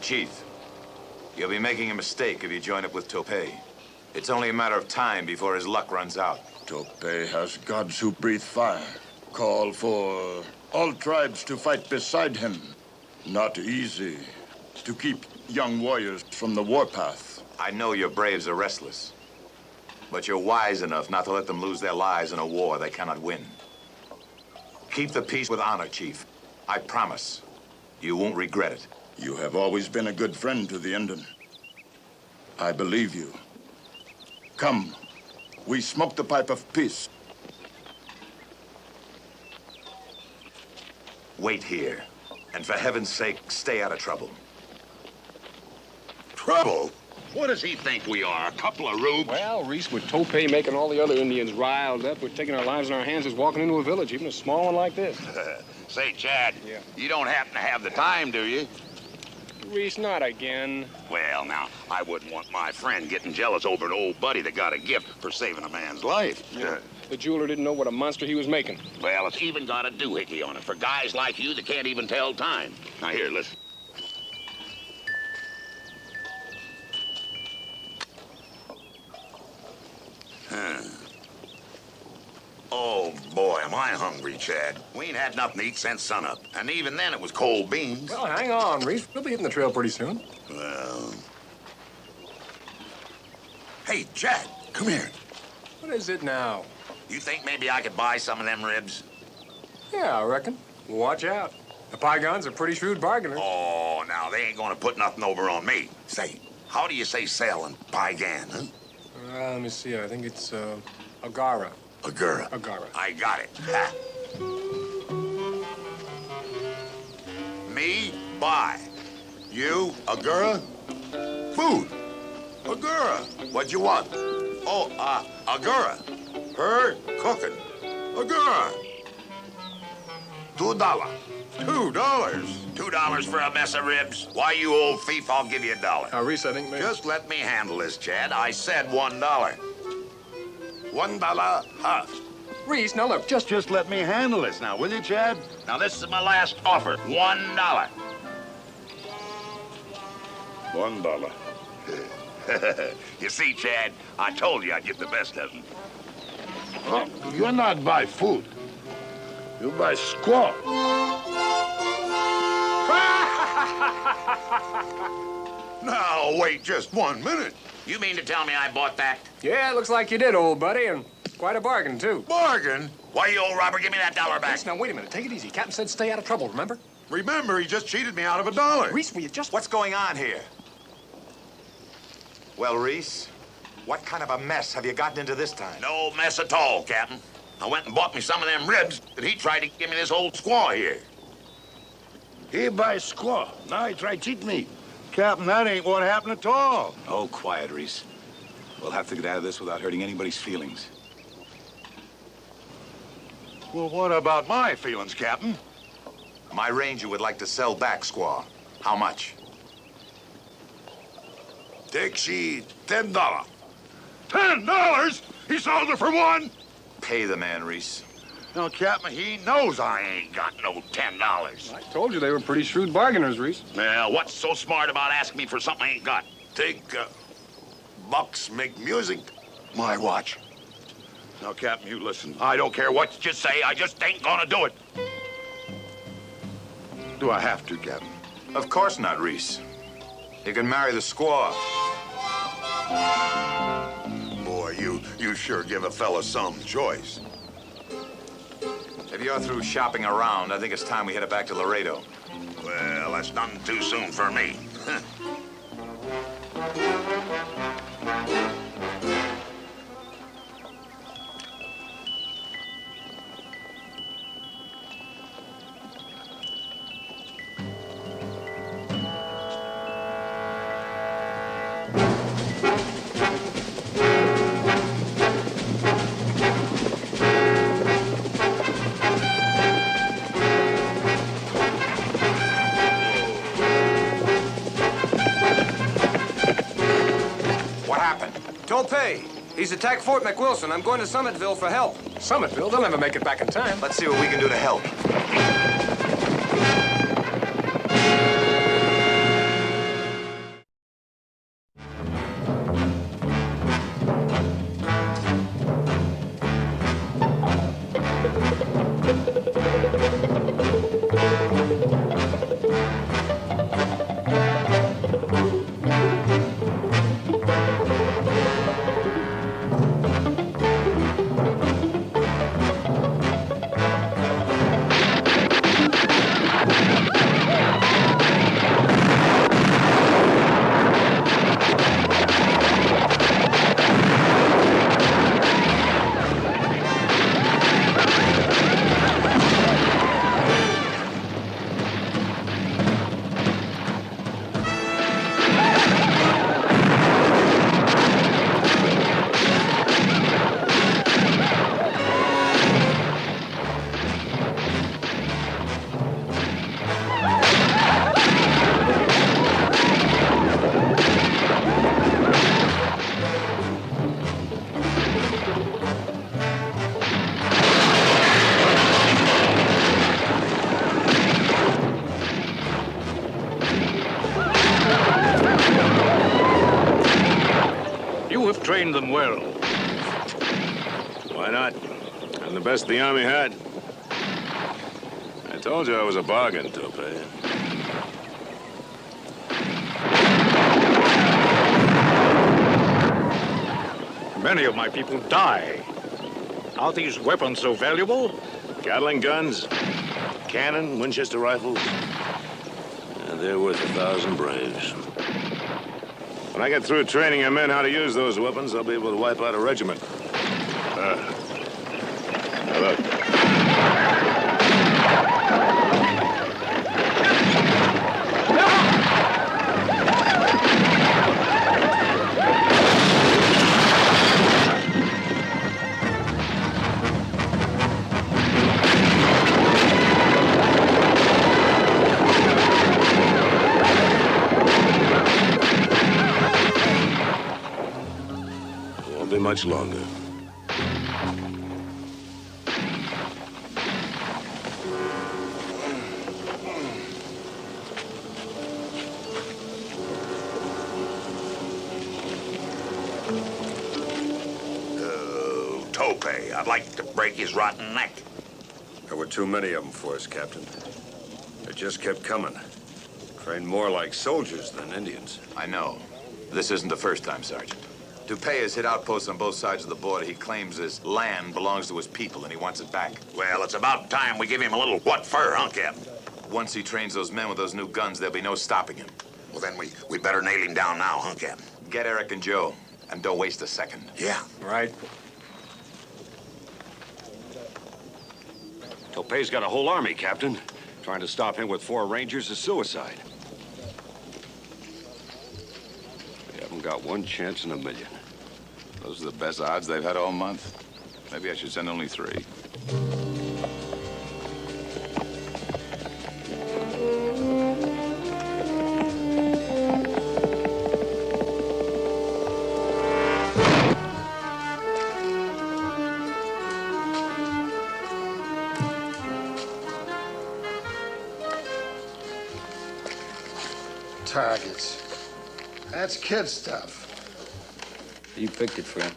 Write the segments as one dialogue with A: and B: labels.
A: Chief, you'll be making a mistake if you join up with Topé. It's only a matter of time before his luck runs out.
B: Topé has gods who breathe fire. Call for all tribes to fight beside him. Not easy to keep young warriors from the warpath.
A: I know your braves are restless, but you're wise enough not to let them lose their lives in a war they cannot win. Keep the peace with honor, Chief. I promise. You won't regret it.
B: You have always been a good friend to the Indian. I believe you. Come, we smoke the pipe of peace.
A: Wait here, and for heaven's sake, stay out of trouble.
C: Trouble? What does he think we are, a couple of rubes?
D: Well, Reese, with Topé making all the other Indians riled up, we're taking our lives in our hands as walking into a village, even a small one like this.
C: Say, Chad,
D: Yeah.
C: You don't happen to have the time, do you?
D: Reese, not again.
C: Well, now, I wouldn't want my friend getting jealous over an old buddy that got a gift for saving a man's life.
D: Yeah. The jeweler didn't know what a monster he was making.
C: Well, it's even got a doohickey on it for guys like you that can't even tell time. Now, here, listen. Oh, boy, am I hungry, Chad. We ain't had nothing to eat since sunup. And even then, it was cold beans.
D: Well, hang on, Reese. We'll be hitting the trail pretty soon.
C: Well... Hey, Chad, come here.
D: What is it now?
C: You think maybe I could buy some of them ribs?
D: Yeah, I reckon. Watch out. The Pygons are pretty shrewd bargainers.
C: Oh, now, they ain't gonna put nothing over on me. Say, how do you say sell in Pygan, huh?
D: Let me see. I think it's, Agara.
C: Agura.
D: Agara.
C: I got it. Ha. Me, buy. You, Agura? Food. Agura. What you want? Oh, Agura. Her cooking. Agura. $2. $2? $2 for a mess of ribs? Why, you old thief, I'll give you $1.
D: Reese, I think maybe...
C: Just let me handle this, Chad. I said $1. $1, huh?
D: Reese, now look,
C: Just let me handle this now, will you, Chad? Now, this is my last offer. $1. $1. You see, Chad, I told you I'd get the best of them.
B: Oh, you're not buy food. You buy squaw.
C: Now, wait just 1 minute. You mean to tell me I bought that?
D: Yeah, it looks like you did, old buddy, and quite a bargain, too.
C: Bargain? Why, you old robber, give me that $1 back.
D: Reese, now, wait a minute. Take it easy. Captain said stay out of trouble, remember?
C: Remember, he just cheated me out of $1.
D: Reese, will you just...
A: What's going on here? Well, Reese, what kind of a mess have you gotten into this time?
C: No mess at all, Captain. I went and bought me some of them ribs, but he tried to give me this old squaw here.
B: He buy squaw. Now he try cheat me. Captain, that ain't what happened at all.
E: Oh, quiet, Reese. We'll have to get out of this without hurting anybody's feelings.
C: Well, what about my feelings, Captain?
A: My ranger would like to sell back Squaw. How much?
C: Take she $10. $10? He sold her for $1?
A: Pay the man, Reese.
C: No, Captain, he knows I ain't got no $10.
D: I told you they were pretty shrewd bargainers, Reese.
C: Well, what's so smart about asking me for something I ain't got? Take, bucks make music. My watch. Now, Captain, you listen. I don't care what you say. I just ain't gonna do it. Do I have to, Captain?
A: Of course not, Reese. You can marry the squaw.
C: Boy, you sure give a fella some choice.
A: If you're through shopping around, I think it's time we headed back to Laredo.
C: Well, that's nothing too soon for me.
F: Topé. He's attacked Fort McWilson. I'm going to Summitville for help.
D: Summitville? They'll never make it back in time.
A: Let's see what we can do to help.
G: Trained them well.
E: Why not? I'm the best the Army had. I told you I was a bargain, Tope.
G: Many of my people die. Are these weapons so valuable?
E: Gatling guns, cannon, Winchester rifles. And they're worth 1,000 braves. When I get through training our men how to use those weapons, I'll be able to wipe out a regiment. Now look. Be much longer.
C: Oh, Tope, I'd like to break his rotten neck.
H: There were too many of them for us, Captain. They just kept coming. Trained more like soldiers than Indians.
A: I know. This isn't the first time, Sergeant. Dupé has hit outposts on both sides of the border. He claims his land belongs to his people, and he wants it back.
C: Well, it's about time we give him a little what for, huh, Cap?
A: Once he trains those men with those new guns, there'll be no stopping him.
C: Well, then we better nail him down now, huh, Cap?
A: Get Eric and Joe, and don't waste a second.
C: Yeah.
D: Right.
H: Topé's got a whole army, Captain. Trying to stop him with 4 Rangers is suicide. We haven't got one chance in a million.
E: Those are the best odds they've had all month. Maybe I should send only 3.
I: Targets. That's kid stuff.
J: You picked it, friend.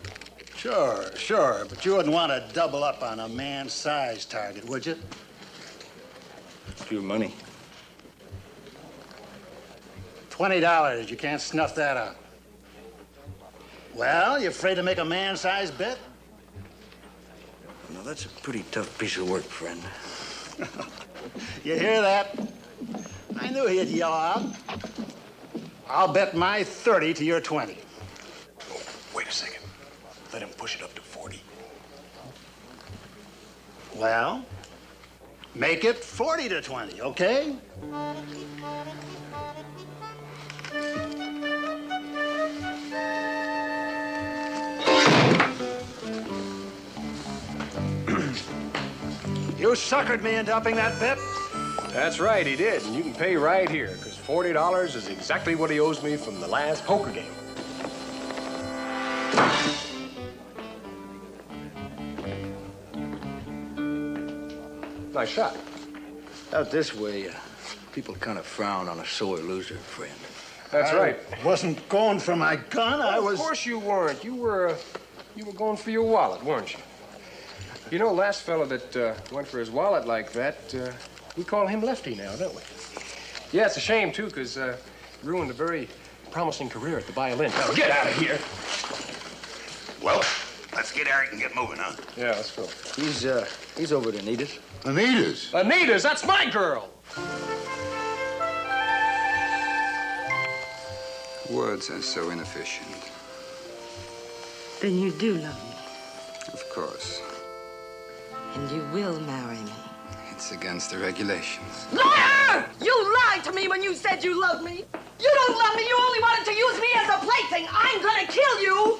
I: Sure, but you wouldn't want to double up on a man-sized target, would you?
J: It's your money.
I: $20. You can't snuff that out. Well, you afraid to make a man-sized bet?
J: Now, that's a pretty tough piece of work, friend.
I: You hear that? I knew he'd yell out. I'll bet my 30 to your 20.
C: Oh, wait a second. Let him push it up to 40.
I: Well, make it 40 to 20, okay? You suckered me into upping that bet.
D: That's right, he did. And you can pay right here, because $40 is exactly what he owes me from the last poker game. Nice shot.
J: Out this way, people kind of frown on a sore loser, friend.
D: That's right.
I: Wasn't going for my gun. I was.
D: Of course you weren't. You were going for your wallet, weren't you? You know, last fella that went for his wallet like that, We call him Lefty now, don't we? Yeah, it's a shame, too, because ruined a very promising career at the violin. Now, get out of here.
C: Well, let's get Eric and get moving, huh?
D: Yeah, let's go.
J: He's over at Anita's.
C: Anita's?
D: Anita's, that's my girl.
K: Words are so inefficient.
L: Then you do love me.
K: Of course.
L: And you will marry me.
K: It's against the regulations.
M: Liar! You lied to me when you said you loved me. You don't love me. You only wanted to use me as a plaything. I'm gonna kill you.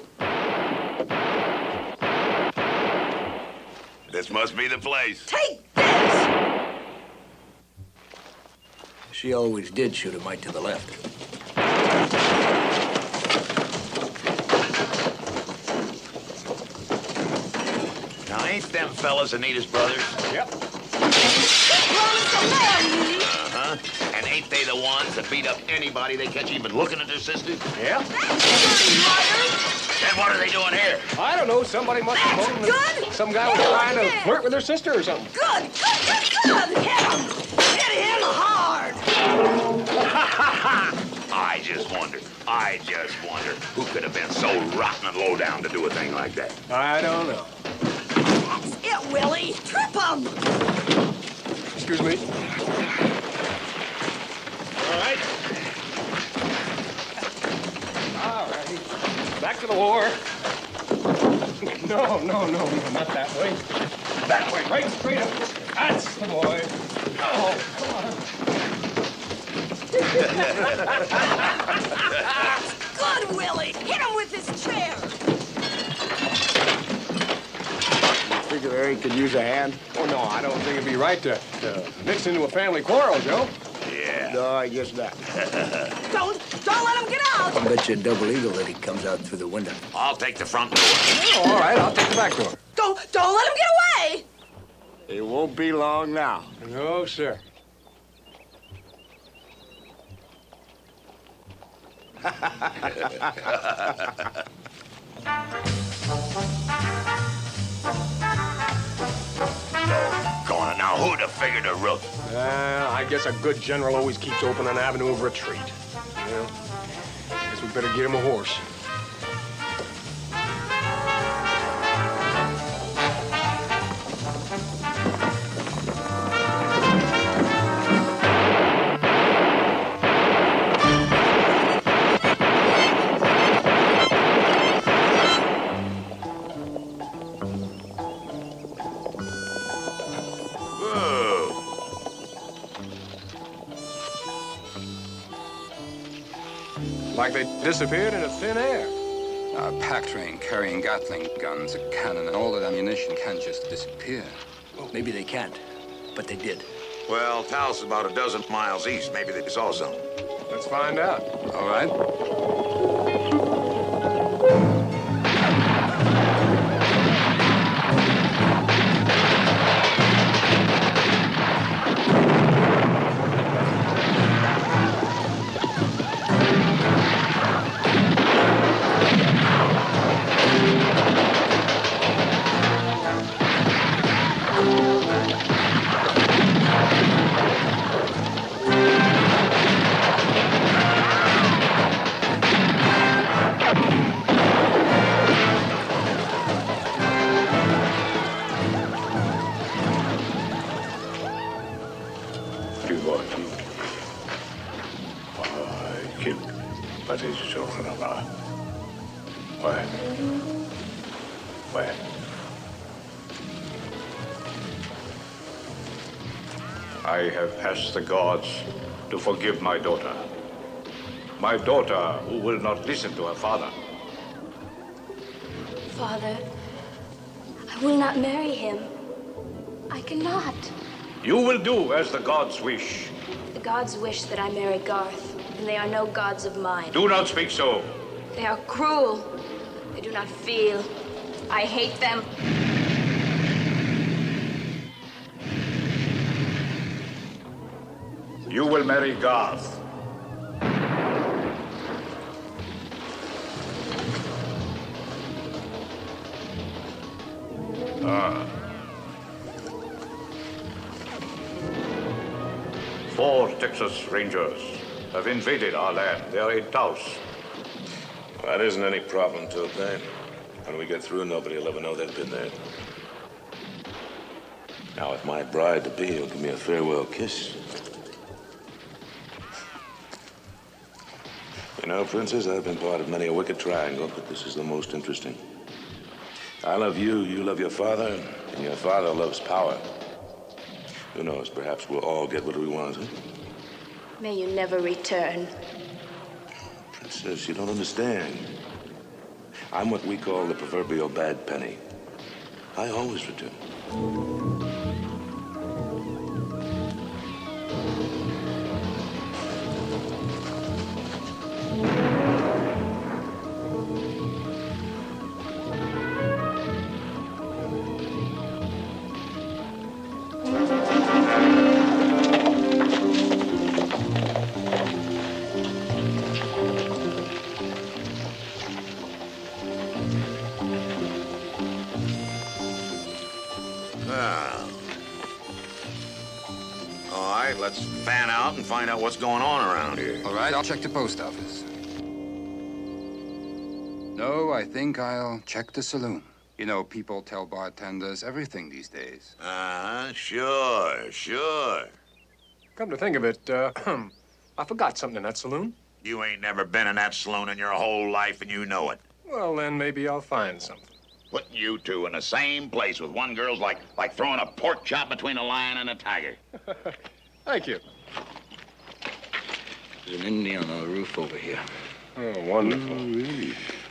C: This must be the place.
M: Take this!
J: She always did shoot a mite to the left.
A: Now, ain't them fellas Anita's brothers?
D: Yep.
M: Promise to marry me.
A: Uh-huh. And ain't they the ones that beat up anybody they catch even looking at their sisters?
D: Yep.
A: Then what are they doing here?
D: I don't know. Somebody must have told them that
M: Good.
D: some guy was trying to flirt with their sister or something.
M: Good. Hit him. Hit him hard.
A: I just wonder who could have been so rotten and low down to do a thing like that.
D: I don't know.
M: That's it, Willie. Trip him.
D: Excuse me. All right. All right. Back to the war. No, not that way. That way, right straight up. That's the boy. Oh, come on.
M: Good, Willie. Hit him with his chair.
J: You figure Eric could use a hand?
D: Oh, no, I don't think it'd be right to mix into a family quarrel, Joe.
A: Yeah.
J: No, I guess not.
M: Don't let him get out.
J: I bet you a double eagle that he comes out through the window.
A: I'll take the front door.
D: Oh, all right, I'll take the back door.
M: Don't let him get away.
J: It won't be long now.
D: No, sir.
A: Doggone it. Now, who'd have figured a rook?
D: I guess a good general always keeps open an avenue of retreat. Well, guess we better get him a horse. Like they disappeared into thin air.
K: Our pack train carrying Gatling guns, a cannon, and all that ammunition can't just disappear.
J: Well, maybe they can't, but they did.
A: Well, Taos is about a dozen miles east. Maybe they saw some.
D: Let's find out.
K: All right.
G: I have asked the gods to forgive my daughter. My daughter who will not listen to her father.
N: Father, I will not marry him. I cannot.
G: You will do as the gods wish.
N: The gods wish that I marry Garth, and they are no gods of mine.
G: Do not speak so.
N: They are cruel. They do not feel. I hate them.
G: You will marry Garth. 4 Texas Rangers have invaded our land. They are in Taos.
E: Well, that isn't any problem, Tope. When we get through, nobody will ever know they've been there. Now, if my bride-to-be will give me a farewell kiss. You know, Princess, I've been part of many a wicked triangle, but this is the most interesting. I love you, you love your father, and your father loves power. Who knows, perhaps we'll all get what we want, huh?
N: May you never return.
E: Princess, you don't understand. I'm what we call the proverbial bad penny. I always return.
C: All right, let's fan out and find out what's going on around here.
K: All right, I'll check the post office. No, I think I'll check the saloon. You know, people tell bartenders everything these days.
C: Sure.
D: Come to think of it, I forgot something in that saloon.
C: You ain't never been in that saloon in your whole life, and you know it.
D: Well, then maybe I'll find something.
C: Putting you two in the same place with one girl's like throwing a pork chop between a lion and a tiger.
D: Thank you.
J: There's an Indian on the roof over here.
D: Oh, wonderful.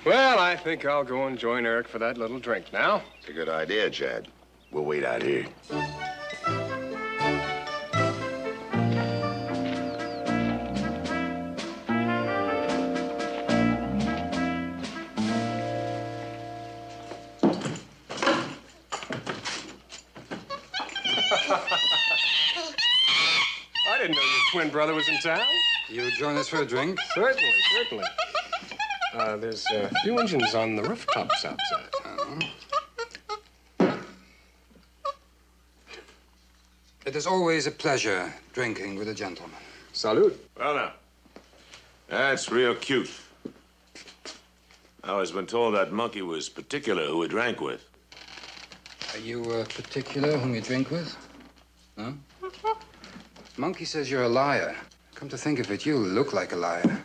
D: Well, I think I'll go and join Eric for that little drink now.
C: It's a good idea, Chad. We'll wait out here.
D: I didn't know your twin brother was in town.
K: You join us for a drink?
D: Certainly. There's a few engines on the rooftops outside.
K: It is always a pleasure drinking with a gentleman.
D: Salute.
E: Well, now, that's real cute. I always been told that monkey was particular who he drank with.
K: Are you particular whom you drink with? Huh? Monkey says you're a liar. Come to think of it, you look like a liar.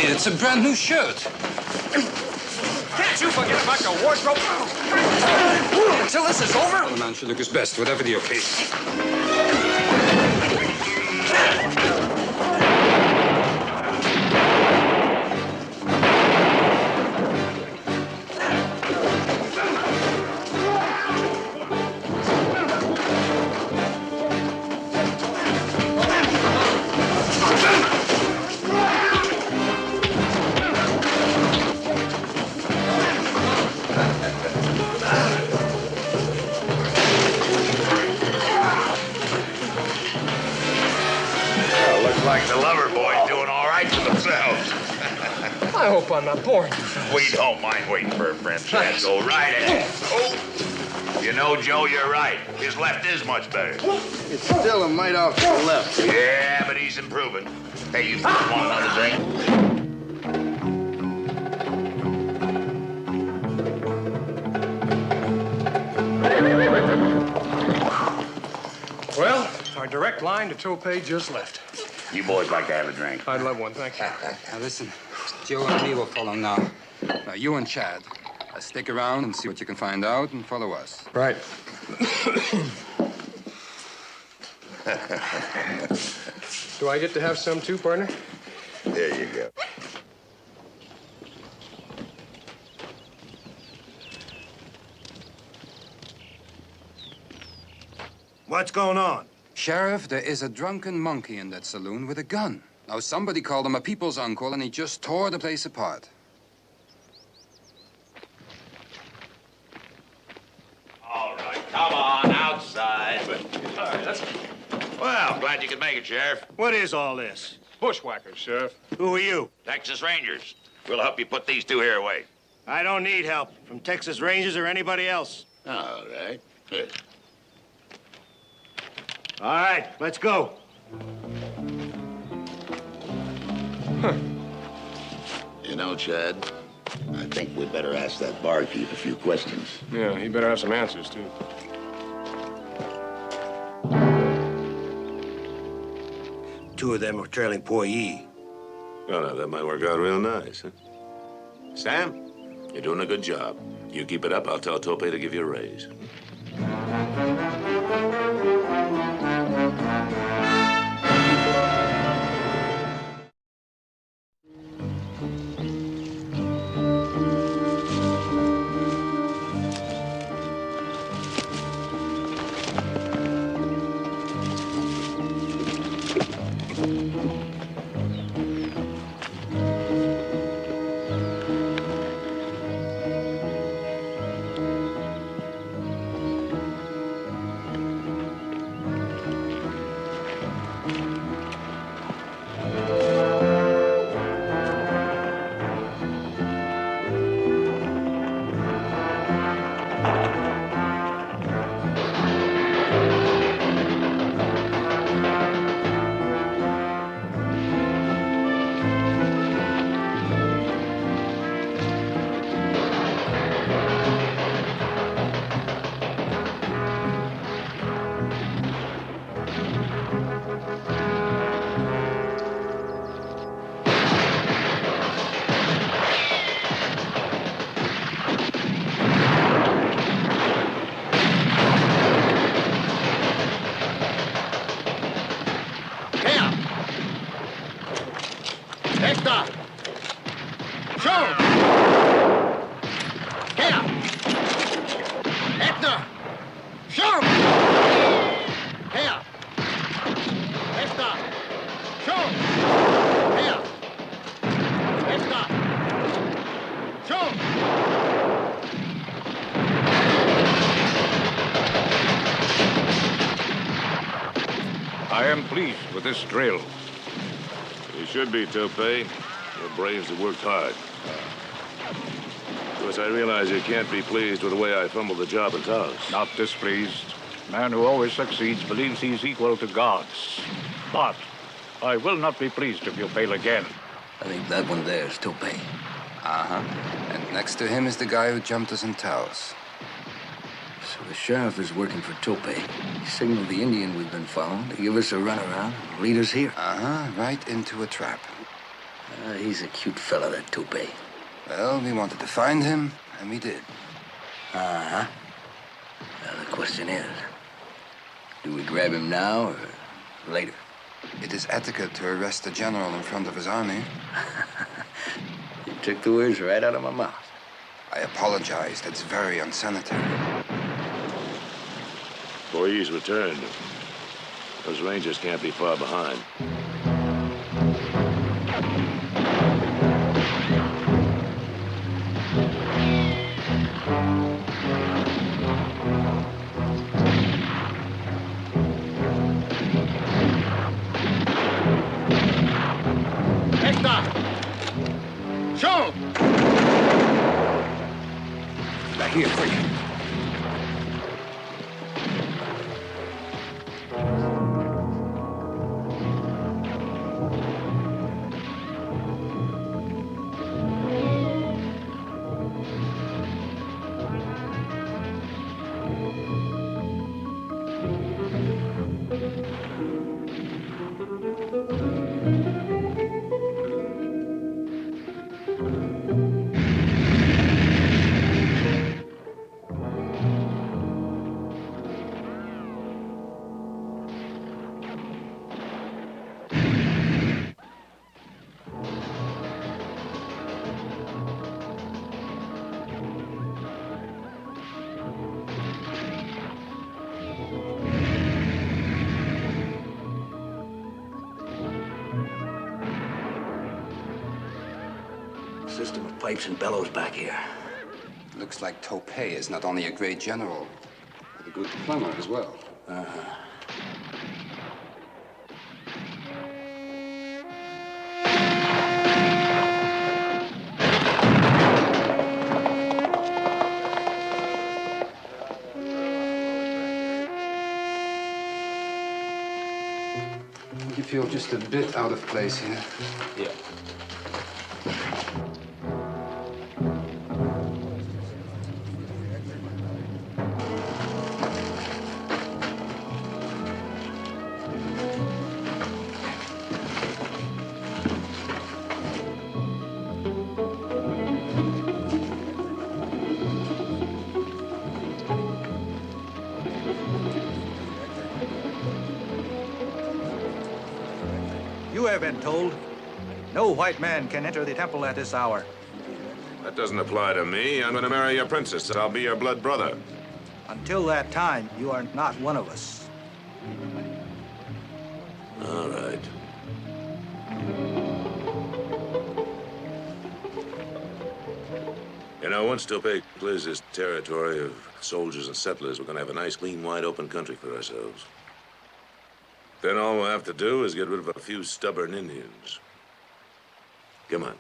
K: It's a brand new shirt.
D: Can't you forget about your wardrobe? Until this is over?
K: The man should look his best, whatever the occasion.
C: Like the lover boys doing all right for themselves.
D: I hope I'm not boring.
C: We don't mind waiting for a friend, Chad. Go right ahead. Oh, you know, Joe, you're right. His left is much better.
J: It's still a mite off to the left.
C: Yeah, but he's improving. Hey, you want another drink?
D: Well, our direct line to Tope just left.
C: You boys like to have a drink?
D: I'd love one, thank you.
K: Now listen, Joe and me will follow now. Now you and Chad, stick around and see what you can find out and follow us.
D: Right. Do I get to have some too, partner?
C: There you go.
O: What's going on?
K: Sheriff, there is a drunken monkey in that saloon with a gun. Now, somebody called him a people's uncle, and he just tore the place apart.
P: All right, come on, outside.
D: All right, let's...
P: Well, glad you could make it, Sheriff.
O: What is all this?
D: Bushwhackers, Sheriff.
O: Who are you?
P: Texas Rangers. We'll help you put these two here away.
O: I don't need help from Texas Rangers or anybody else.
P: All right. Here.
O: All right, let's go.
C: You know, Chad, I think we'd better ask that barkeep a few questions.
D: Yeah, he better have some answers, too.
O: Two of them are trailing poor Yee.
E: Well, now, that might work out real nice, huh? Sam, you're doing a good job. You keep it up, I'll tell Tope to give you a raise.
G: I am pleased with this drill.
E: You should be, Tope. Your braves have worked hard. Of course, I realize you can't be pleased with the way I fumbled the job in Taos.
G: Not displeased. Man who always succeeds believes he's equal to gods. But I will not be pleased if you fail again.
J: I think that one there is Tope.
K: Uh-huh. And next to him is the guy who jumped us in Taos.
J: So the sheriff is working for Tope. He signaled the Indian we've been following to give us a runaround and lead us here.
K: Uh-huh. Right into a trap.
J: He's a cute fella, that Tope.
K: Well, we wanted to find him, and we did.
J: Uh-huh. Well, the question is, do we grab him now or later?
K: It is etiquette to arrest the general in front of his army.
J: You took the words right out of my mouth.
K: I apologize. That's very unsanitary.
E: Boy's returned. Those Rangers can't be far behind.
I: Show!
K: Back here for you.
J: system of pipes and bellows back here.
K: Looks like Topé is not only a great general, but a good plumber as well.
J: Uh-huh.
K: You feel just a bit out of place here.
J: Yeah.
Q: You have been told no white man can enter the temple at this hour.
E: That doesn't apply to me. I'm gonna marry your princess, and I'll be your blood brother.
Q: Until that time, you are not one of us.
E: All right. You know, once Topé clears this territory of soldiers and settlers, we're gonna have a nice, clean, wide open country for ourselves. Then all we'll have to do is get rid of a few stubborn Indians. Come on.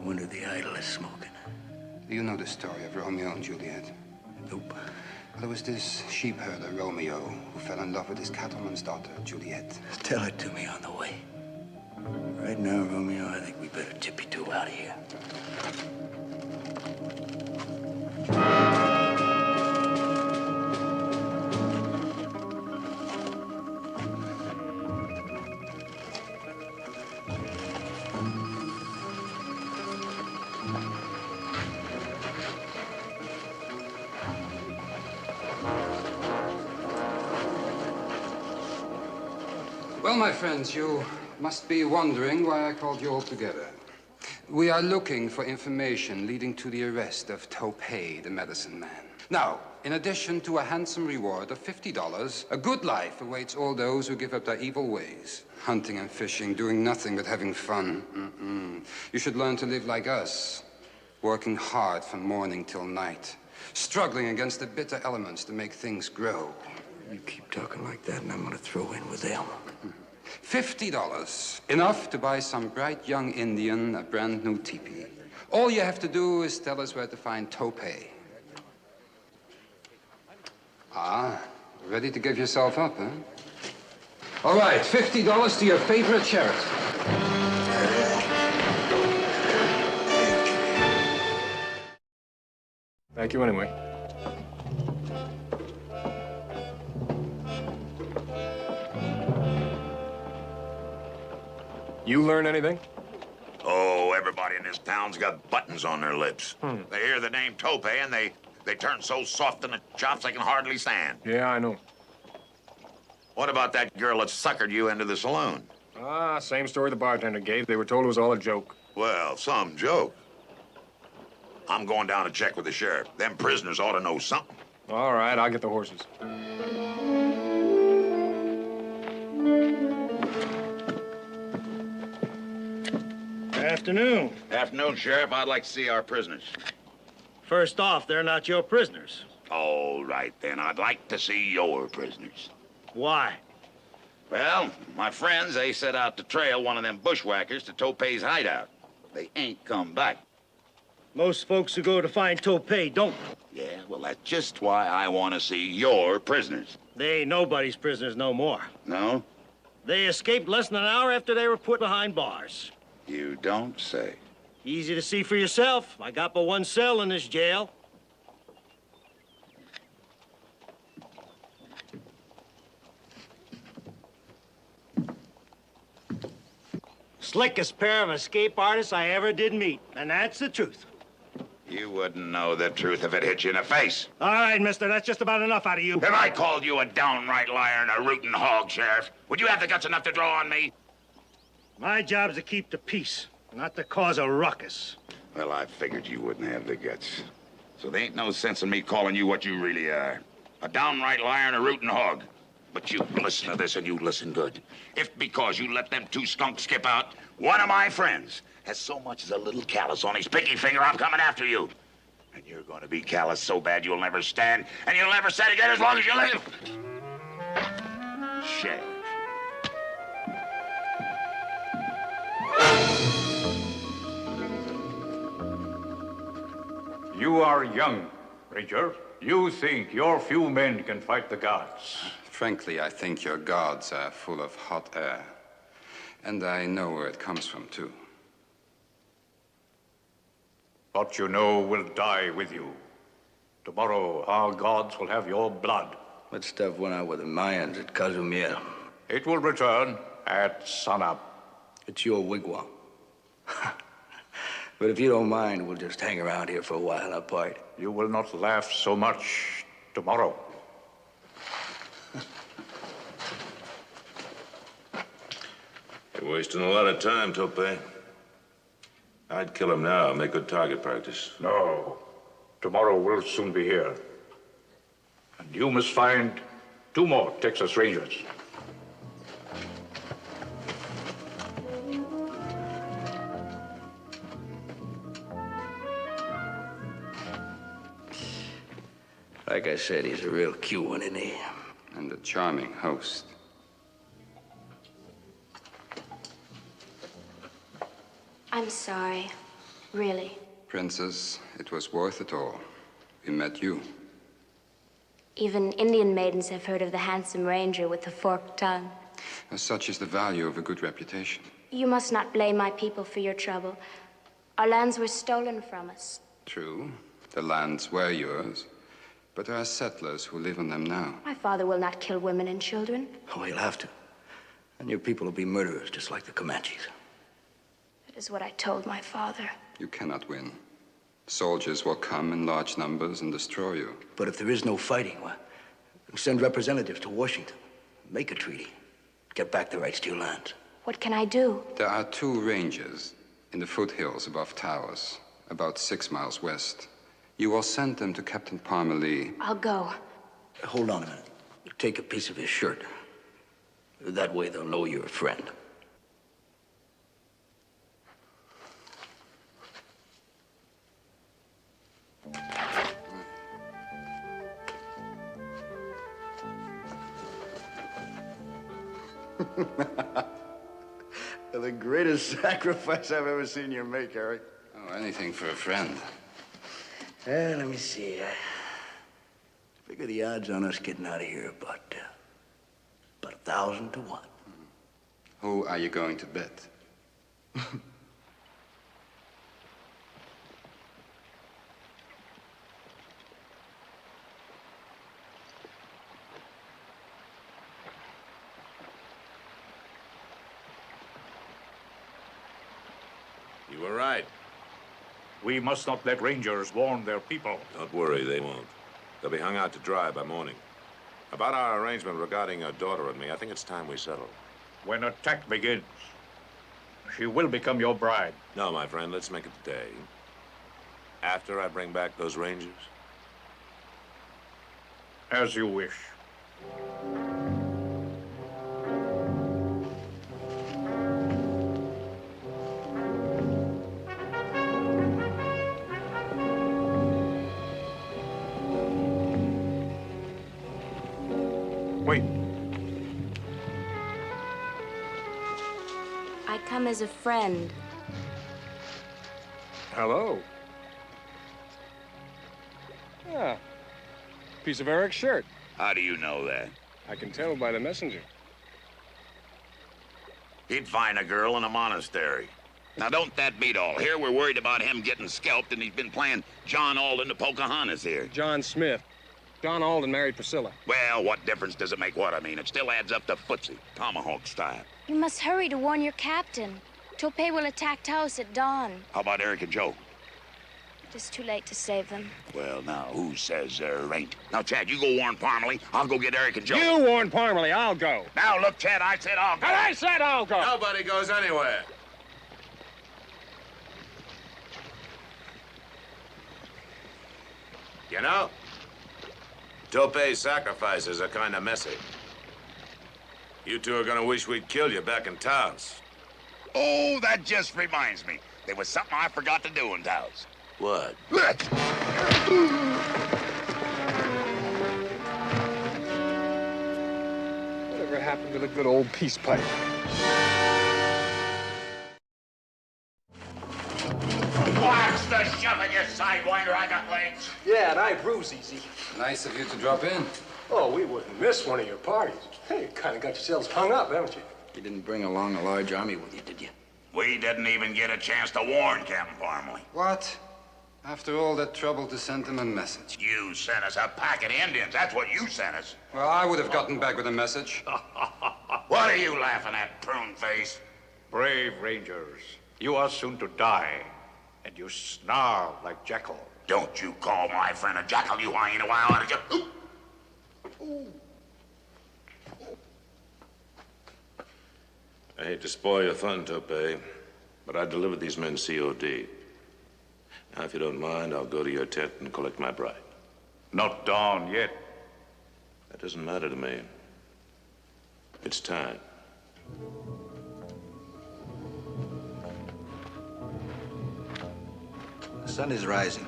J: Wonder the idol is smoking.
K: Do you know the story of Romeo and Juliet?
J: Nope.
K: Well, there was this sheep herder, Romeo, who fell in love with his cattleman's daughter, Juliet.
J: Tell it to me on the way. Right now, Romeo, I think we better tippy-toe out of here.
K: Well, my friends, you must be wondering why I called you all together. We are looking for information leading to the arrest of Topé, the medicine man. Now, in addition to a handsome reward of $50, a good life awaits all those who give up their evil ways. Hunting and fishing, doing nothing but having fun. You should learn to live like us, working hard from morning till night, struggling against the bitter elements to make things grow.
J: You keep talking like that, and I'm gonna throw in with them.
K: $50. Enough to buy some bright young Indian a brand new teepee. All you have to do is tell us where to find Topé. Ah, ready to give yourself up, huh? All right, $50 to your favorite sheriff.
D: Thank you anyway. You learn anything?
C: Oh, everybody in this town's got buttons on their lips. They hear the name Topé and they turn so soft in the chops they can hardly stand.
D: Yeah, I know.
C: What about that girl that suckered you into the saloon?
D: Ah, same story the bartender gave. They were told it was all a joke.
C: Well, some joke. I'm going down to check with the sheriff. Them prisoners ought to know something.
D: All right, I'll get the horses.
O: Afternoon.
C: Afternoon, Sheriff. I'd like to see our prisoners.
O: First off, they're not your prisoners.
C: All right, then. I'd like to see your prisoners.
O: Why?
C: Well, my friends, they set out to trail one of them bushwhackers to Topay's hideout. They ain't come back.
O: Most folks who go to find Topay don't.
C: Yeah, well, that's just why I want to see your prisoners.
O: They ain't nobody's prisoners no more.
C: No?
O: They escaped less than an hour after they were put behind bars.
C: You don't say.
O: Easy to see for yourself. I got but one cell in this jail. Slickest pair of escape artists I ever did meet, and that's the truth.
C: You wouldn't know the truth if it hit you in the face.
O: All right, mister, that's just about enough out of you.
C: If I called you a downright liar and a rootin' hog, Sheriff, would you have the guts enough to draw on me?
O: My job's to keep the peace, not to cause a ruckus.
C: Well, I figured you wouldn't have the guts. So there ain't no sense in me calling you what you really are. A downright liar and a rootin' hog. But you listen to this and you listen good. If because you let them two skunks skip out, one of my friends has so much as a little callus on his pinky finger, I'm coming after you. And you're gonna be callous so bad you'll never stand, and you'll never stand again as long as you live. Sheriff.
G: You are young, Ranger. You think your few men can fight the gods.
K: Frankly, I think your gods are full of hot air. And I know where it comes from, too.
G: What you know will die with you. Tomorrow, our gods will have your blood.
J: That stuff went out with the Mayans at Cozumel.
G: It will return at sunup.
J: It's your wigwam. But if you don't mind, we'll just hang around here for a while apart.
G: You will not laugh so much tomorrow.
E: You're wasting a lot of time, Topay. I'd kill him now, make good target practice.
G: No. Tomorrow we'll soon be here. And you must find 2 more Texas Rangers.
J: Like I said, he's a real cute one, isn't he?
K: And a charming host.
N: I'm sorry. Really.
K: Princess, it was worth it all. We met you.
N: Even Indian maidens have heard of the handsome ranger with the forked tongue.
K: Such is the value of a good reputation.
N: You must not blame my people for your trouble. Our lands were stolen from us.
K: True, the lands were yours. But there are settlers who live on them now.
N: My father will not kill women and children.
J: Oh, he'll have to. And your people will be murderers, just like the Comanches.
N: That is what I told my father.
K: You cannot win. Soldiers will come in large numbers and destroy you.
J: But if there is no fighting, well, send representatives to Washington. Make a treaty. Get back the rights to your lands.
N: What can I do?
K: There are 2 ranges in the foothills above Towers, about 6 miles west. You will send them to Captain Parmalee.
N: I'll go.
J: Hold on a minute. Take a piece of his shirt. That way they'll know you're a friend.
B: The greatest sacrifice I've ever seen you make, Eric.
K: Oh, anything for a friend.
J: Let me see. I figure the odds on us getting out of here about 1,000 to 1.
K: Who are you going to bet?
E: You were right.
G: We must not let Rangers warn their people.
E: Don't worry, they won't. They'll be hung out to dry by morning. About our arrangement regarding your daughter and me, I think it's time we settle.
G: When attack begins, she will become your bride.
E: No, my friend, let's make it today. After I bring back those Rangers.
G: As you wish.
D: Wait.
N: I come as a friend.
D: Hello. Yeah. Piece of Eric's shirt.
C: How do you know that?
D: I can tell by the messenger.
C: He'd find a girl in a monastery. Now, don't that beat all? Here we're worried about him getting scalped, and he's been playing John Alden to Pocahontas here.
D: John Smith. John Alden married Priscilla.
C: Well, what difference does it make what I mean? It still adds up to footsie, tomahawk style.
N: You must hurry to warn your captain. Tope will attack Taos at dawn.
C: How about Eric and Joe?
N: It is too late to save them.
C: Well, now, who says there ain't? Now, Chad, you go warn Parmalee. I'll go get Eric and Joe.
D: You warn Parmalee. I'll go.
C: Now, look, Chad, I said I'll go.
D: And I said I'll go.
P: Nobody goes anywhere. You know, Tope's sacrifices are kind of messy. You two are gonna wish we'd killed you back in Taos.
C: Oh, that just reminds me. There was something I forgot to do in Taos.
P: What?
D: Whatever happened to the good old peace pipe?
C: Watch the shoving, you sidewinder. I got legs.
D: Yeah, and I bruise easy.
K: Nice of you to drop in.
D: Oh, we wouldn't miss one of your parties. Hey, you kind of got yourselves hung up, haven't you?
J: You didn't bring along a large army with you, did you?
C: We didn't even get a chance to warn Captain Parmalee.
K: What? After all that trouble to send them a message.
C: You sent us a pack of Indians. That's what you sent us.
K: Well, I would have gotten back with a message.
C: What are you laughing at, prune face?
G: Brave Rangers, you are soon to die, and you snarl like jackal.
C: Don't you call my friend a jackal, you hyena. Why ought you?
E: I hate to spoil your fun, Tope, but I delivered these men COD. Now, if you don't mind, I'll go to your tent and collect my bride.
G: Not dawn yet.
E: That doesn't matter to me. It's time.
Q: The sun is rising.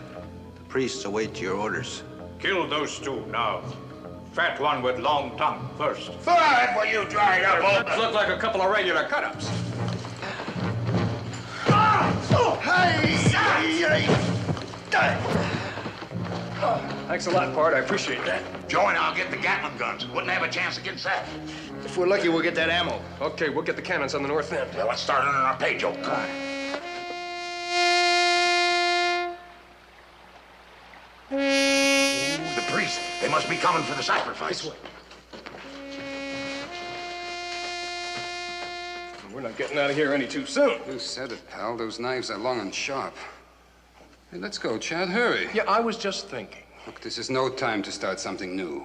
Q: The priests await your orders.
G: Kill those two now. Fat one with long tongue first.
C: Forward, will you dried up old...
D: Those look like a couple of regular cut-ups. Thanks a lot, Bart. I appreciate that.
C: Joe and I'll get the Gatling guns. Wouldn't have a chance against that.
J: If we're lucky, we'll get that ammo.
D: Okay, we'll get the cannons on the north end.
C: Well, let's start on our pay, Joe.
J: All right.
C: The priests. They must be coming for the sacrifice.
D: This way. We're not getting out of here any too soon.
K: You said it, pal. Those knives are long and sharp. Hey, let's go, Chad. Hurry.
D: Yeah, I was just thinking.
K: Look, this is no time to start something new.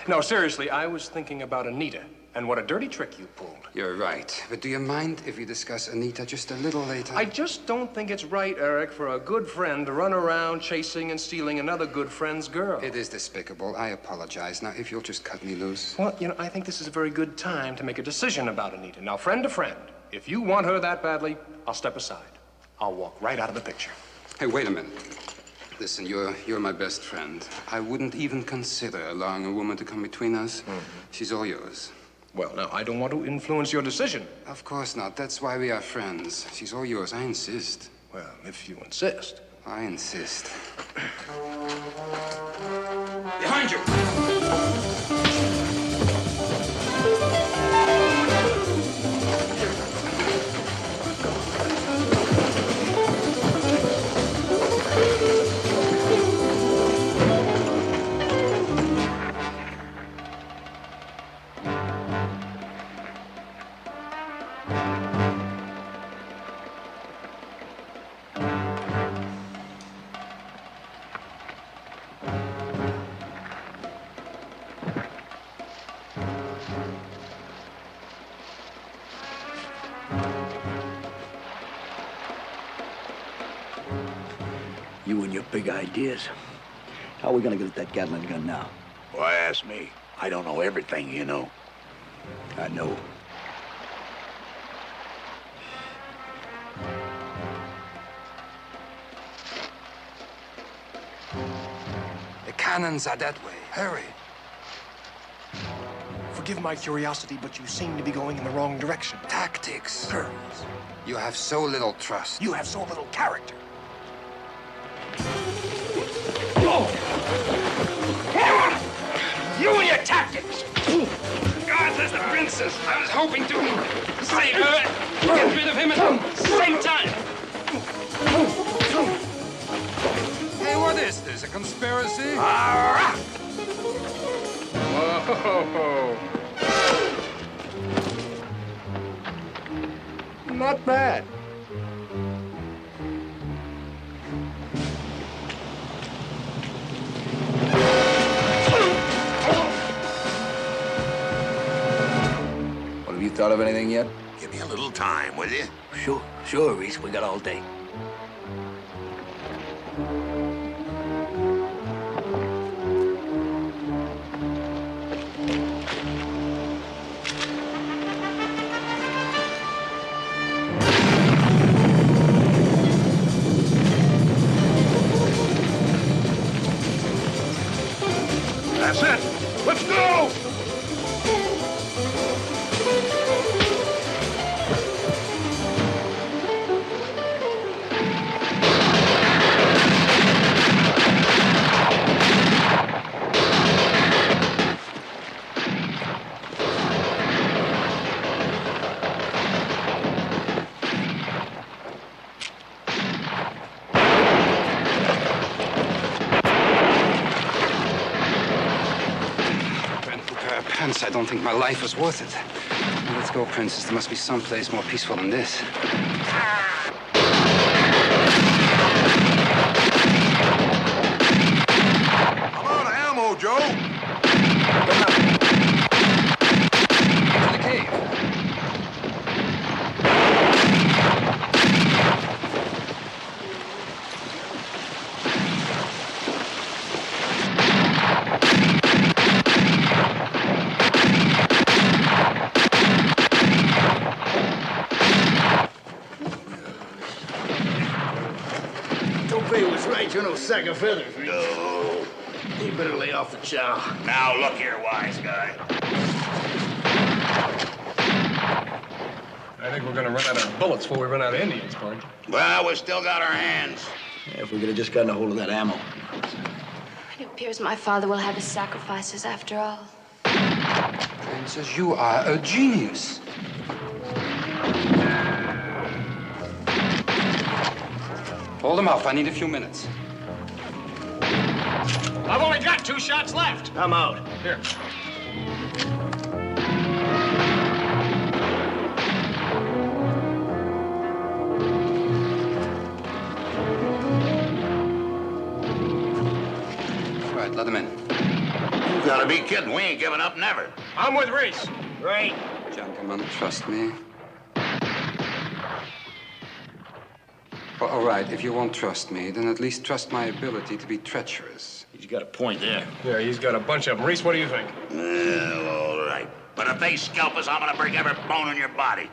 D: No, seriously, I was thinking about Anita and what a dirty trick you pulled.
K: You're right. But do you mind if we discuss Anita just a little later?
D: I just don't think it's right, Eric, for a good friend to run around chasing and stealing another good friend's girl.
K: It is despicable. I apologize. Now, if you'll just cut me loose.
D: Well, you know, I think this is a very good time to make a decision about Anita. Now, friend to friend, if you want her that badly, I'll step aside. I'll walk right out of the picture.
K: Hey, wait a minute. Listen, you're my best friend. I wouldn't even consider allowing a woman to come between us. She's all yours.
D: Well, now, I don't want to influence your decision.
K: Of course not. That's why we are friends. She's all yours. I insist.
D: Well, if you insist.
K: I insist.
C: Behind you!
J: You and your big ideas. How are we gonna get at that Gatling gun now?
C: Why ask me? I don't know everything, you know.
J: I know.
K: The cannons are that way. Hurry.
D: forgive my curiosity, but you seem to be going in the wrong direction.
K: Tactics.
D: Girls.
K: You have so little trust.
D: You have so little character.
K: You and your tactics! God, there's the princess. I was hoping to save her and get rid of him at the same time. Hey, what is this? A conspiracy?
D: Whoa. Not bad.
J: Have you thought of anything yet?
C: Give me a little time, will you?
J: Sure, Reese. We got all day.
C: That's it. Let's go!
K: I don't think my life was worth it. Now, let's go, Princess. There must be some place more peaceful than this.
C: I'm out of ammo, Joe.
K: Into the cave.
J: You're no sack of feathers, Reese. No. You better lay off the chow.
C: Now, look here, wise guy.
D: I think we're gonna run out of bullets before we run out of Indians, partner.
C: Well, we still got our hands.
J: Yeah, if we could have just gotten a hold of that ammo.
N: It appears my father will have his sacrifices after all.
K: Princess, you are a genius. Hold him off. I need a few minutes.
D: I've only got 2 shots left.
J: I'm out.
D: Here.
K: All right, let him in.
C: You gotta be kidding. We ain't giving up, never.
D: I'm with Reese.
J: Right.
K: Gentlemen, trust me. Well, all right, if you won't trust me, then at least trust my ability to be treacherous.
J: He's got a point there.
D: Yeah, he's got a bunch of them. Reese, what do you think?
C: Well, all right. But if they scalp us, I'm gonna break every bone in your body.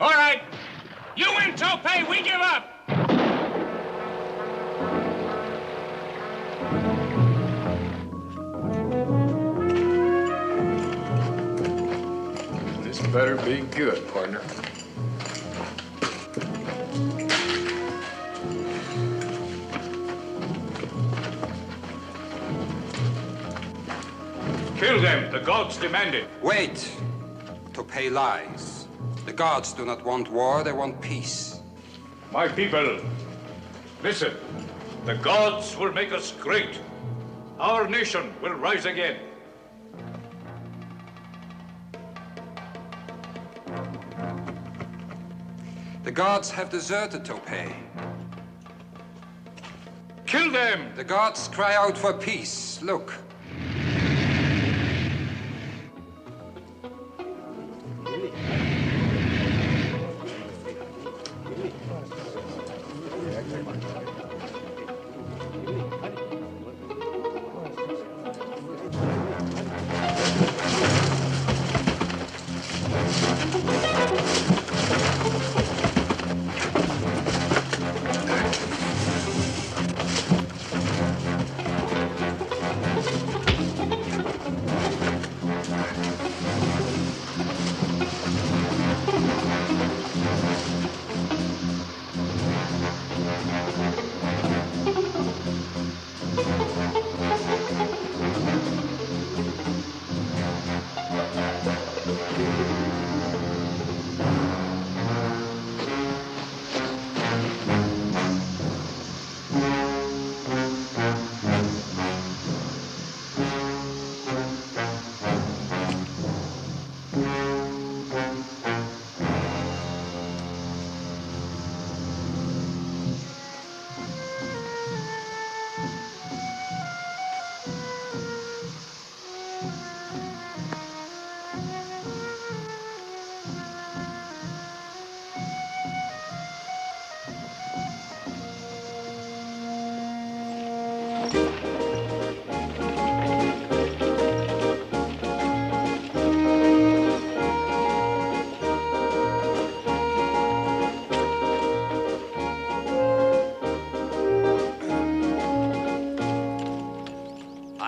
D: All right. You win, Tope. We give up. This better be good, partner.
G: Kill them. The gods demand it.
K: Wait. Tope lies. The gods do not want war, they want peace.
G: My people, listen. The gods will make us great. Our nation will rise again.
K: The gods have deserted Tope.
G: Kill them!
K: The gods cry out for peace. Look.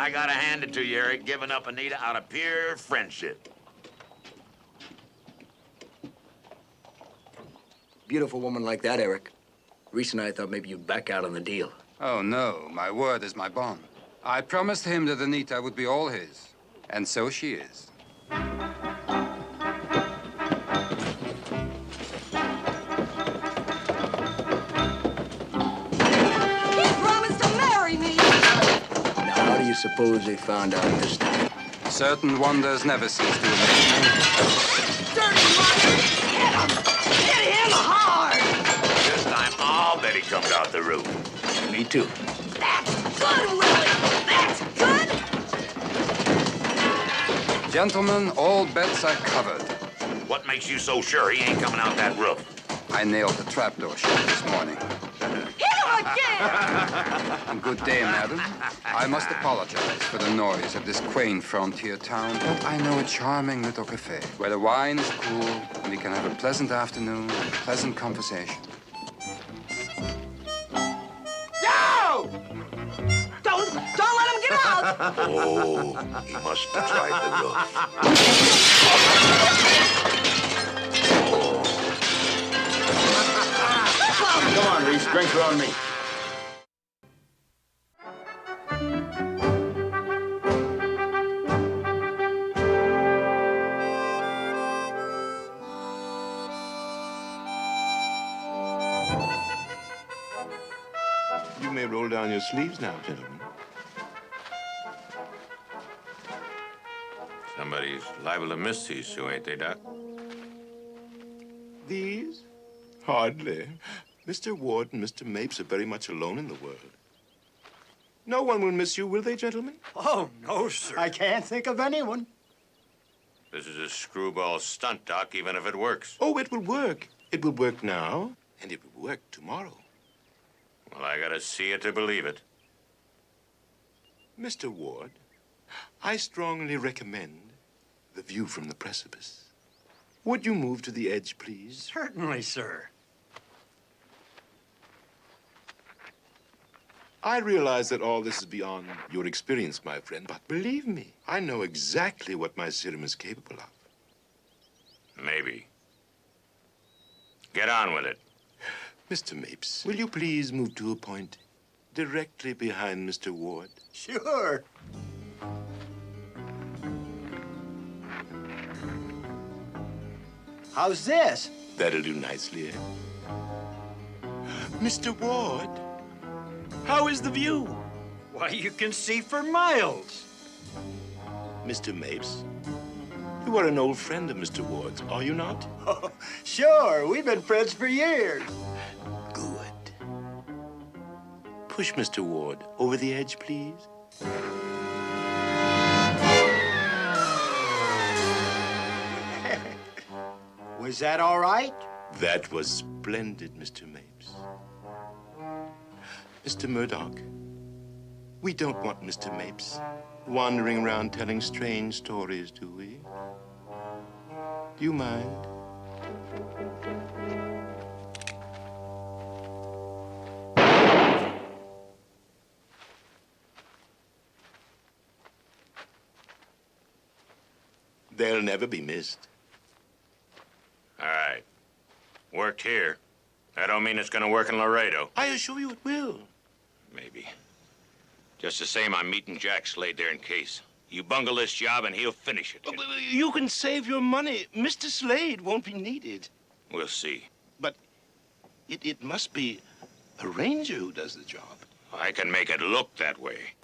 C: I gotta hand it to you, Eric, giving up Anita out of pure friendship.
J: Beautiful woman like that, Eric. Reese and I thought maybe you'd back out on the deal.
K: Oh, no. My word is my bond. I promised him that Anita would be all his. And so she is.
J: How do you suppose they found out this time?
K: Certain wonders never cease to amaze me.
M: Dirty liar! Hit him! Hit him hard!
C: This time, I'll bet he comes out the roof.
J: Me too.
M: That's good, Willie! That's good!
K: Gentlemen, all bets are covered.
C: What makes you so sure he ain't coming out that roof?
K: I nailed the trapdoor shut this morning.
M: Hit him again!
K: Good day, madam. I must apologize for the noise of this quaint frontier town, but I know a charming little cafe where the wine is cool and we can have a pleasant afternoon and pleasant conversation.
M: No! Don't let him get out!
C: Oh, he must have tried the roof.
J: Come on, Reese. Drinks are on me.
E: You may roll down your sleeves now, gentlemen.
P: Somebody's liable to miss these two, ain't they, Doc?
E: These? Hardly. Mr. Ward and Mr. Mapes are very much alone in the world. No one will miss you, will they, gentlemen?
I: Oh, no, sir. I can't think of anyone.
P: This is a screwball stunt, Doc, even if it works.
E: Oh, it will work. It will work now, and it will work tomorrow.
P: Well, I gotta see it to believe it.
E: Mr. Ward, I strongly recommend the view from the precipice. Would you move to the edge, please?
I: Certainly, sir.
E: I realize that all this is beyond your experience, my friend, but believe me, I know exactly what my serum is capable of.
P: Maybe. Get on with it.
E: Mr. Mapes, will you please move to a point directly behind Mr. Ward?
I: Sure. How's this?
E: That'll do nicely, eh? Mr. Ward, how is the view?
I: Why, you can see for miles.
E: Mr. Mapes, you are an old friend of Mr. Ward's, are you not?
I: Oh, sure, we've been friends for years.
E: Good. Push Mr. Ward over the edge, please.
I: Was that all right?
E: That was splendid, Mr. Mapes. Mr. Murdoch, we don't want Mr. Mapes wandering around telling strange stories, do we? Do you mind? They'll never be missed.
P: All right. Worked here. That don't mean it's gonna work in Laredo.
E: I assure you it will.
P: Maybe. Just the same, I'm meeting Jack Slade there in case. You bungle this job and he'll finish it.
E: But you can save your money. Mr. Slade won't be needed.
P: We'll see.
E: But it must be a ranger who does the job.
P: I can make it look that way.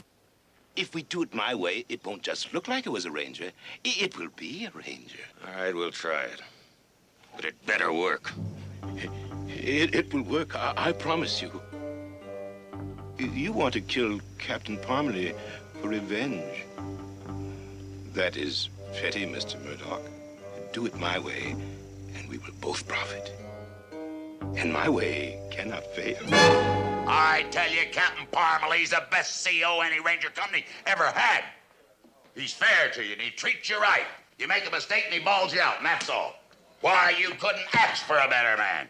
E: If we do it my way, it won't just look like it was a ranger. It will be a ranger.
P: All right, we'll try it. But it better work.
E: It will work, I promise you. You want to kill Captain Parmalee for revenge. That is petty, Mr. Murdoch. Do it my way, and we will both profit. And my way cannot fail.
C: I tell you, Captain Parmalee's the best CO any ranger company ever had. He's fair to you, and he treats you right. You make a mistake, and he balls you out, and that's all. Why, you couldn't ask for a better man.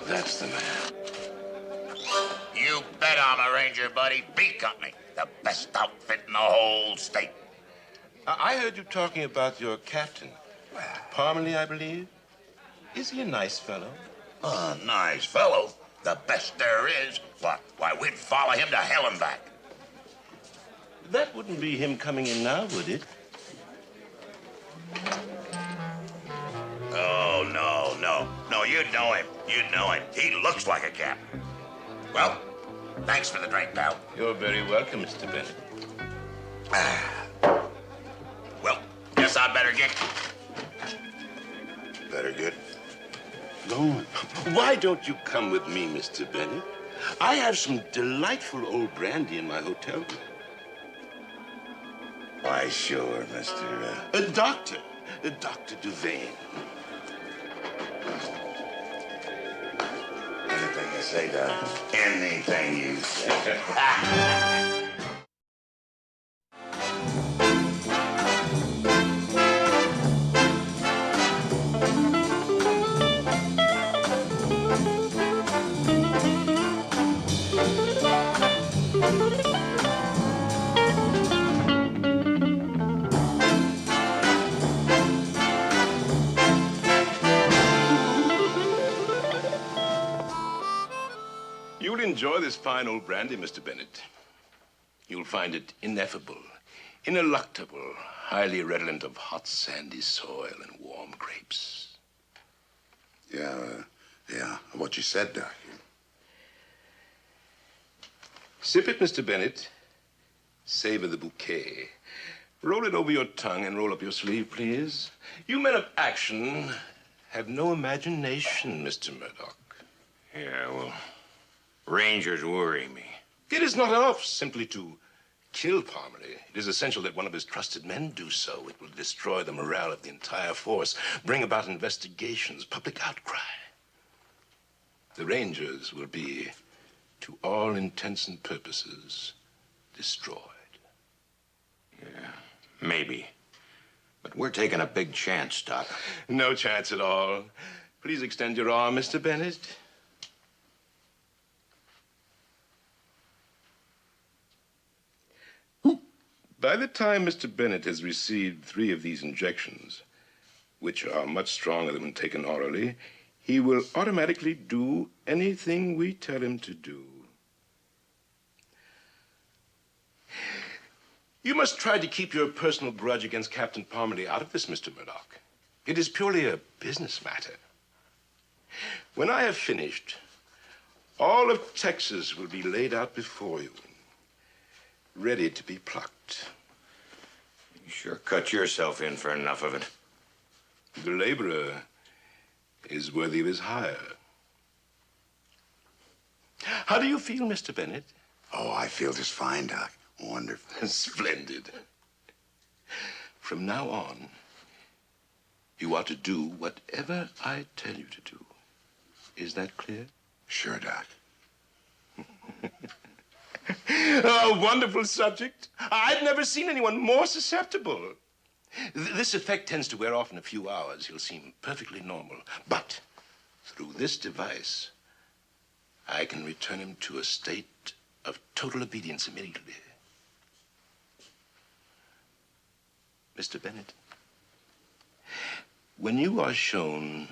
P: That's the man.
C: You bet I'm a Ranger, buddy. B Company. The best outfit in the whole state.
R: I heard you talking about your captain. Parmalee, I believe. Is he a nice fellow?
C: A nice fellow. The best there is. What? Why, we'd follow him to hell and back.
R: That wouldn't be him coming in now, would it?
C: Oh, no, no. No, you'd know him. You'd know him. He looks like a captain. Well, thanks for the drink, pal.
R: You're very welcome, Mr. Bennett.
C: Well, guess I better get...
R: Better get going. Why don't you come with me, Mr. Bennett? I have some delightful old brandy in my hotel room.
C: Why, sure, Mr.
R: Doctor Devane.
C: Anything you say, Doc. Anything you say.
R: You'll enjoy this fine old brandy, Mr. Bennett. You'll find it ineffable, ineluctable, highly redolent of hot, sandy soil and warm grapes.
C: Yeah, what you said, Doc.
R: Sip it, Mr. Bennett. Savor the bouquet. Roll it over your tongue and roll up your sleeve, please. You men of action have no imagination, Mr. Murdoch.
P: Yeah, well, Rangers worry me.
R: It is not enough simply to kill Parmalee. It is essential that one of his trusted men do so. It will destroy the morale of the entire force, bring about investigations, public outcry. The Rangers will be, to all intents and purposes, destroyed.
P: Yeah, maybe. But we're taking a big chance, Doc.
R: No chance at all. Please extend your arm, Mr. Bennett. By the time Mr. Bennett has received 3 of these injections, which are much stronger than when taken orally, he will automatically do anything we tell him to do. You must try to keep your personal grudge against Captain Parmalee out of this, Mr. Murdoch. It is purely a business matter. When I have finished, all of Texas will be laid out before you, ready to be plucked.
P: You sure cut yourself in for enough of it.
R: The laborer is worthy of his hire. How do you feel, Mr. Bennett?
C: Oh, I feel just fine, Doc. Wonderful.
R: Splendid. From now on, you are to do whatever I tell you to do. Is that clear?
C: Sure, Doc.
R: A wonderful subject. I've never seen anyone more susceptible. This effect tends to wear off in a few hours. He'll seem perfectly normal. But through this device, I can return him to a state of total obedience immediately. Mr. Bennett, when you are shown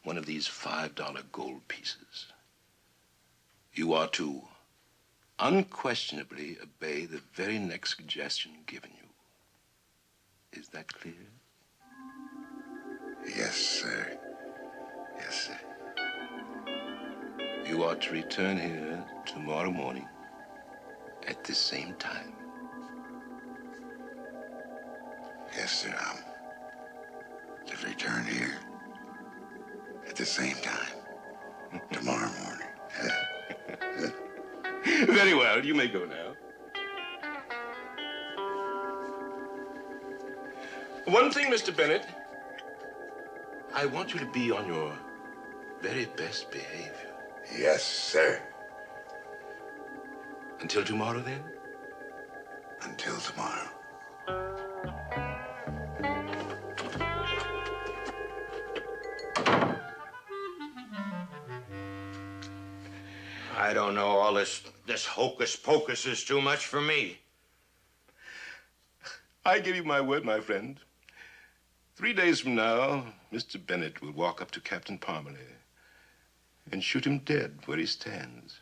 R: one of these $5 gold pieces, you are to unquestionably obey the very next suggestion given you. Is that clear?
C: Yes, sir. Yes, sir.
R: You are to return here tomorrow morning at the same time.
C: Yes, sir. I'm to return here at the same time tomorrow morning.
R: Very well. You may go now. One thing, Mr. Bennett. I want you to be on your very best behavior.
C: Yes, sir.
R: Until tomorrow, then?
C: Until tomorrow.
S: I don't know. All this hocus pocus is too much for me.
R: I give you my word, my friend. 3 days from now, Mr. Bennett will walk up to Captain Parmalee and shoot him dead where he stands.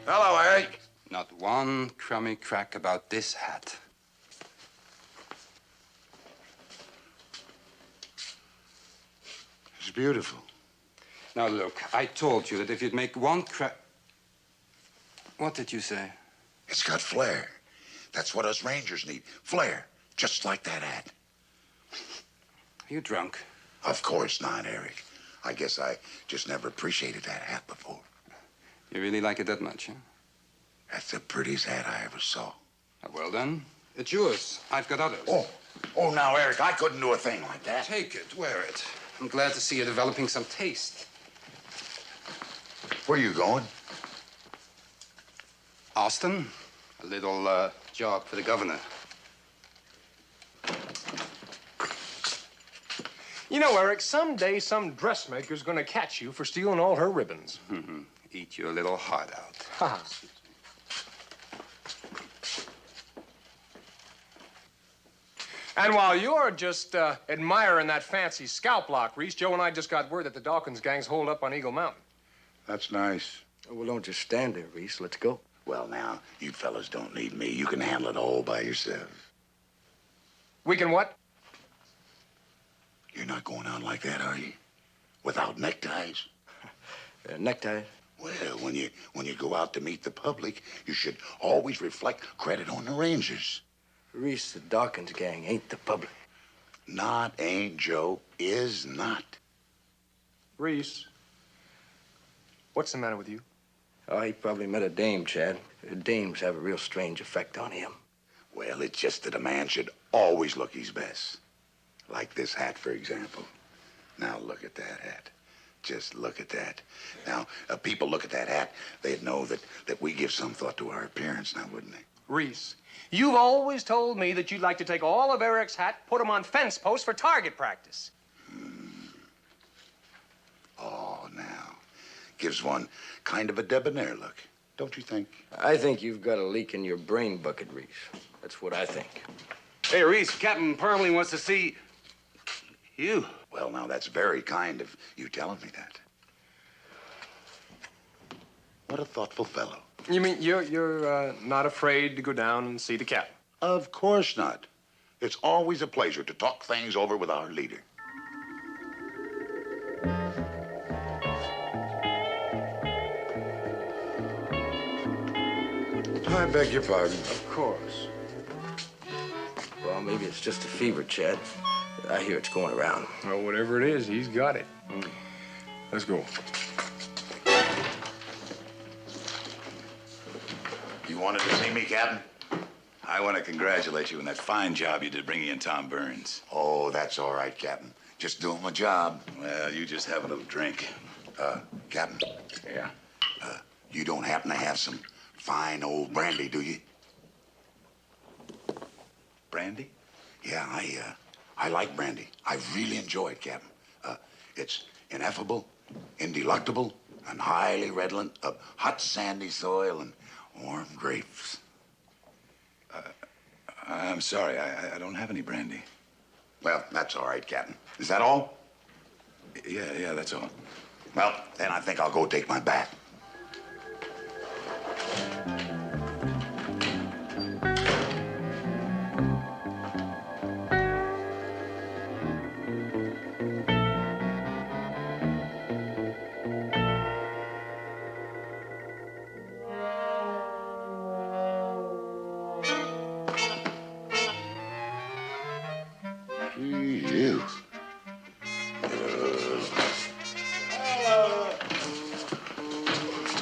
C: Hello, Eric.
K: Not one crummy crack about this hat.
C: It's beautiful.
K: Now, look, I told you that if you'd make one crack... What did you say?
C: It's got flair. That's what us Rangers need. Flair. Just like that hat.
K: Are you drunk?
C: Of course not, Eric. I guess I just never appreciated that hat before.
K: You really like it that much, huh?
C: That's the prettiest hat I ever saw.
K: Well, then, it's yours. I've got others.
C: Oh, now, Eric, I couldn't do a thing like that.
K: Take it, wear it. I'm glad to see you developing some taste.
C: Where you going?
K: Austin, a little job for the governor.
D: You know, Eric, someday some dressmaker's gonna catch you for stealing all her ribbons.
K: Eat your little heart out.
D: Ha. And while you're just admiring that fancy scalp lock, Reese, Joe and I just got word that the Dawkins gang's holed up on Eagle Mountain.
C: That's nice.
J: Well, don't just stand there, Reese. Let's go.
C: Well, now, you fellas don't need me. You can handle it all by yourself.
D: We can what?
C: You're not going out like that, are you? Without neckties?
J: Neckties?
C: Well, when you go out to meet the public, you should always reflect credit on the Rangers.
J: Reese, the Dawkins gang ain't the public.
C: Not ain't, Joe. Is not.
D: Reese, what's the matter with you?
J: Oh, he probably met a dame, Chad. Dames have a real strange effect on him.
C: Well, it's just that a man should always look his best. Like this hat, for example. Now, look at that hat. Just look at that. Now, people look at that hat, they'd know that we give some thought to our appearance now, wouldn't they?
D: Reese, you've always told me that you'd like to take all of Eric's hat, put them on fence posts for target practice.
C: Oh, now. Gives one kind of a debonair look, don't you think?
J: I think you've got a leak in your brain bucket, Reese. That's what I think.
S: Hey, Reese, Captain Parmalee wants to see you.
C: Well, now, that's very kind of you telling me that. What a thoughtful fellow.
D: You mean you're not afraid to go down and see the captain?
C: Of course not. It's always a pleasure to talk things over with our leader. I beg your pardon.
D: Of course.
J: Well, maybe it's just a fever, Chad. I hear it's going around.
D: Well, whatever it is, he's got it. Let's go.
A: You wanted to see me, Captain? I want to congratulate you on that fine job you did bringing in Tom Burns.
C: Oh, that's all right, Captain. Just doing my job.
A: Well, you just have a little drink.
C: Captain.
A: Yeah?
C: You don't happen to have some fine old brandy, do you?
A: Brandy?
C: Yeah, I like brandy. I really enjoy it, Captain. It's ineffable, indeluctible, and highly redolent of hot sandy soil and warm grapes.
A: I'm sorry, I don't have any brandy.
C: Well, that's all right, Captain. Is that all?
A: Yeah, that's all.
C: Well, then I think I'll go take my bath. You.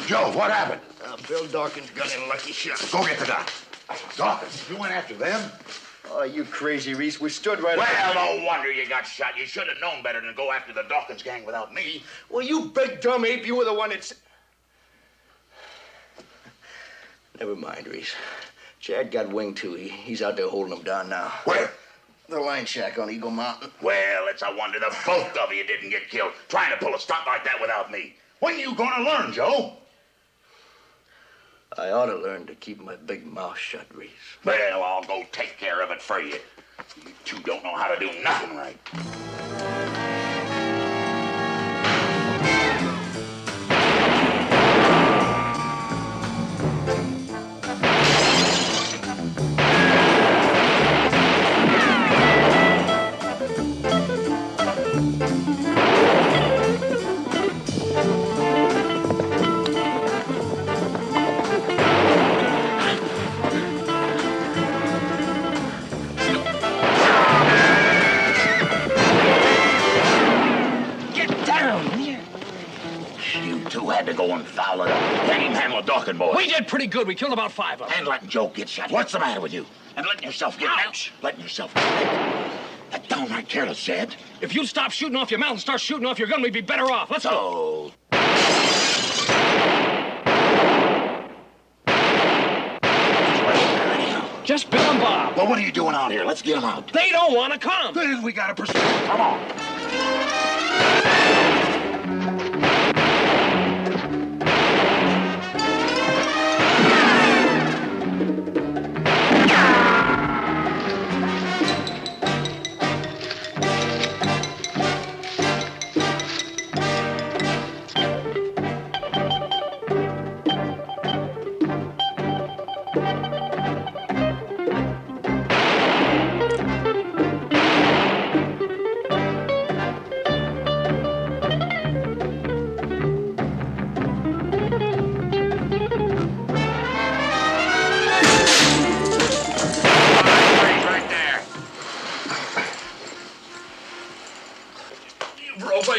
C: Joe, what happened?
J: Bill Dawkins got in a lucky shot.
C: Go get the doc. Dawkins, you went after them?
J: Oh, you crazy, Reese. We stood right
C: Well, no wonder you got shot. You should have known better than to go after the Dawkins gang without me.
J: Well, you big dumb ape, you were the one that's... Never mind, Reese. Chad got winged, too. He's out there holding them down now.
C: Where?
J: The line shack on Eagle Mountain.
C: Well, it's a wonder the both of you didn't get killed trying to pull a stunt like that without me.
I: When you gonna learn, Joe?
J: I ought to learn to keep my big mouth shut, Reese.
I: Well, I'll go take care of it for you. You two don't know how to do nothing right. Had to go and foul it up. Can't even handle a Dawkins boy.
T: We did pretty good. We killed about 5 of them.
I: And letting Joe get shot. What's the matter with you? And letting yourself get
T: Ouch!
I: Letting yourself get hit. That downright careless, Chad.
T: If you stop shooting off your mouth and start shooting off your gun, we'd be better off. Let's go. Just Bill and Bob.
I: Well, what are you doing out here? Let's get them out.
T: They don't want to come.
I: Then we gotta pursue them. Come on.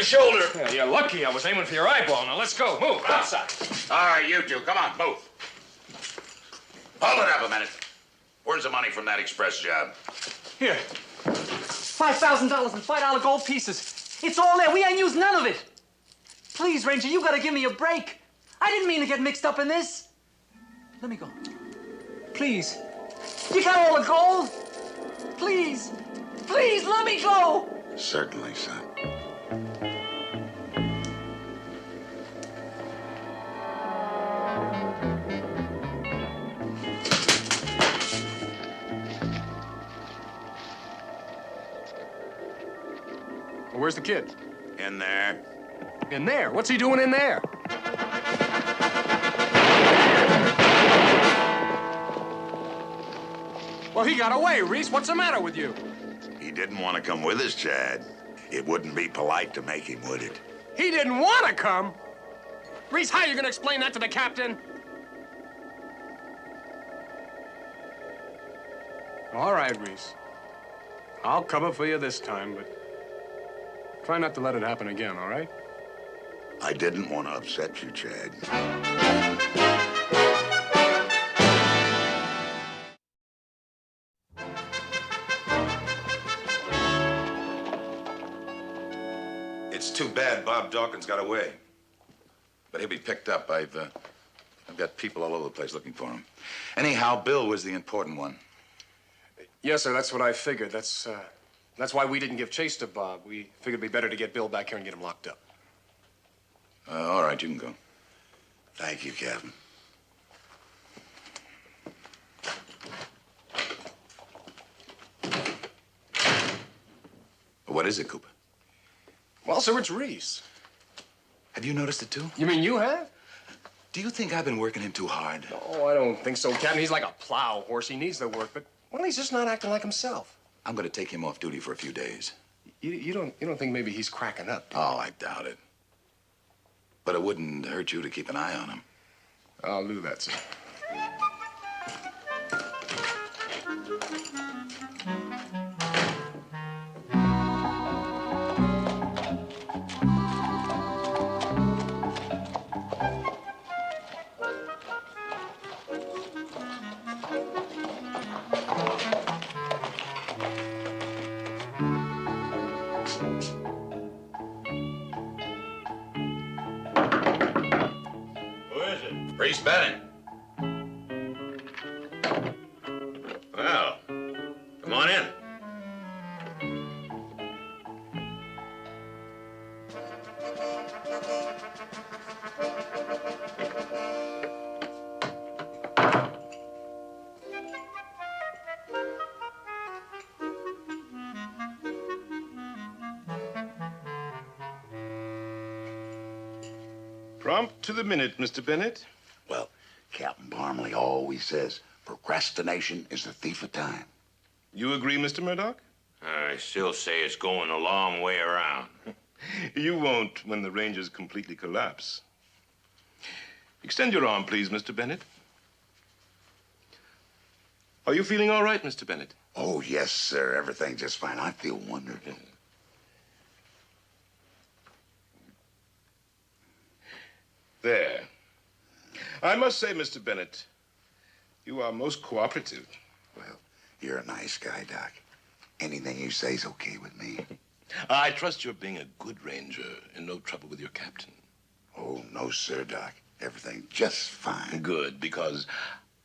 D: Shoulder. Yeah, you're lucky I was aiming for your eyeball. Now, let's go. Move. Outside.
C: All right, you two. Come on, move. Hold it up a minute. Where's the money from that express job?
U: Here. $5,000 and $5 gold pieces. It's all there. We ain't used none of it. Please, Ranger, you gotta give me a break. I didn't mean to get mixed up in this. Let me go. Please. You got all the gold? Please. Please, let me go.
C: Certainly, son.
D: Well, where's the kid?
C: In there.
D: In there? What's he doing in there? Well, he got away, Reese. What's the matter with you?
C: He didn't want to come with us, Chad. It wouldn't be polite to make him, would it?
D: He didn't want to come? Reese, how are you going to explain that to the captain? All right, Reese. I'll cover for you this time, but try not to let it happen again, all right?
C: I didn't want to upset you, Chad.
A: It's too bad Bob Dawkins got away. But he'll be picked up. I've got people all over the place looking for him. Anyhow, Bill was the important one.
D: Yes, sir, that's what I figured. That's why we didn't give chase to Bob. We figured it'd be better to get Bill back here and get him locked up.
A: All right, you can go.
C: Thank you, Captain.
A: What is it, Cooper?
D: Well, sir, it's Reese.
A: Have you noticed it, too?
D: You mean you have?
A: Do you think I've been working him too hard?
D: Oh, I don't think so, Captain. He's like a plow horse. He needs the work, but, well, he's just not acting like himself.
A: I'm going to take him off duty for a few days.
D: You don't think maybe he's cracking up?
A: Oh, I doubt it. But it wouldn't hurt you to keep an eye on him.
D: I'll do that, sir.
C: Reese Benning. Well, come on in.
R: Prompt to the minute, Mr. Bennett.
C: Well, Captain Parmalee always says procrastination is the thief of time.
R: You agree, Mr. Murdoch?
P: I still say it's going a long way around.
R: You won't when the Rangers completely collapse. Extend your arm, please, Mr. Bennett. Are you feeling all right, Mr. Bennett?
C: Oh, yes, sir. Everything's just fine. I feel wonderful.
R: There. I must say, Mr. Bennett, you are most cooperative.
C: Well, you're a nice guy, Doc. Anything you say's okay with me.
R: I trust you're being a good ranger and no trouble with your captain.
C: Oh, no, sir, Doc. Everything's just fine.
R: Good, because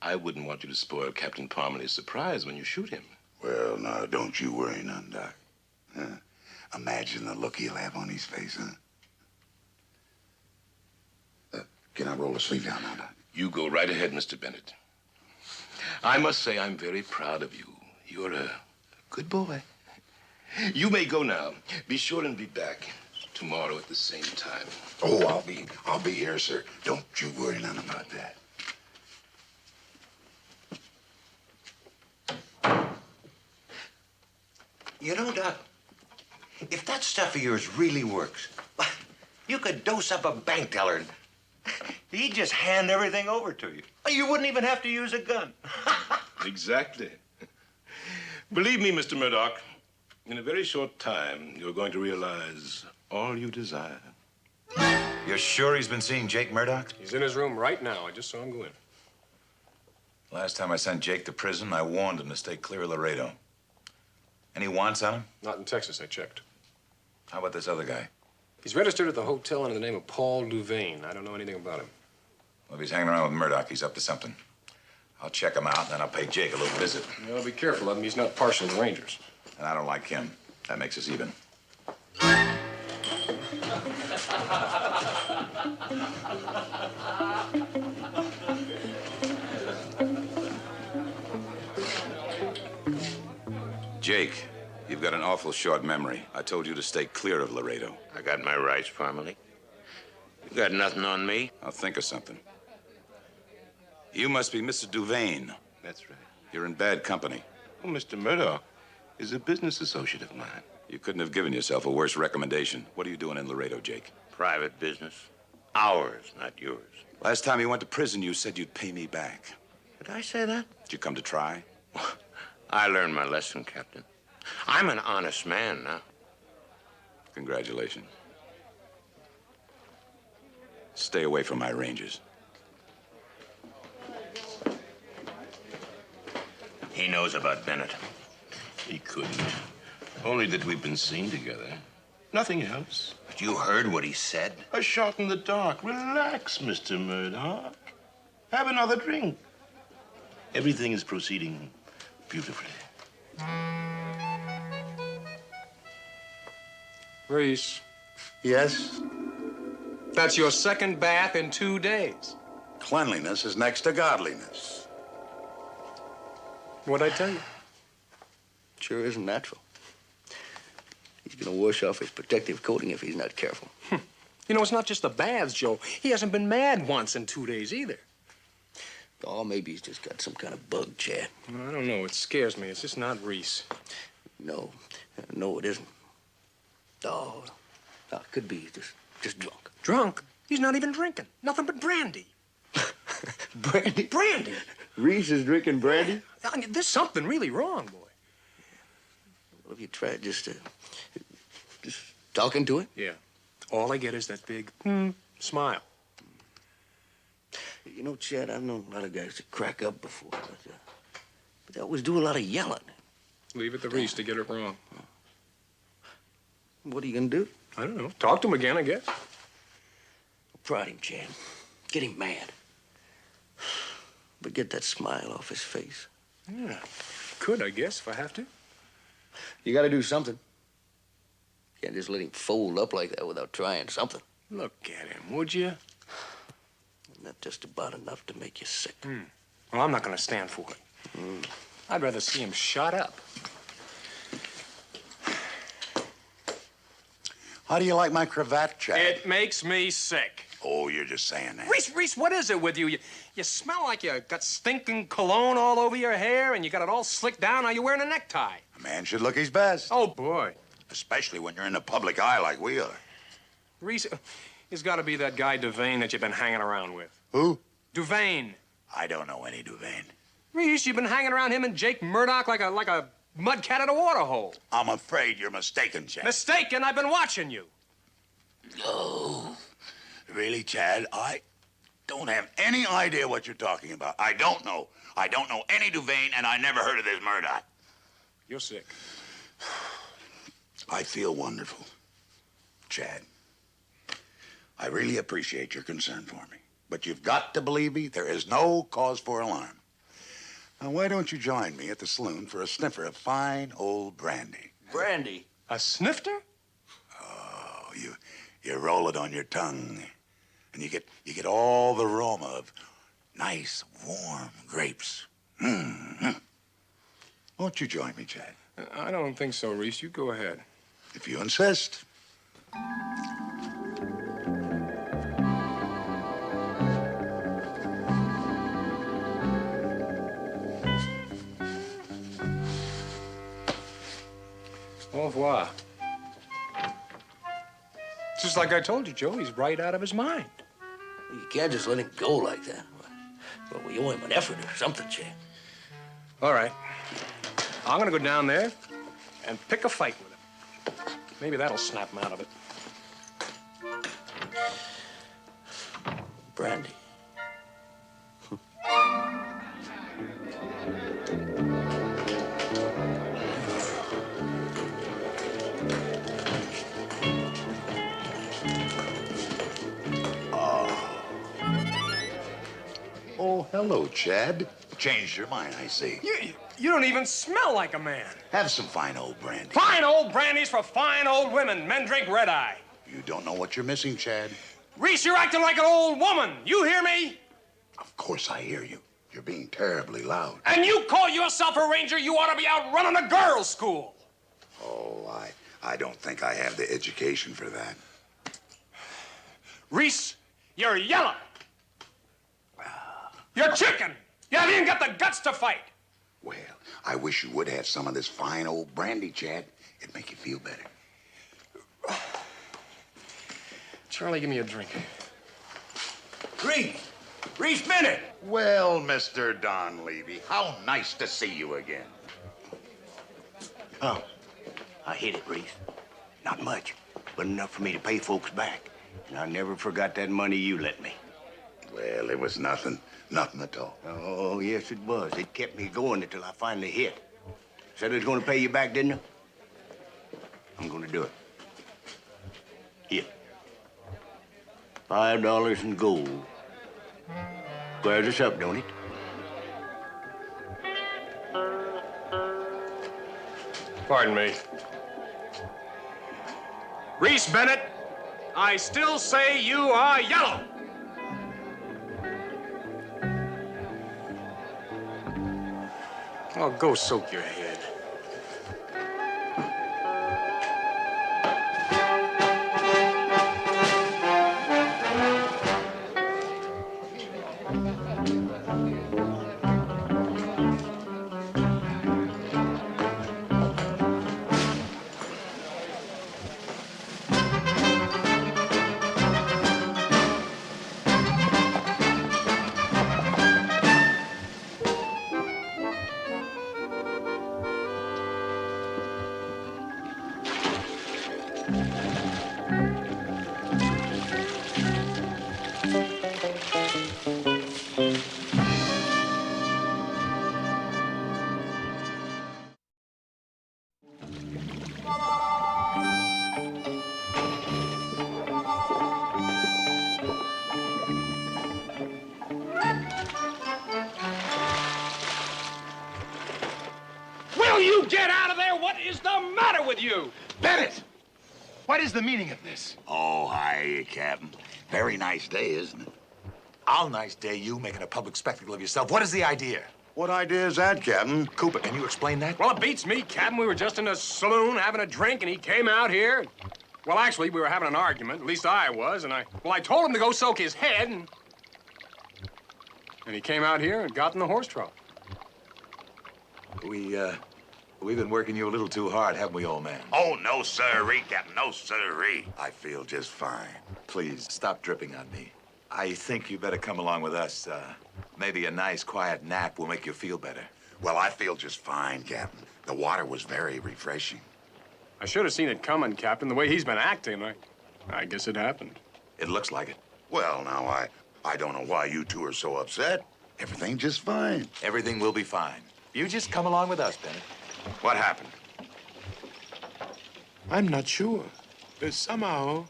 R: I wouldn't want you to spoil Captain Parmalee's surprise when you shoot him.
C: Well, now, don't you worry none, Doc. Imagine the look he'll have on his face, huh? Can I roll the sleeve down now, Doc?
R: You go right ahead, Mr. Bennett. I must say I'm very proud of you. You're a good boy. You may go now. Be sure and be back tomorrow at the same time.
C: Oh, I'll be here, sir. Don't you worry none about that.
F: You know, Doc, if that stuff of yours really works, you could dose up a bank teller and he'd just hand everything over to you. You wouldn't even have to use a gun.
R: Exactly. Believe me, Mr. Murdoch, in a very short time, you're going to realize all you desire.
A: You're sure he's been seeing Jake Murdoch?
D: He's in his room right now. I just saw him go in.
A: Last time I sent Jake to prison, I warned him to stay clear of Laredo. Any wants on him?
D: Not in Texas, I checked.
A: How about this other guy?
D: He's registered at the hotel under the name of Paul Louvain. I don't know anything about him.
A: Well, if he's hanging around with Murdoch, he's up to something. I'll check him out, and then I'll pay Jake a little visit.
D: Well, be careful of him. He's not partial to Rangers.
A: And I don't like him. That makes us even. Jake, you've got an awful short memory. I told you to stay clear of Laredo.
P: I got my rights, Parmalee. You got nothing on me.
A: I'll think of something. You must be Mr. Louvain.
R: That's right.
A: You're in bad company.
R: Oh, Mr. Murdoch is a business associate of mine.
A: You couldn't have given yourself a worse recommendation. What are you doing in Laredo, Jake?
P: Private business. Ours, not yours.
A: Last time you went to prison, you said you'd pay me back.
P: Did I say that?
A: Did you come to try?
P: I learned my lesson, Captain. I'm an honest man now.
A: Congratulations. Stay away from my Rangers.
P: He knows about Bennett.
R: He couldn't. Only that we've been seen together. Nothing else.
F: But you heard what he said.
R: A shot in the dark. Relax, Mr. Murdoch. Have another drink. Everything is proceeding beautifully.
D: Reese.
C: Yes?
D: That's your second bath in 2 days.
C: Cleanliness is next to godliness.
D: What'd I tell you?
J: Sure isn't natural. He's gonna wash off his protective coating if he's not careful.
D: You know, it's not just the baths, Joe. He hasn't been mad once in 2 days either.
J: Oh, maybe he's just got some kind of bug, Chad.
D: Well, I don't know. It scares me. It's just not Reese.
J: No, it isn't. Oh, no, it could be just drunk.
D: Drunk? He's not even drinking. Nothing but brandy.
J: Brandy?
D: Brandy?
J: Reese is drinking brandy?
D: There's something really wrong, boy.
J: Well, have you tried just talking to it?
D: Yeah. All I get is that big smile.
J: You know, Chad, I've known a lot of guys that crack up before, but they always do a lot of yelling.
D: Leave it to Reese to get it wrong.
J: What are you gonna do?
D: I don't know. Talk to him again, I guess.
J: Prod him, Chad. Get him mad. But get that smile off his face.
D: Yeah. Could, I guess, if I have to.
J: You gotta do something. Can't just let him fold up like that without trying something.
D: Look at him, would you?
J: Isn't that just about enough to make you sick?
D: Well, I'm not gonna stand for it. I'd rather see him shot up.
C: How do you like my cravat, Chad?
D: It makes me sick.
C: Oh, you're just saying that.
D: Reese, what is it with you? You smell like you got stinking cologne all over your hair and you got it all slicked down. Now you're wearing a necktie.
C: A man should look his best.
D: Oh, boy.
C: Especially when you're in the public eye like we are.
D: Reese, it's got to be that guy Devane that you've been hanging around with.
C: Who?
D: Devane.
C: I don't know any Devane.
D: Reese, you've been hanging around him and Jake Murdoch like a mud cat at a water hole.
C: I'm afraid you're mistaken, Chad.
D: Mistaken? I've been watching you.
C: No. Really, Chad? I don't have any idea what you're talking about. I don't know. I don't know any Devane, and I never heard of this Murdoch.
D: You're sick.
C: I feel wonderful. Chad, I really appreciate your concern for me. But you've got to believe me, there is no cause for alarm. Now, why don't you join me at the saloon for a sniffer of fine old brandy?
J: Brandy?
D: A snifter?
C: Oh, you roll it on your tongue, and you get all the aroma of nice, warm grapes. Mm-hmm. Won't you join me, Chad?
D: I don't think so, Reese. You go ahead.
C: If you insist.
D: Au revoir. Just like I told you, Joe, he's right out of his mind.
J: You can't just let him go like that. Well, we owe him an effort or something, Chad.
D: All right. I'm gonna go down there and pick a fight with him. Maybe that'll snap him out of it.
J: Brandy.
C: Oh, hello, Chad. Changed your mind, I see.
D: You don't even smell like a man.
C: Have some fine old brandy.
D: Fine old brandy's for fine old women. Men drink red-eye.
C: You don't know what you're missing, Chad.
D: Reese, you're acting like an old woman. You hear me?
C: Of course I hear you. You're being terribly loud.
D: And you call yourself a ranger, you ought to be out running a girls' school.
C: Oh, I don't think I have the education for that.
D: Reese, you're yellow. You're chicken. You haven't even got the guts to fight.
C: Well, I wish you would have some of this fine old brandy, Chad. It'd make you feel better.
D: Charlie, give me a drink.
C: Reese Bennett. Well, Mr. Don Levy, how nice to see you again.
J: Oh, I hit it, Reese. Not much, but enough for me to pay folks back. And I never forgot that money you lent me.
C: Well, it was nothing. Nothing at all.
J: Oh, yes, it was. It kept me going until I finally hit. Said I was going to pay you back, didn't I? I'm going to do it. Here. $5 in gold. Squares us up, don't it?
D: Pardon me. Reese Bennett, I still say you are yellow. Oh, go soak your head. Will you get out of there? What is the matter with you?
C: Bennett!
R: What is the meaning of this?
C: Oh, hi, Captain. Very nice day, isn't it?
A: All nice day, you making a public spectacle of yourself. What is the idea?
C: What idea is that, Captain?
A: Cooper, can you explain that?
D: Well, it beats me, Captain. We were just in a saloon having a drink, and he came out here. Well, actually, we were having an argument. At least I was, and I told him to go soak his head, and he came out here and got in the horse trough.
A: We've been working you a little too hard, haven't we, old man?
C: Oh, no, sirree, Captain. No, sirree. I feel just fine.
A: Please, stop dripping on me. I think you better come along with us. Maybe a nice, quiet nap will make you feel better.
C: Well, I feel just fine, Captain. The water was very refreshing.
D: I should have seen it coming, Captain. The way he's been acting, I guess it happened.
A: It looks like it.
C: Well, now, I don't know why you two are so upset. Everything's just fine.
A: Everything will be fine. You just come along with us, Bennett.
C: What happened?
R: I'm not sure. Somehow,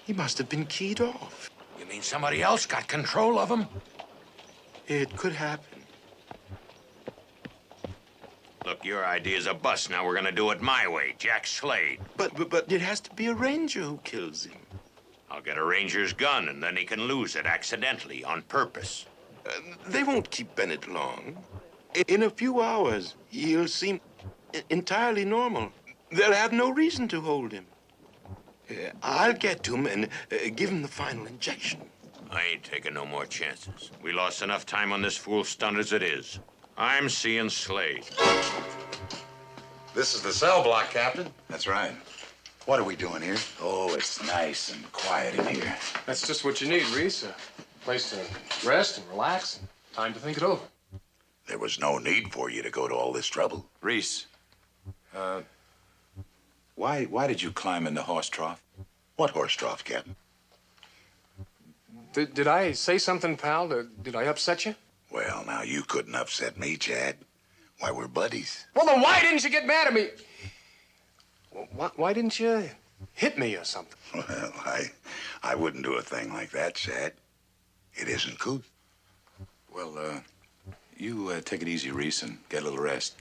R: he must have been keyed off.
C: You mean somebody else got control of him?
R: It could happen.
F: Look, your idea's a bust. Now we're gonna do it my way, Jack Slade.
R: But it has to be a ranger who kills him.
F: I'll get a ranger's gun, and then he can lose it accidentally, on purpose.
R: They won't keep Bennett long. In a few hours, he'll seem entirely normal. They'll have no reason to hold him. I'll get to him and give him the final injection.
F: I ain't taking no more chances. We lost enough time on this fool stunt as it is. I'm seeing Slade.
C: This is the cell block, Captain.
A: That's right.
C: What are we doing here?
A: Oh, it's nice and quiet in here.
D: That's just what you need, Reese. A place to rest and relax, and time to think it over.
C: There was no need for you to go to all this trouble.
A: Reese, why did you climb in the horse trough?
C: What horse trough, Captain?
D: Did I say something, pal? Did I upset you?
C: Well, now, you couldn't upset me, Chad. Why, we're buddies.
D: Well, then why didn't you get mad at me? Why didn't you hit me or something?
C: Well, I wouldn't do a thing like that, Chad. It isn't cool.
A: Well, you take it easy, Reese, and get a little rest.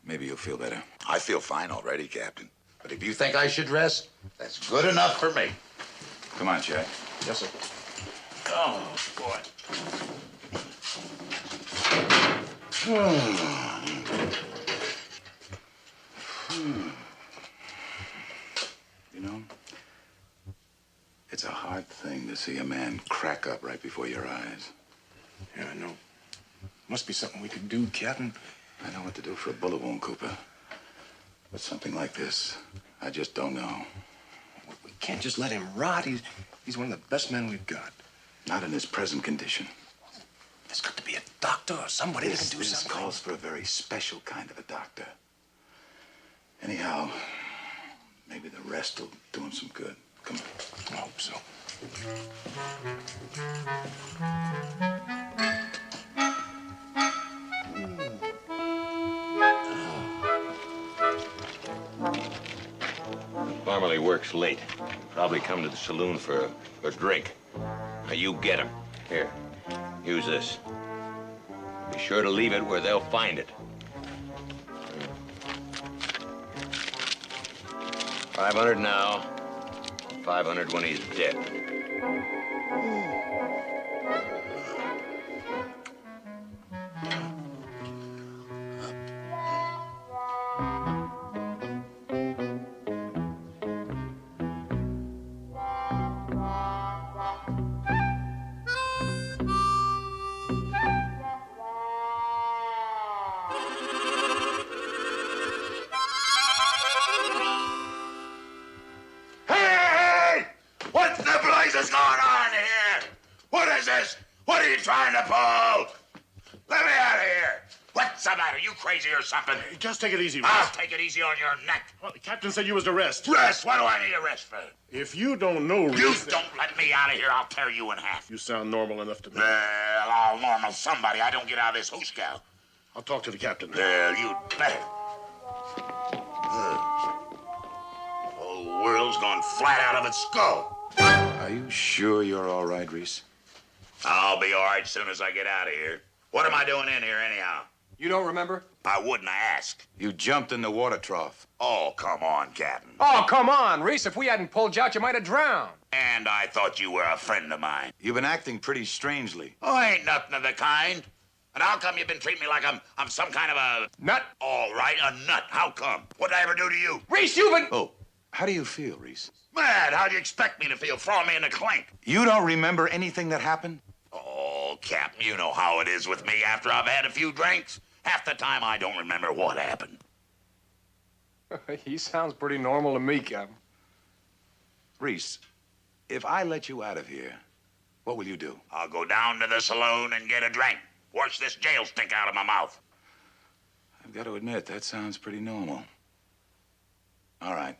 A: Maybe you'll feel better.
C: I feel fine already, Captain. But if you think I should rest, that's good enough for me.
A: Come on, Jack.
D: Yes, sir.
C: Oh, boy.
A: You know, it's a hard thing to see a man crack up right before your eyes.
D: Yeah, I know. Must be something we could do, Captain.
A: I know what to do for a bullet wound, Cooper. But something like this, I just don't know.
D: We can't just let him rot. He's one of the best men we've got.
A: Not in his present condition.
D: There's got to be a doctor or somebody that can do
A: This
D: something.
A: calls for a very special kind of a doctor. Anyhow, maybe the rest will do him some good. Come on.
D: I hope so.
F: Normally works late. Probably come to the saloon for a drink. Now you get him. Here, use this. Be sure to leave it where they'll find it. 500 now. 500 when he's dead.
C: Hey! What the blaze is going on here? What is this? What are you trying to pull? Let me out of here. What's the matter? You crazy or something?
O: Just take it easy, Reese.
C: I'll take it easy on your neck.
O: Well, the captain said you was to rest.
C: Rest? What do I need a rest for?
O: If you don't know,
C: You
O: Reese...
C: don't let me out of here, I'll tear you in half.
O: You sound normal enough to me.
C: Well, I'll normal somebody. I don't get out of this hoose cow.
O: I'll talk to the captain.
C: Well, you'd better. The whole world's gone flat out of its skull.
A: Are you sure you're all right, Reese?
C: I'll be all right as soon as I get out of here. What am I doing in here, anyhow?
D: You don't remember?
C: I wouldn't ask.
A: You jumped in the water trough.
C: Oh, come on, Captain.
D: Oh, come on, Reese. If we hadn't pulled you out, you might have drowned.
C: And I thought you were a friend of mine.
A: You've been acting pretty strangely.
C: Oh, ain't nothing of the kind. And how come you've been treating me like I'm some kind of a...
D: Nut?
C: All right, a nut. How come? What'd I ever do to you?
D: Reese, you've been...
A: Oh, How do you feel, Reese?
C: Mad, how do you expect me to feel? Throwing me in the clink.
A: You don't remember anything that happened?
C: Oh, Captain, you know how it is with me after I've had a few drinks. Half the time I don't remember what happened.
D: He sounds pretty normal to me, Captain.
A: Reese, if I let you out of here, what will you do?
C: I'll go down to the saloon and get a drink. Wash this jail stink out of my mouth.
A: I've got to admit, that sounds pretty normal. All right,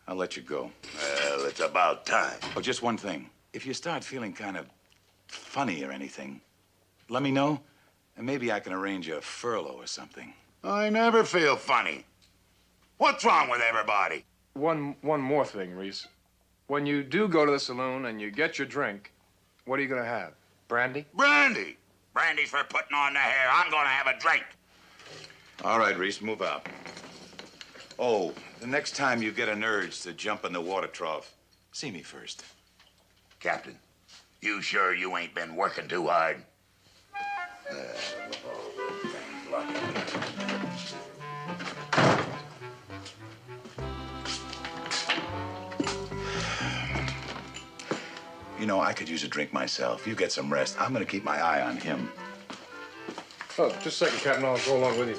A: I'll let you go.
C: Well, it's about time.
A: Oh, just one thing. If you start feeling kind of funny or anything, let me know, and maybe I can arrange a furlough or something.
C: I never feel funny. What's wrong with everybody?
D: One more thing, Reese. When you do go to the saloon and you get your drink, what are you gonna have? Brandy?
C: Brandy. Brandy's for putting on the hair. I'm gonna have a drink.
A: All right, Reese, move out. Oh, the next time you get an urge to jump in the water trough, see me first.
C: Captain, you sure you ain't been working too hard?
A: You know, I could use a drink myself. You get some rest. I'm gonna keep my eye on him.
D: Oh, just a second, Captain. I'll go along with you.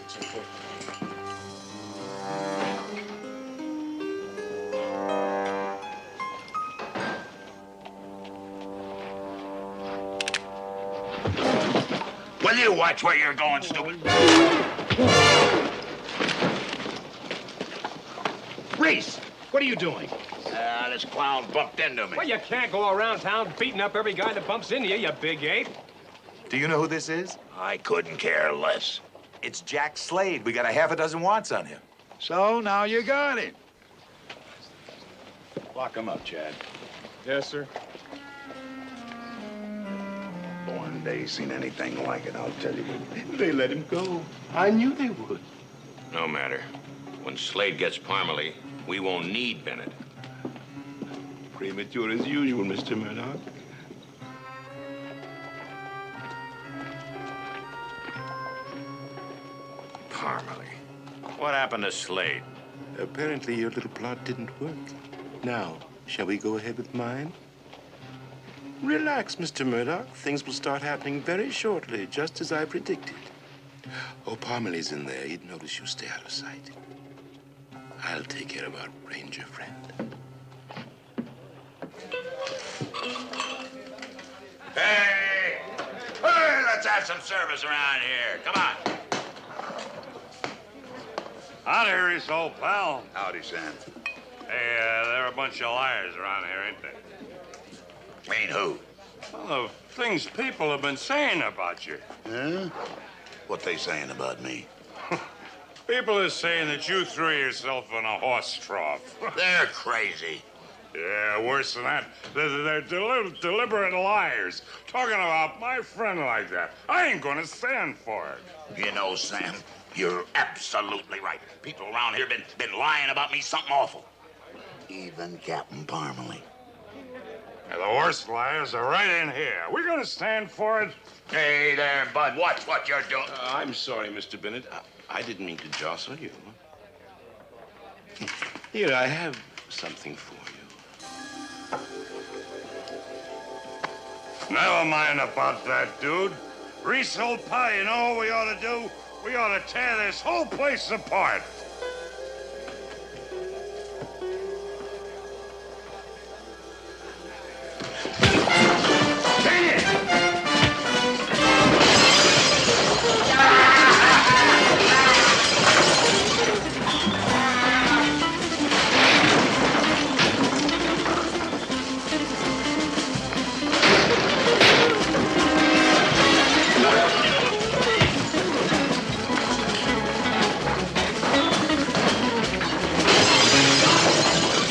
C: Will you watch where you're going, stupid?
T: Reese, what are you doing?
C: This clown bumped into me.
T: Well, you can't go around town beating up every guy that bumps into you, you big ape.
A: Do you know who this is?
C: I couldn't care less.
A: It's Jack Slade. We got a half a dozen wants on him.
B: So now you got him.
A: Lock him up, Chad.
D: Yes, sir.
C: Born day seen anything like it, I'll tell you. They let him go. I knew they would.
P: No matter. When Slade gets Parmalee, we won't need Bennett.
R: Premature as usual, Mr. Murdoch.
P: Parmalee. What happened to Slade?
R: Apparently your little plot didn't work. Now, shall we go ahead with mine? Relax, Mr. Murdoch. Things will start happening very shortly, just as I predicted. Oh, Parmalee's in there. He'd notice you stay out of sight. I'll take care of our ranger friend.
C: Hey! Hey, let's have some service around here. Come on.
H: Howdy, Reese, old pal.
C: Howdy, Sam.
H: Hey, there are a bunch of liars around here, ain't they?
C: Mean who?
H: Well, the things people have been saying about you.
C: Huh? What they saying about me?
H: People are saying that you threw yourself in a horse trough.
C: They're crazy.
H: Yeah, worse than that. They're deliberate liars. Talking about my friend like that. I ain't gonna stand for it.
C: You know, Sam, you're absolutely right. People around here been lying about me something awful. Even Captain Parmalee.
H: Yeah, the worst liars are right in here. We're gonna stand for it.
C: Hey there, Bud. Watch what you're doing.
R: I'm sorry, Mr. Bennett. I didn't mean to jostle you. Here, I have something for you.
H: Never mind about that, dude. Reese, old pie, you know what we ought to do? We ought to tear this whole place apart.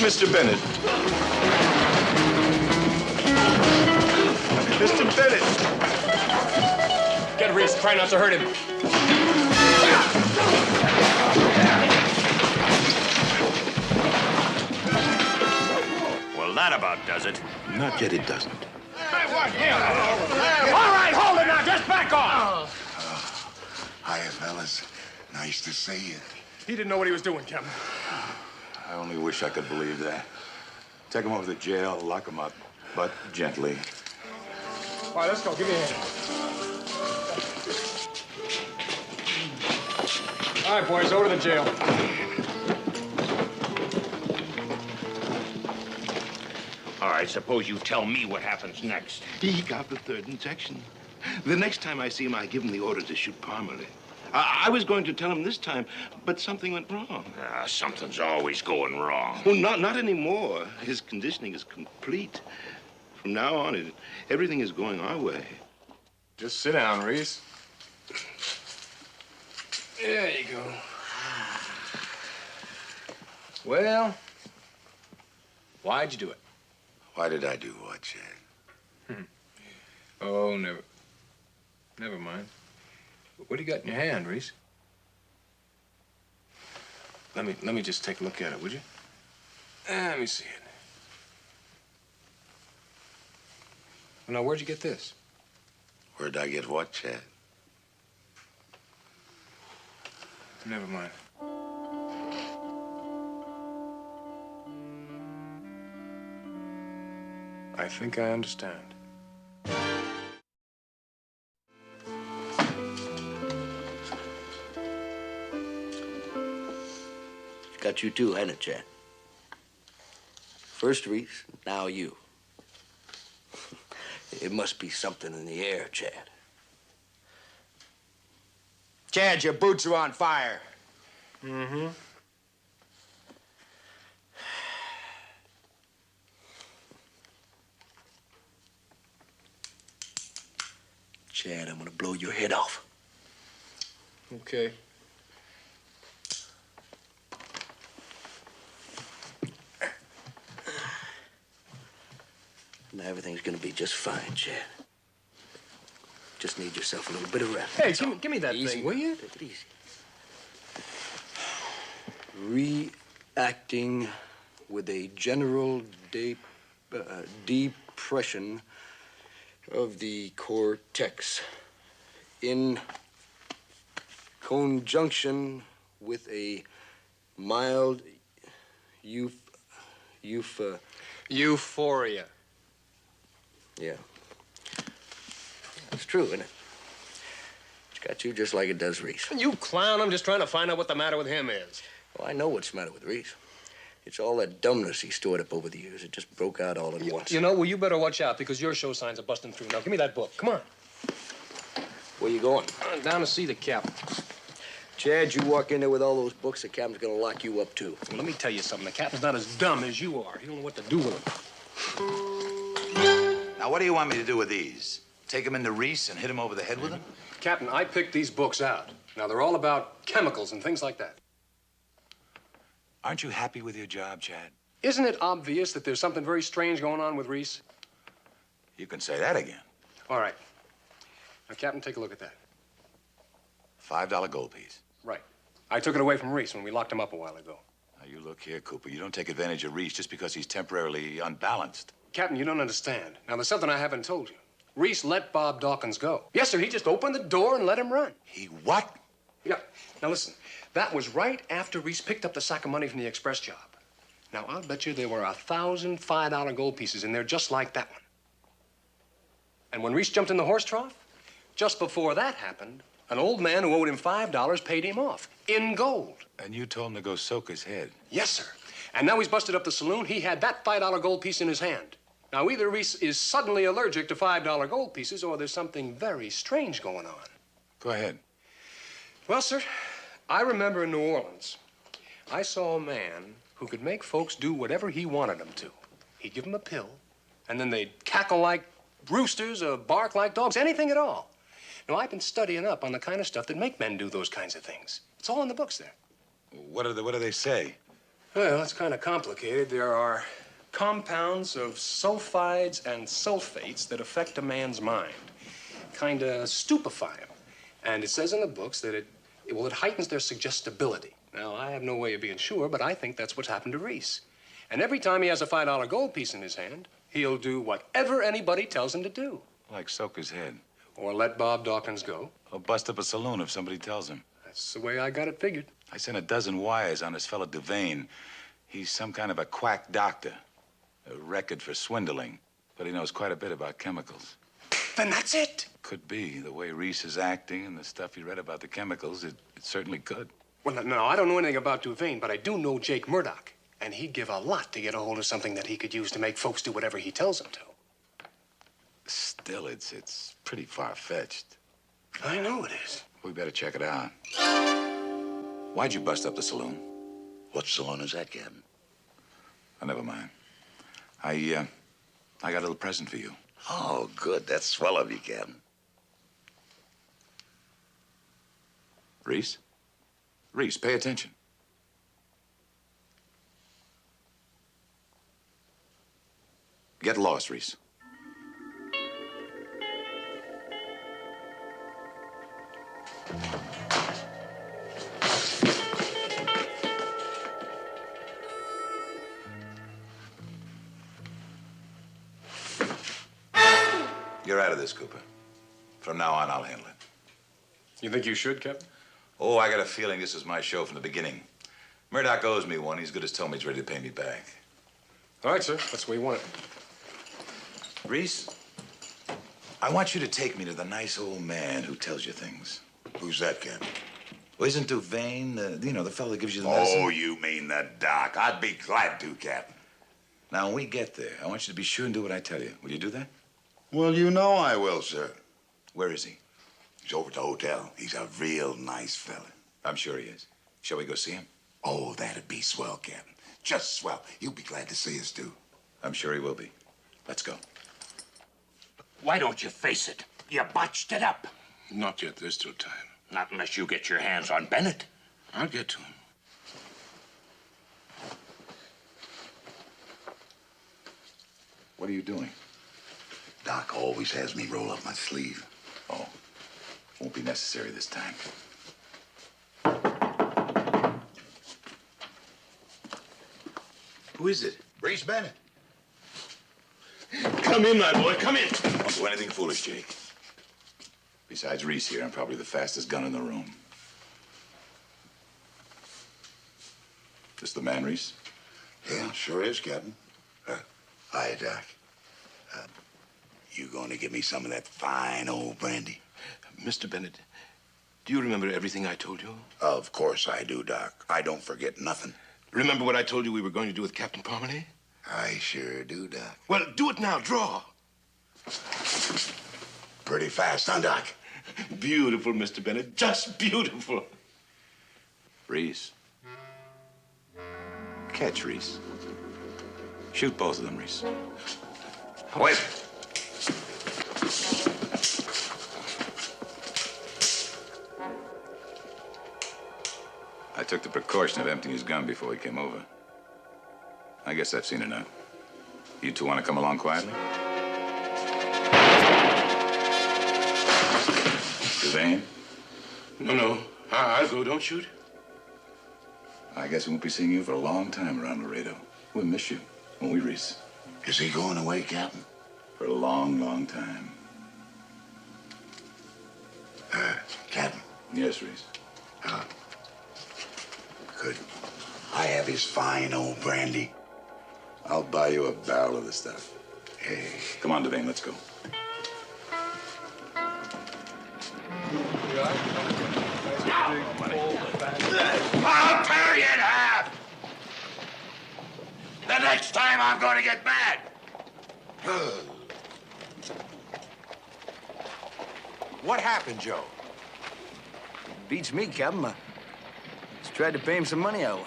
B: Mr. Bennett. Mr. Bennett.
D: Get Reese. Try not to hurt him.
P: Well, that about does it.
R: Not yet, it doesn't.
T: Hey, what? All right, hold it now. Just back off.
C: Hiya, fellas. Nice to see you.
D: He didn't know what he was doing, Captain.
A: I only wish I could believe that. Take him over to jail, lock him up, but gently.
D: All right, let's go. Give me a hand. All right, boys, over to the jail.
R: All right, suppose you tell me what happens next. He got the third injection. The next time I see him, I give him the order to shoot Parmalee. I was going to tell him this time, but something went wrong.
E: Something's always going wrong.
R: Well, not anymore. His conditioning is complete. From now on, everything is going our way.
D: Just sit down, Reese. There you go. Well, why'd you do it?
A: Why did I do what, Chad?
D: Oh, never mind. What do you got in your hand, Reese? Let me just take a look at it, would you? Let me see it. Well, now, where'd you get this?
A: Where'd I get what, Chad?
D: Never mind. I think I understand.
J: Got you too, hasn't it, Chad? First Reese, now you. It must be something in the air, Chad. Chad, your boots are on fire.
D: Mm-hmm.
J: Chad, I'm gonna blow your head off.
D: Okay.
J: Now everything's gonna be just fine, Chad. Just need yourself a little bit of rest.
D: Hey, give me that
J: Easy,
D: thing, will you?
J: Take it easy. Reacting with a general depression of the cortex in conjunction with a mild
D: Euphoria.
J: Yeah. It's true, isn't it? It's got you just like it does Reese.
D: You clown, I'm just trying to find out what the matter with him is.
J: Well, I know what's the matter with Reese. It's all that dumbness he stored up over the years. It just broke out all at once.
D: You know, well, you better watch out because your show signs are busting through. Now, give me that book. Come on.
J: Where you going?
D: Down to see the captain.
J: Chad, you walk in there with all those books, the captain's gonna lock you up, too.
D: Well, let me tell you something. The captain's not as dumb as you are. He don't know what to do with them.
A: Now, what do you want me to do with these? Take them into Reese and hit him over the head with them?
D: Captain, I picked these books out. Now, they're all about chemicals and things like that.
A: Aren't you happy with your job, Chad?
D: Isn't it obvious that there's something very strange going on with Reese?
A: You can say that again.
D: All right. Now, Captain, take a look at that.
A: $5 gold piece.
D: Right. I took it away from Reese when we locked him up a while ago.
A: Now, you look here, Cooper. You don't take advantage of Reese just because he's temporarily unbalanced.
D: Captain, you don't understand. Now, there's something I haven't told you. Reese let Bob Dawkins go. Yes, sir, he just opened the door and let him run.
A: He what?
D: Yeah. Now, listen, that was right after Reese picked up the sack of money from the express job. Now, I'll bet you there were 1,000 $5 gold pieces in there just like that one. And when Reese jumped in the horse trough, just before that happened, an old man who owed him $5 paid him off in gold.
A: And you told him to go soak his head.
D: Yes, sir. And now he's busted up the saloon. He had that $5 gold piece in his hand. Now, either Reese is suddenly allergic to $5 gold pieces or there's something very strange going on.
A: Go ahead.
D: Well, sir, I remember in New Orleans, I saw a man who could make folks do whatever he wanted them to. He'd give them a pill, and then they'd cackle like roosters or bark like dogs, anything at all. Now, I've been studying up on the kind of stuff that make men do those kinds of things. It's all in the books there.
A: What do they say?
D: Well, it's kind of complicated. There are compounds of sulfides and sulfates that affect a man's mind, kind of stupefy him. And it says in the books that it heightens their suggestibility. Now, I have no way of being sure, but I think that's what's happened to Reese. And every time he has a $5 gold piece in his hand, he'll do whatever anybody tells him to do.
A: Like soak his head.
D: Or let Bob Dawkins go.
A: Or bust up a saloon if somebody tells him.
D: That's the way I got it figured.
A: I sent a dozen wires on this fella Devane. He's some kind of a quack doctor, a record for swindling, but he knows quite a bit about chemicals.
D: Then that's it.
A: Could be. The way Reese is acting and the stuff he read about the chemicals, it certainly could.
D: Well, no, I don't know anything about Duvain, but I do know Jake Murdoch. And he'd give a lot to get a hold of something that he could use to make folks do whatever he tells them to.
A: Still, it's pretty far-fetched.
D: I know it is.
A: We better check it out. Why'd you bust up the saloon?
J: What saloon is that, Captain?
A: Oh, never mind. I got a little present for you.
J: Oh, good. That's swell of you, Captain.
A: Reese? Reese, pay attention. Get lost, Reese. You're out of this, Cooper. From now on, I'll handle it.
D: You think you should, Captain?
A: Oh, I got a feeling this is my show from the beginning. Murdoch owes me one. He's good as told me he's ready to pay me back.
D: All right, sir. That's the way you want it.
A: Reese, I want you to take me to the nice old man who tells you things.
J: Who's that, Captain?
A: Well, isn't Duvain, the fellow that gives you the medicine?
J: Oh, you mean the doc. I'd be glad to, Captain.
A: Now, when we get there, I want you to be sure and do what I tell you. Will you do that?
J: Well, you know I will, sir.
A: Where is he?
J: He's over at the hotel. He's a real nice fella.
A: I'm sure he is. Shall we go see him?
J: Oh, that'd be swell, Captain. Just swell. He'll be glad to see us, too.
A: I'm sure he will be. Let's go.
T: Why don't you face it? You botched it up.
R: Not yet. There's still time.
T: Not unless you get your hands on Bennett.
R: I'll get to him.
A: What are you doing?
J: Doc always has me roll up my sleeve.
A: Oh, won't be necessary this time.
J: Who is it? Reese Bennett.
R: Come in, my boy. Come in.
A: Don't do anything foolish, Jake. Besides Reese here, I'm probably the fastest gun in the room. This the man, Reese?
J: Yeah, sure is, Captain. Hi, Doc. You going to give me some of that fine old brandy?
R: Mr. Bennett, do you remember everything I told you?
J: Of course I do, Doc. I don't forget nothing.
R: Remember what I told you we were going to do with Captain Parmalee?
J: I sure do, Doc.
R: Well, do it now. Draw.
J: Pretty fast, huh, Doc?
R: Beautiful, Mr. Bennett. Just beautiful.
A: Reese. Catch, Reese. Shoot both of them, Reese. Wait. I took the precaution of emptying his gun before he came over. I guess I've seen enough. You two want to come along quietly? Duvain?
R: No. I'll go. Don't shoot.
A: I guess we won't be seeing you for a long time around Laredo. We'll miss you, won't we, Reese?
J: Is he going away, Captain?
A: For a long, long time.
J: Captain?
A: Yes, Reese.
J: Could I have his fine old brandy?
A: I'll buy you a barrel of the stuff.
J: Hey.
A: Come on, Duvain, let's go.
J: I'll tear you in half! The next time I'm going to get mad!
A: What happened, Joe?
Q: Beats me, Captain. I just tried to pay him some money I owe him.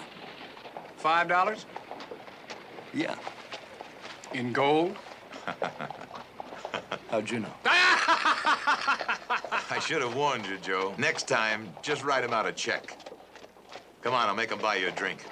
Q: $5? Yeah.
D: In gold?
Q: How'd you know?
A: I should have warned you, Joe. Next time, just write him out a check. Come on, I'll make him buy you a drink.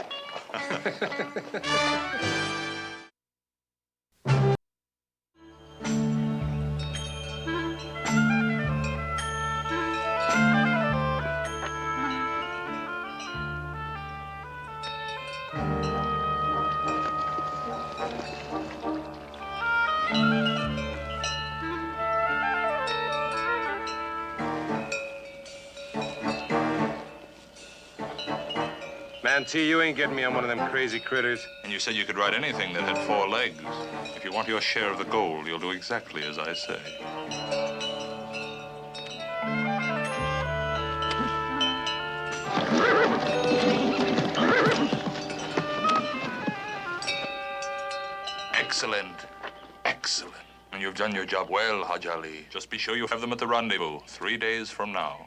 S: Mantee, you ain't getting me on one of them crazy critters.
L: And you said you could ride anything that had 4 legs. If you want your share of the gold, you'll do exactly as I say. Excellent. Excellent. And you've done your job well, Hajj Ali. Just be sure you have them at the rendezvous 3 days from now.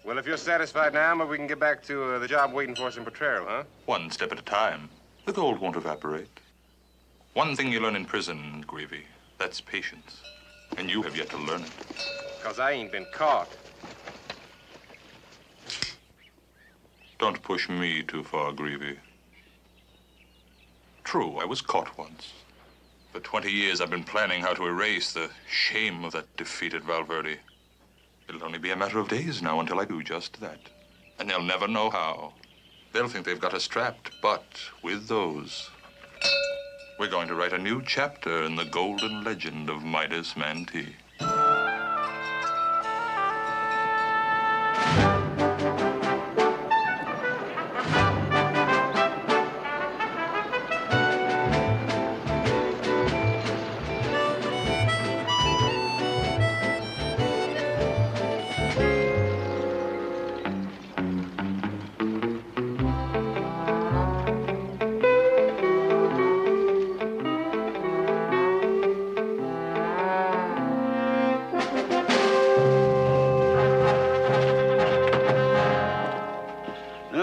S: Well, if you're satisfied now, maybe we can get back to the job waiting for us in Potrero, huh?
L: One step at a time. The gold won't evaporate. One thing you learn in prison, Greavy, that's patience. And you have yet to learn it.
S: Because I ain't been caught.
L: Don't push me too far, Greavy. True, I was caught once. For 20 years, I've been planning how to erase the shame of that defeated Valverde. It'll only be a matter of days now until I do just that. And they'll never know how. They'll think they've got us trapped, but with those, we're going to write a new chapter in the golden legend of Midas Mantee.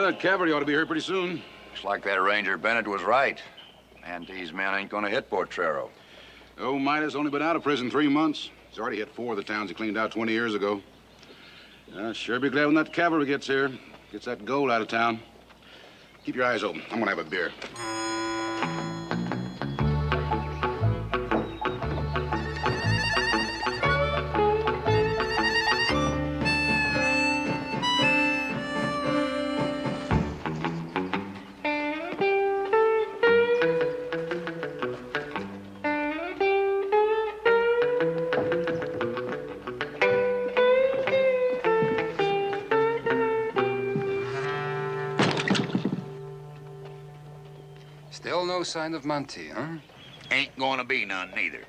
V: That cavalry ought to be here pretty soon.
W: Looks like that Ranger Bennett was right. Mantee's men ain't gonna hit Potrero.
V: Oh, Midas only been out of prison 3 months. He's already hit 4 of the towns he cleaned out 20 years ago. I'll sure be glad when that cavalry gets here. Gets that gold out of town. Keep your eyes open. I'm gonna have a beer.
K: Still no sign of Mantee, huh?
W: Ain't gonna be none, neither.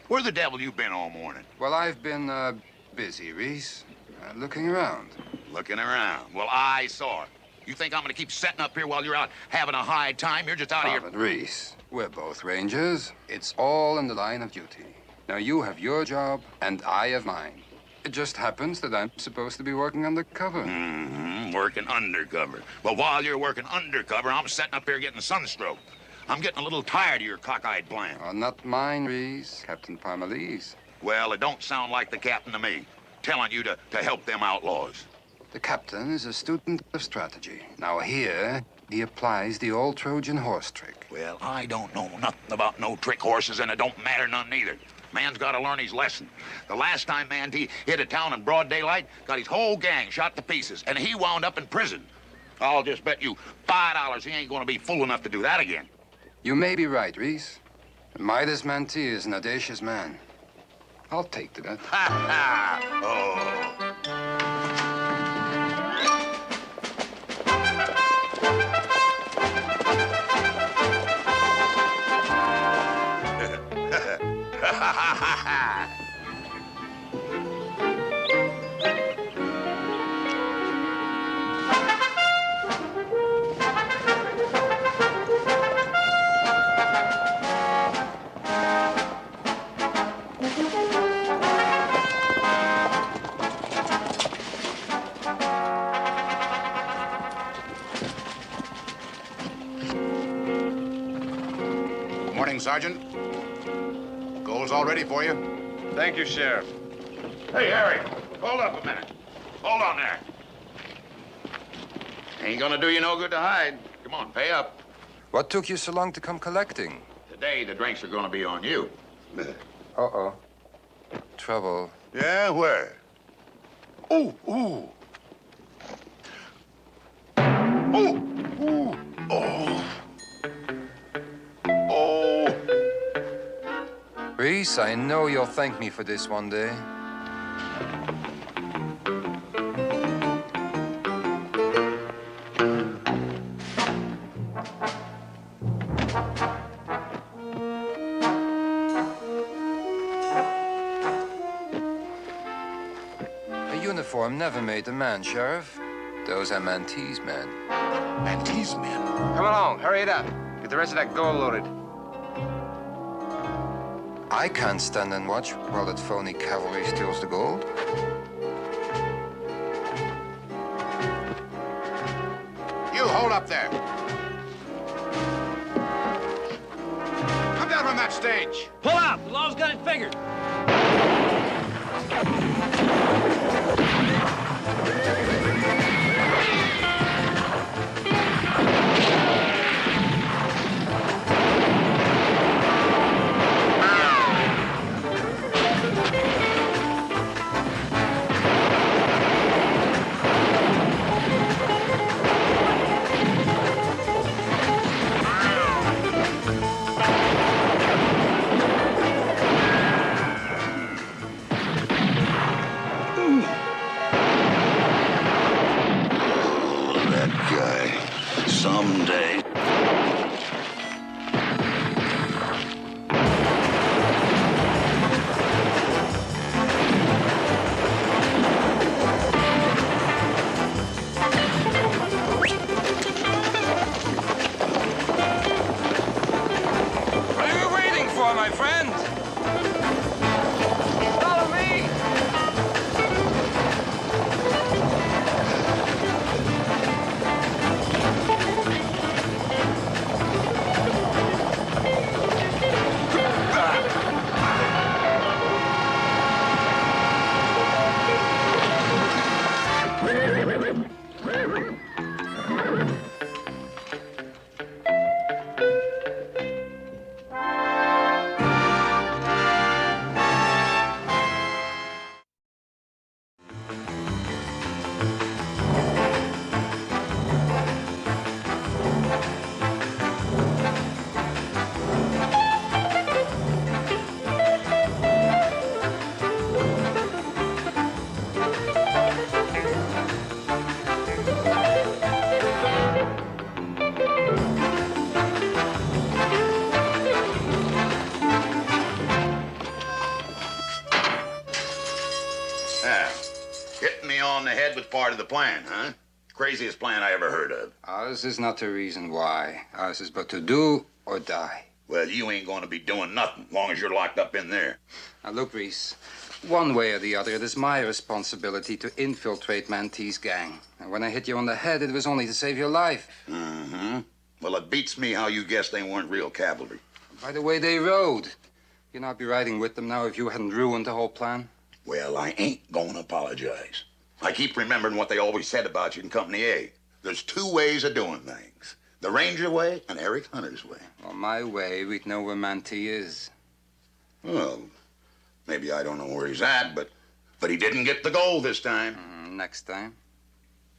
W: Where the devil you been all morning?
K: Well, I've been, busy, Reese. Looking around.
W: Looking around. Well, I saw it. You think I'm gonna keep setting up here while you're out having a high time? You're just out of your...
K: Reese, we're both Rangers. It's all in the line of duty. Now, you have your job, and I have mine. It just happens that I'm supposed to be working undercover.
W: Mm-hmm, working undercover. Well, while you're working undercover, I'm sitting up here getting sunstroke. I'm getting a little tired of your cockeyed plan.
K: Oh, not mine, Reese. Captain Parmalee's.
W: Well, it don't sound like the captain to me, telling you to help them outlaws.
K: The captain is a student of strategy. Now here, he applies the old Trojan horse trick.
W: Well, I don't know nothing about no trick horses, and it don't matter none neither. Man's got to learn his lesson. The last time Mantee hit a town in broad daylight, got his whole gang shot to pieces, and he wound up in prison. I'll just bet you $5 he ain't going to be fool enough to do that again.
K: You may be right, Reese. Midas Mantee is an audacious man. I'll take to that.
W: Ha ha! Oh.
V: Morning, Sergeant. Gold's all ready for you.
S: Thank you, Sheriff.
W: Hey, Harry, hold up a minute. Hold on there. Ain't gonna do you no good to hide. Come on, pay up.
K: What took you so long to come collecting?
W: Today, the drinks are gonna be on you.
K: Uh-oh. Trouble.
C: Yeah, where? Ooh, ooh. Ooh, ooh, oh. Oh.
K: Reese, I know you'll thank me for this one day. uniform never made the man, Sheriff. Those are Mantee's men.
C: Mantee's men?
S: Come along, hurry it up. Get the rest of that gold loaded.
K: I can't stand and watch while that phony cavalry steals the gold.
C: You hold up there. Come down from that stage.
T: Pull out. The law's got it figured.
B: Someday.
T: What are you waiting for, my friend? Follow me.
W: Hitting me on the head was part of the plan, huh? Craziest plan I ever heard of.
K: Ours is not the reason why. Ours is but to do or die.
W: Well, you ain't gonna be doing nothing long as you're locked up in there.
K: Now, look, Reese. One way or the other, it is my responsibility to infiltrate Mantee's gang. And when I hit you on the head, it was only to save your life.
W: Mm-hmm. Well, it beats me how you guessed they weren't real cavalry.
K: By the way they rode. You'd not be riding with them now if you hadn't ruined the whole plan.
W: Well, I ain't gonna apologize. I keep remembering what they always said about you in Company A. There's two ways of doing things. The Ranger way and Eric Hunter's way.
K: Well, my way, we'd know where Mantee is.
W: Well, maybe I don't know where he's at, but he didn't get the gold this time.
K: Next time?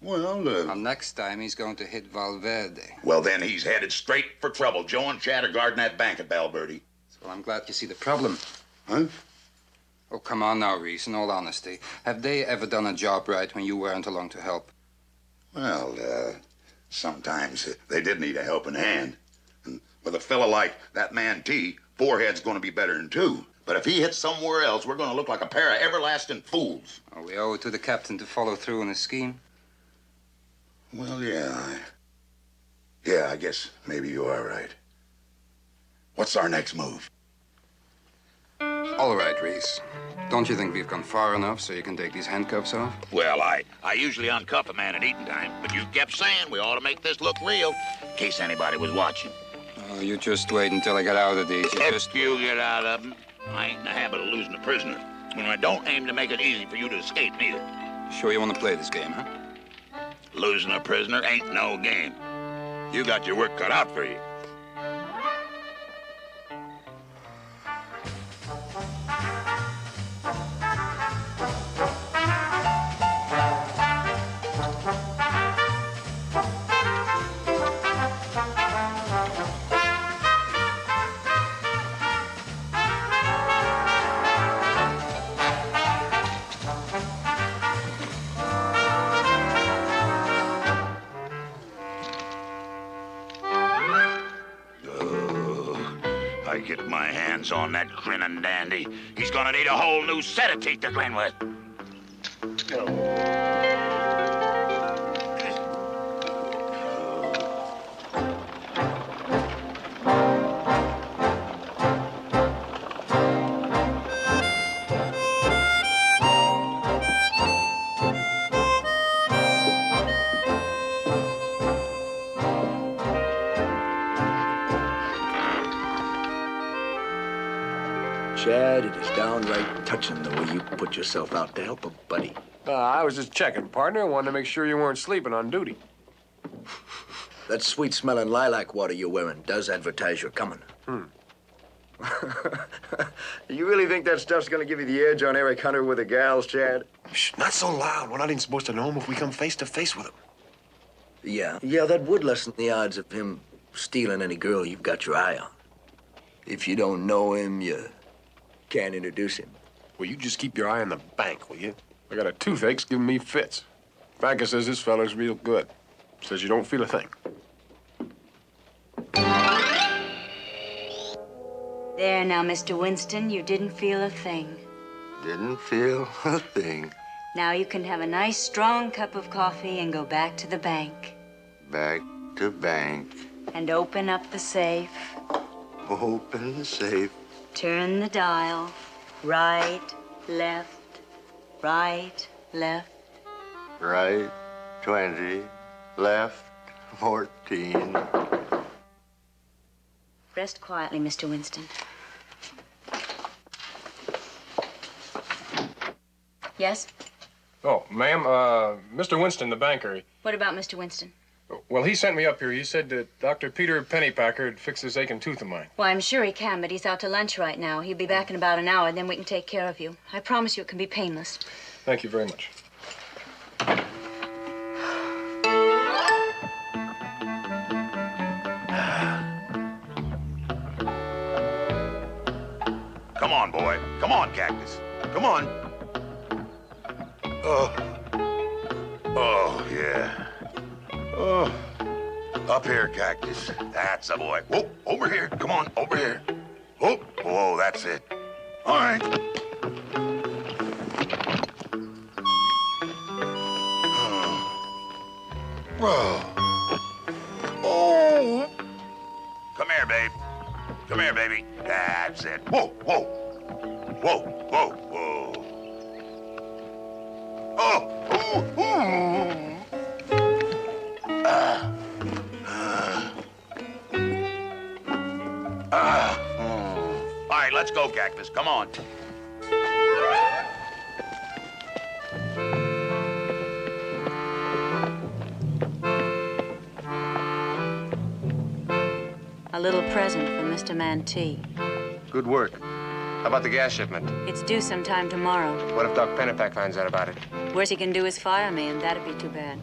W: Well,
K: next time he's going to hit Valverde.
W: Well, then he's headed straight for trouble. Joe and Chad are guarding that bank at Valverde.
K: Well, I'm glad you see the problem.
W: Huh?
K: Oh, come on now, Reese, in all honesty. Have they ever done a job right when you weren't along to help?
W: Well, sometimes they did need a helping hand. And with a fella like that man T, four heads gonna be better than two. But if he hits somewhere else, we're gonna look like a pair of everlasting fools.
K: Oh, we owe it to the captain to follow through on his scheme.
W: Well, yeah, I guess maybe you are right. What's our next move?
K: All right, Reese. Don't you think we've gone far enough so you can take these handcuffs off?
W: Well, I usually uncuff a man at eating time, but you kept saying we ought to make this look real, in case anybody was watching.
K: Oh, you just wait until I get out of these.
W: If you get out of them, I ain't in the habit of losing a prisoner. And I don't aim to make it easy for you to escape, neither.
K: Sure you want to play this game, huh?
W: Losing a prisoner ain't no game. You got your work cut out for you. I get my hands on that grinning dandy, he's gonna need a whole new set of teeth to grin with.
Q: Chad, it is downright touching the way you put yourself out to help a buddy.
G: I was just checking, partner. Wanted to make sure you weren't sleeping on duty.
Q: That sweet-smelling lilac water you're wearing does advertise you're coming. You really think that stuff's gonna give you the edge on Eric Hunter with the gals, Chad?
R: Shh, not so loud. We're not even supposed to know him if we come face to face with him.
Q: Yeah, that would lessen the odds of him stealing any girl you've got your eye on. If you don't know him, you can't introduce him.
G: Well, you just keep your eye on the bank, will you? I got a toothache's giving me fits. Banker says this fella's real good. Says you don't feel a thing.
M: There now, Mr. Winston, you didn't feel a thing.
J: Didn't feel a thing.
M: Now you can have a nice, strong cup of coffee and go back to the bank.
J: Back to bank.
M: And open up the safe.
J: Open the safe.
M: Turn the dial. Right, left, right, left.
J: Right, 20. Left, 14.
M: Rest quietly, Mr. Winston. Yes?
D: Oh, ma'am, Mr. Winston, the banker.
M: What about Mr. Winston?
D: Well, he sent me up here. He said that Dr. Peter Pennypacker had fixed this aching tooth of mine.
M: Well, I'm sure he can, but he's out to lunch right now. He'll be back in about an hour, then we can take care of you. I promise you it can be painless.
D: Thank you very much.
C: Come on, boy. Come on, Cactus. Come on. Oh, yeah. Oh. Up here, Cactus. That's a boy. Whoa, over here. Come on, over here. Whoa, whoa, that's it. All right. Whoa. Oh. Come here, babe. Come here, baby. That's it. Whoa, whoa. Whoa, whoa, whoa. Oh, ooh, ooh. All right, let's go, Cactus. Come on.
M: A little present for Mr. Mantee.
G: Good work. How about the gas shipment?
M: It's due sometime tomorrow.
G: What if Doc Pennypack finds out about it?
M: Worst he can do is fire me, and that'd be too bad.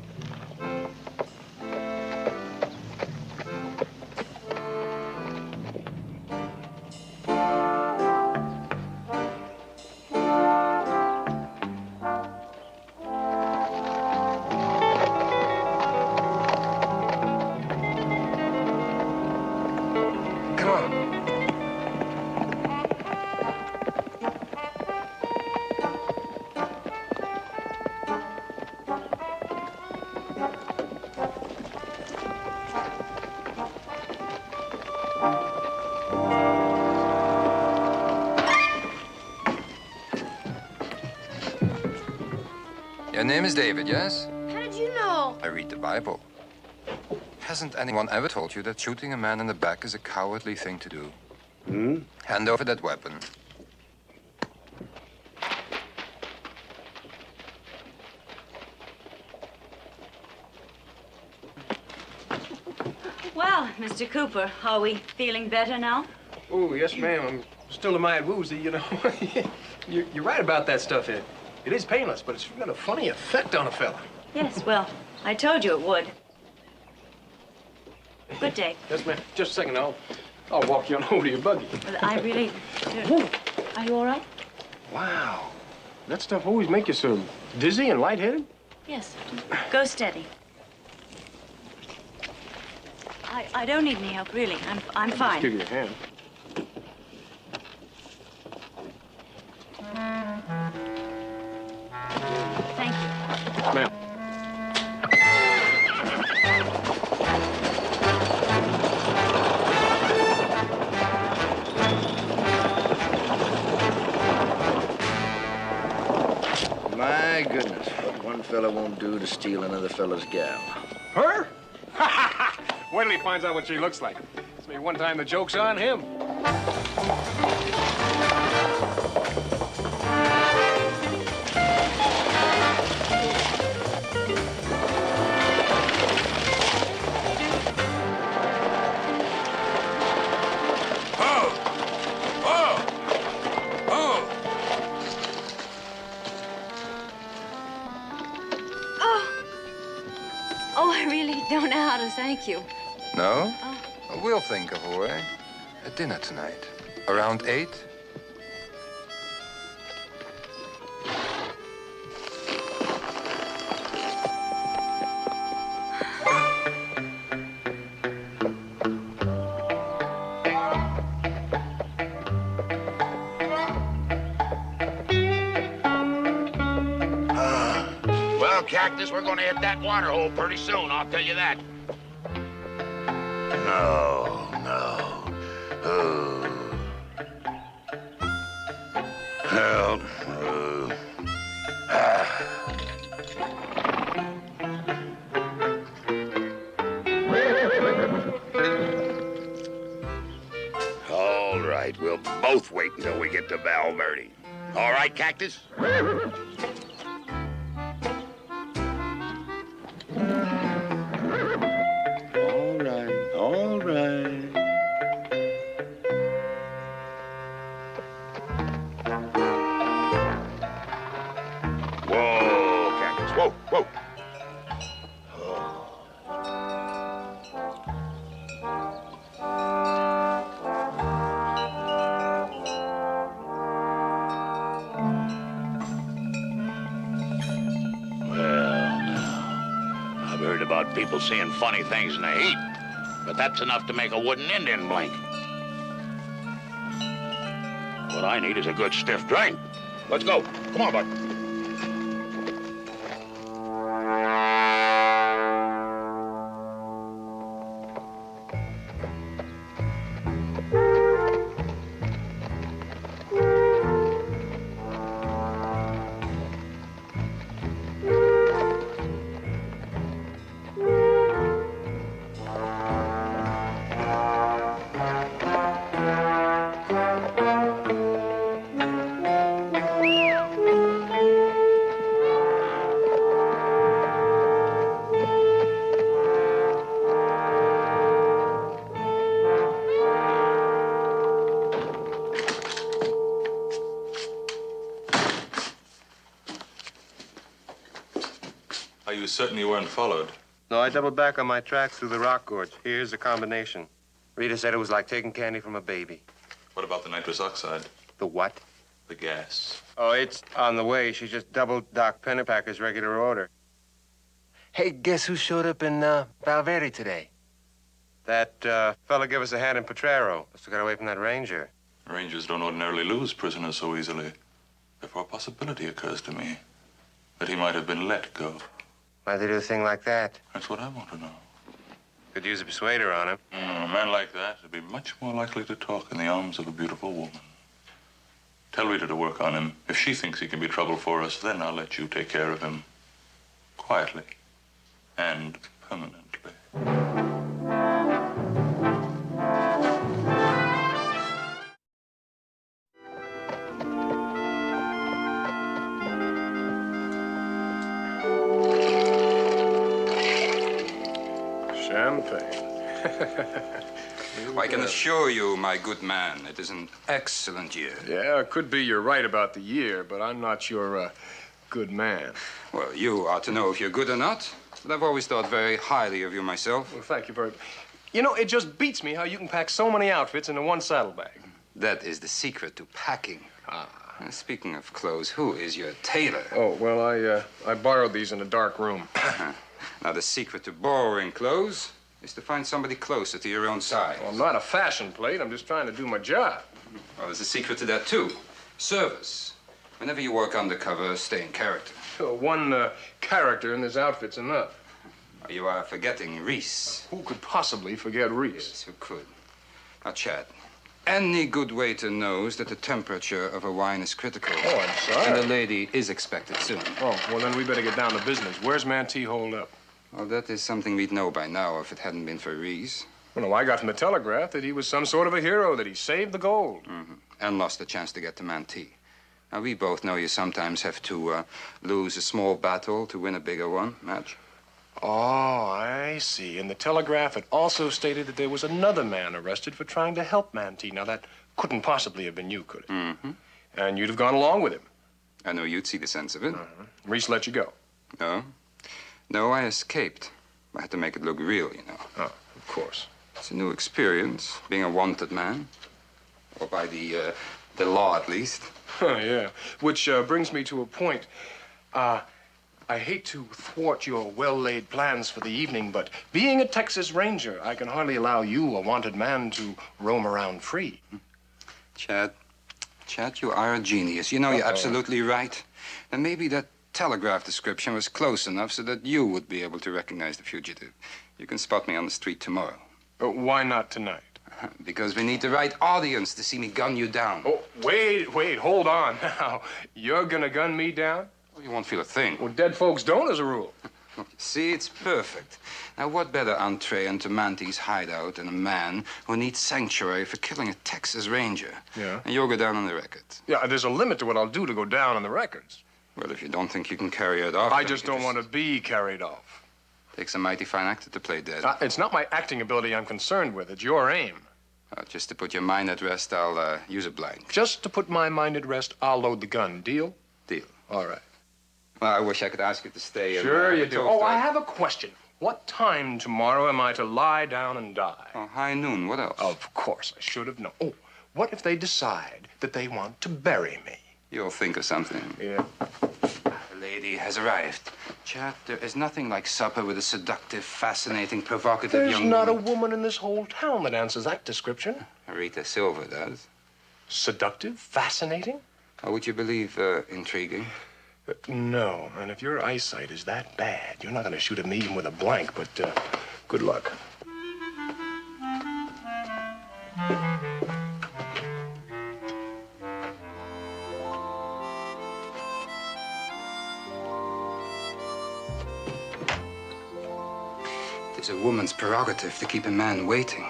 K: Your name is David, yes?
N: How did you know?
K: I read the Bible. Hasn't anyone ever told you that shooting a man in the back is a cowardly thing to do?
R: Hmm?
K: Hand over that weapon.
M: Well, Mr. Cooper, are we feeling better now?
D: Oh, yes, ma'am. I'm still a mite woozy, you know. You're right about that stuff, Ed. It is painless, but it's got a funny effect on a fella.
M: Yes, well, I told you it would. Good day.
D: Yes, ma'am. Just a second, I'll walk you on over to your buggy.
M: But I really... Are you all right?
D: Wow. That stuff always make you so dizzy and lightheaded?
M: Yes. Go steady. I don't need any help, really. I'm fine.
D: Just give you a hand.
M: Thank you.
Q: My goodness, what one fella won't do to steal another fella's gal.
G: Her? Wait till he finds out what she looks like. It's me one time the joke's on him.
M: Oh, I really don't know how to thank you.
K: No? We'll think of a way. At dinner tonight. Around 8?
W: Well, Cactus, we're gonna hit that water hole pretty soon, I'll tell you that.
C: No, no. Help.
W: All right, we'll both wait until we get to Valverde. All right, Cactus?
C: All right.
W: Whoa, Cactus, whoa, whoa. I've heard about people seeing funny things in the heat, but that's enough to make a wooden Indian blink. What I need is a good stiff drink. Let's go. Come on, bud.
L: Are you certain you weren't followed?
F: No, I doubled back on my tracks through the rock gorge. Here's the combination. Rita said it was like taking candy from a baby.
L: What about the nitrous oxide?
F: The what?
L: The gas.
F: Oh, it's on the way. She just doubled Doc Pennepacker's regular order. Hey, guess who showed up in Valverde today? That fella gave us a hand in Potrero. Must have got away from that ranger.
L: Rangers don't ordinarily lose prisoners so easily. Therefore, a possibility occurs to me that he might have been let go.
F: Why'd they do a thing like that?
L: That's what I want to know.
F: Could use a persuader on him.
L: A man like that would be much more likely to talk in the arms of a beautiful woman. Tell Rita to work on him. If she thinks he can be trouble for us, then I'll let you take care of him. Quietly. And permanently.
G: Champagne.
K: I can assure you, my good man, it is an excellent year.
G: Yeah, it could be you're right about the year, but I'm not your good man.
K: Well, you ought to know if you're good or not. But I've always thought very highly of you myself.
G: Well, thank you very much. You know, it just beats me how you can pack so many outfits into one saddlebag.
K: That is the secret to packing. Speaking of clothes, who is your tailor?
G: Oh, well, I borrowed these in a dark room.
K: Now, the secret to borrowing clothes is to find somebody closer to your own size.
G: Well, I'm not a fashion plate. I'm just trying to do my job.
K: Well, there's a secret to that, too. Service. Whenever you work undercover, stay in character.
G: One character in this outfit's enough.
K: You are forgetting Reese.
G: Who could possibly forget Reese?
K: Yes, who could? Now, Chad, Any good waiter knows that the temperature of a wine is critical.
G: Oh, I'm sorry.
K: And the lady is expected soon.
G: Oh, well, then we better get down to business. Where's Mantee holed up?
K: Well, that is something we'd know by now if it hadn't been for Reese.
G: Well, no, I got from the Telegraph that he was some sort of a hero, that he saved the gold.
K: Mm-hmm. And lost the chance to get to Mantee. Now, we both know you sometimes have to lose a small battle to win a bigger one, Madge.
G: Oh, I see. In the Telegraph, it also stated that there was another man arrested for trying to help Mantee. Now, that couldn't possibly have been you, could it?
K: Mm-hmm.
G: And you'd have gone along with him.
K: I know you'd see the sense of it.
G: Reese let you go.
K: No. No, I escaped. I had to make it look real, you know.
G: Oh, of course.
K: It's a new experience, being a wanted man. Or by the law, at least.
G: Oh, yeah. Which brings me to a point. I hate to thwart your well-laid plans for the evening, but being a Texas Ranger, I can hardly allow you, a wanted man, to roam around free.
K: Chad, you are a genius. You know, you're absolutely right. And maybe that Telegraph description was close enough so that you would be able to recognize the fugitive. You can spot me on the street tomorrow.
G: Why not tonight?
K: Because we need the right audience to see me gun you down.
G: Oh, wait, hold on now. You're gonna gun me down?
K: You won't feel a thing.
G: Well, dead folks don't, as a rule.
K: See, it's perfect. Now, what better entree into Mantee's hideout than a man who needs sanctuary for killing a Texas Ranger?
G: Yeah.
K: And you'll go down on the record.
G: Yeah, there's a limit to what I'll do to go down on the records.
K: Well, if you don't think you can carry it off...
G: I just don't want to be carried off.
K: Takes a mighty fine actor to play dead.
G: It's not my acting ability I'm concerned with. It's your aim.
K: Just to put your mind at rest, I'll use a blank.
G: Just to put my mind at rest, I'll load the gun. Deal?
K: Deal.
G: All right.
K: Well, I wish I could ask you to stay.
G: Sure you do. Oh, I have a question. What time tomorrow am I to lie down and die?
K: Oh, high noon. What else?
G: Of course, I should have known. Oh, what if they decide that they want to bury me?
K: You'll think of something.
G: Yeah.
K: The lady has arrived. Chad, there is nothing like supper with a seductive, fascinating, provocative
G: There's
K: young
G: not
K: woman.
G: a woman in this whole town that answers that description.
K: Rita Silver does.
G: Seductive? Fascinating?
K: Or would you believe intriguing?
G: No, and if your eyesight is that bad, you're not going to shoot at me even with a blank, but good luck.
K: It is a woman's prerogative to keep a man waiting.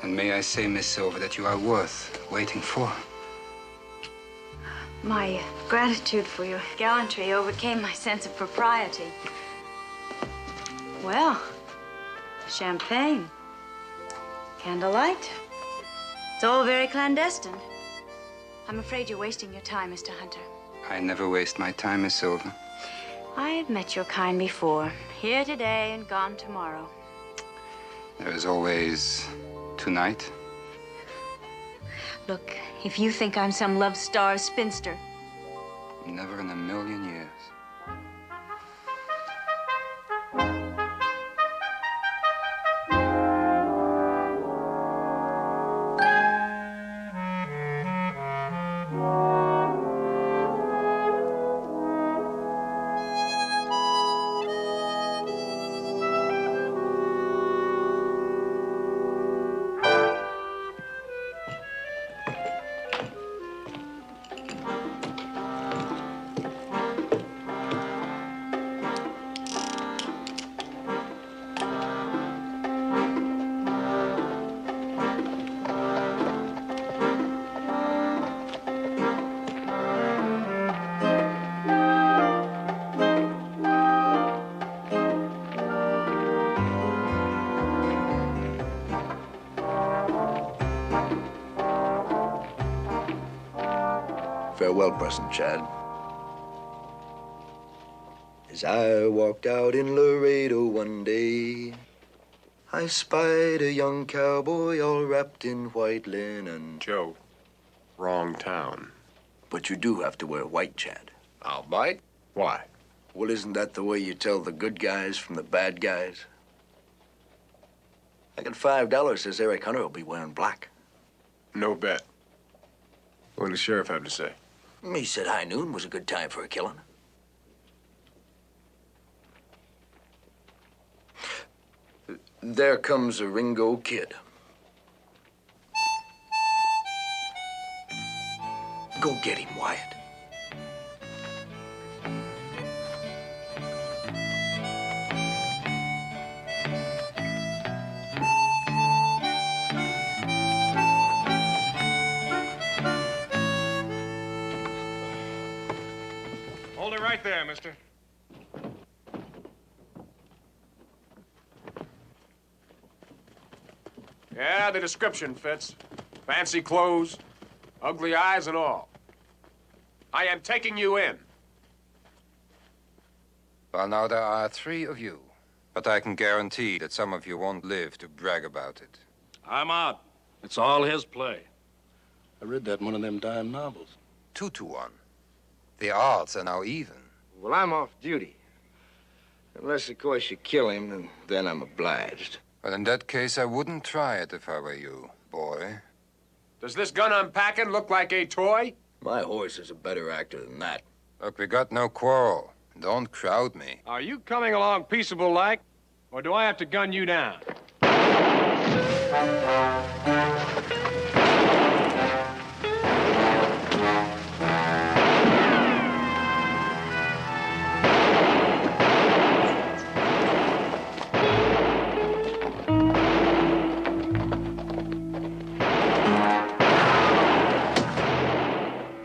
K: And may I say, Miss Silver, that you are worth waiting for.
M: My gratitude for your gallantry overcame my sense of propriety. Well, champagne, candlelight. It's all very clandestine. I'm afraid you're wasting your time, Mr. Hunter.
K: I never waste my time, Miss Silver.
M: I've met your kind before. Here today and gone tomorrow.
K: There is always tonight.
M: Look, if you think I'm some love-starved spinster...
K: Never in a million years.
Q: Farewell, present, Chad. As I walked out in Laredo one day, I spied a young cowboy all wrapped in white linen.
G: Joe, wrong town.
Q: But you do have to wear white, Chad.
G: I'll bite. Why?
Q: Well, isn't that the way you tell the good guys from the bad guys? I got $5 says Eric Hunter will be wearing black.
G: No bet. What did the sheriff have to say?
Q: He said high noon was a good time for a killing. There comes a Ringo Kid. Go get him, Wyatt.
D: Hold it right there, mister. Yeah, the description fits. Fancy clothes, ugly eyes and all. I am taking you in.
F: Well, now, there are 3 of you. But I can guarantee that some of you won't live to brag about it.
R: I'm out. It's all his play. I read that in one of them dime novels.
F: 2 to 1. The odds are now even.
Q: Well, I'm off duty. Unless, of course, you kill him, and then I'm obliged.
F: Well, in that case, I wouldn't try it if I were you, boy.
D: Does this gun I'm packing look like a toy?
Q: My horse is a better actor than that.
F: Look, we got no quarrel. Don't crowd me.
D: Are you coming along peaceable like, or do I have to gun you down?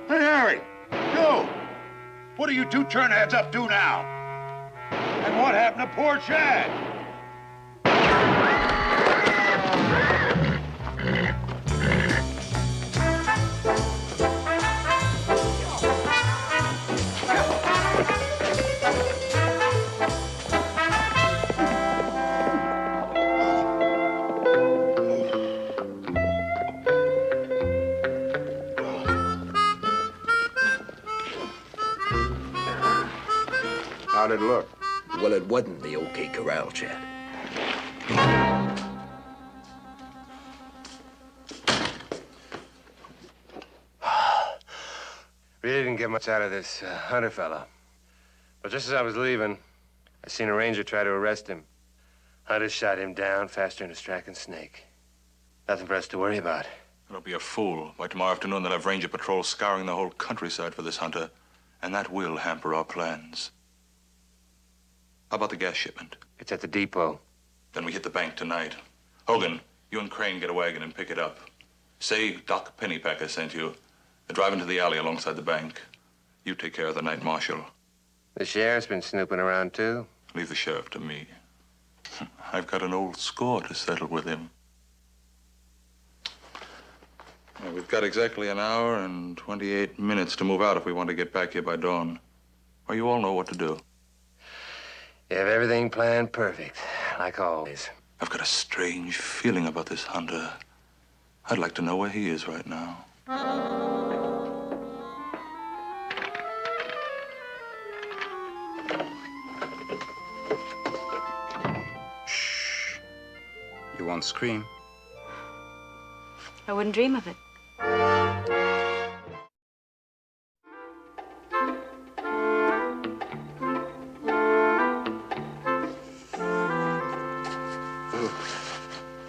W: Hey, Harry! You! What are you 2 turnheads up to now? And what happened to poor Chad?
Q: How'd it look? Well, it wasn't the OK Corral, Chad.
F: Really didn't get much out of this Hunter fella. But just as I was leaving, I seen a ranger try to arrest him. Hunter shot him down faster than a striking snake. Nothing for us to worry about.
L: Don't be a fool. By tomorrow afternoon, they'll have ranger patrols scouring the whole countryside for this Hunter, and that will hamper our plans. How about the gas shipment?
F: It's at the depot.
L: Then we hit the bank tonight. Hogan, you and Crane get a wagon and pick it up. Say Doc Pennypacker sent you. Drive into the alley alongside the bank. You take care of the night marshal.
F: The sheriff's been snooping around, too.
L: Leave the sheriff to me. I've got an old score to settle with him. Well, we've got exactly an hour and 28 minutes to move out if we want to get back here by dawn. Well, you all know what to do.
F: You have everything planned perfect, like always.
L: I've got a strange feeling about this Hunter. I'd like to know where he is right now.
F: Shh. You won't scream.
M: I wouldn't dream of it.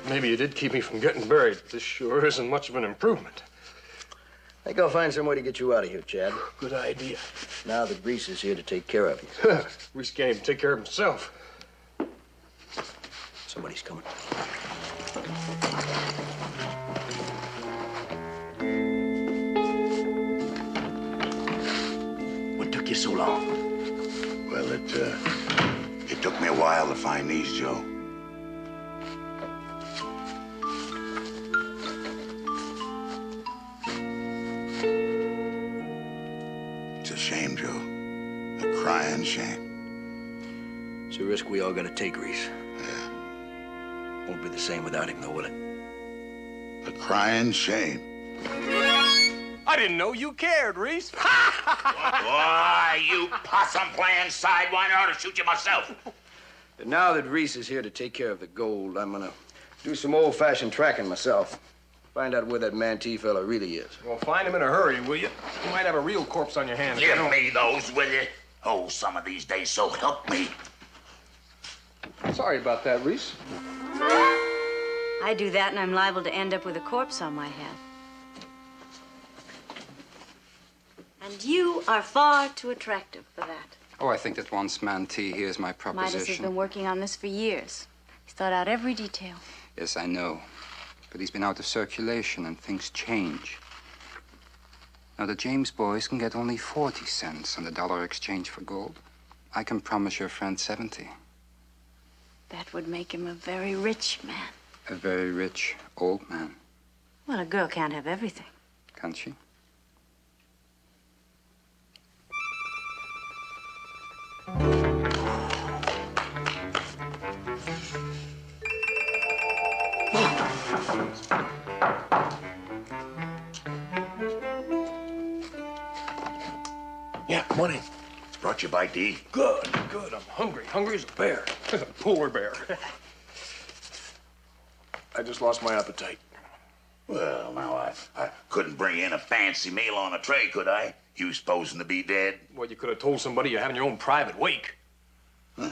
G: Maybe you did keep me from getting buried. This sure isn't much of an improvement.
Q: I think I'll find some way to get you out of here, Chad.
G: Good idea.
Q: Now that Reese is here to take care of you.
G: Reese can't even take care of himself.
Q: Somebody's coming. What took you so long?
C: Well, it took me a while to find these, Joe. It's a shame, Joe. A crying shame.
Q: It's a risk we all gotta take, Reese. Yeah. Won't be the same without him, though, will it?
C: A crying shame.
D: I didn't know you cared, Reese.
W: Why, you possum-playing sidewinder, I ought to shoot you myself.
Q: And now that Reese is here to take care of the gold, I'm gonna do some old-fashioned tracking myself. Find out where that Mantee fella really is.
D: Well, find him in a hurry, will you? You might have a real corpse on your hands.
W: Give me those, will you? Oh, some of these days, so help me.
G: Sorry about that, Reese.
M: I do that and I'm liable to end up with a corpse on my head. And you are far too attractive for that.
K: Oh, I think that once Mantee hears my
M: Midas has
K: proposition...
M: been working on this for years. He's thought out every detail.
K: Yes, I know. But he's been out of circulation and things change. Now, the James boys can get only 40 cents on the dollar exchange for gold. I can promise your friend 70.
M: That would make him a very rich man.
K: A very rich old man.
M: Well, a girl can't have everything.
K: Can't she?
C: Yeah, money. Brought you by D.
D: Good, good. I'm hungry. Hungry as a bear. A polar bear. I just lost my appetite.
W: Well, now, I couldn't bring in a fancy meal on a tray, could I? You supposing to be dead?
D: Well, you could have told somebody you're having your own private wake.
W: Huh?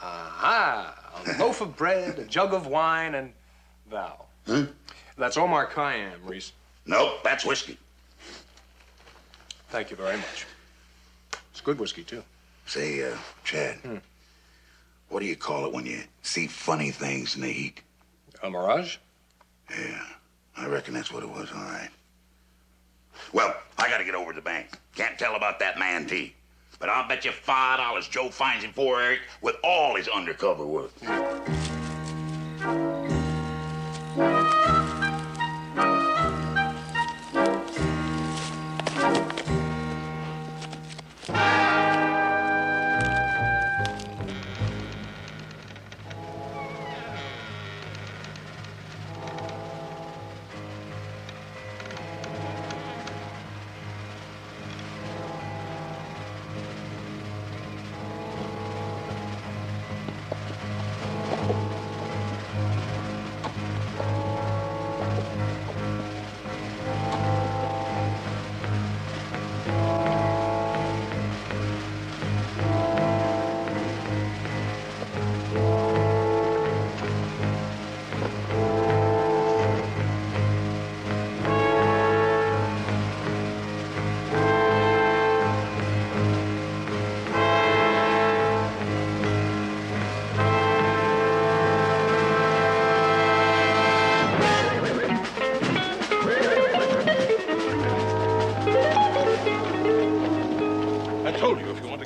D: Aha! A loaf of bread, a jug of wine, and Val.
W: Huh?
D: That's Omar Khayyam, Reese.
W: Nope, that's whiskey.
D: Thank you very much. It's good whiskey, too.
W: Say, Chad, what do you call it when you see funny things in the heat?
D: A mirage?
W: Yeah, I reckon that's what it was, all right. Well, I gotta get over to the bank. Can't tell about that Mantee. But I'll bet you $5 Joe finds him for Eric with all his undercover work.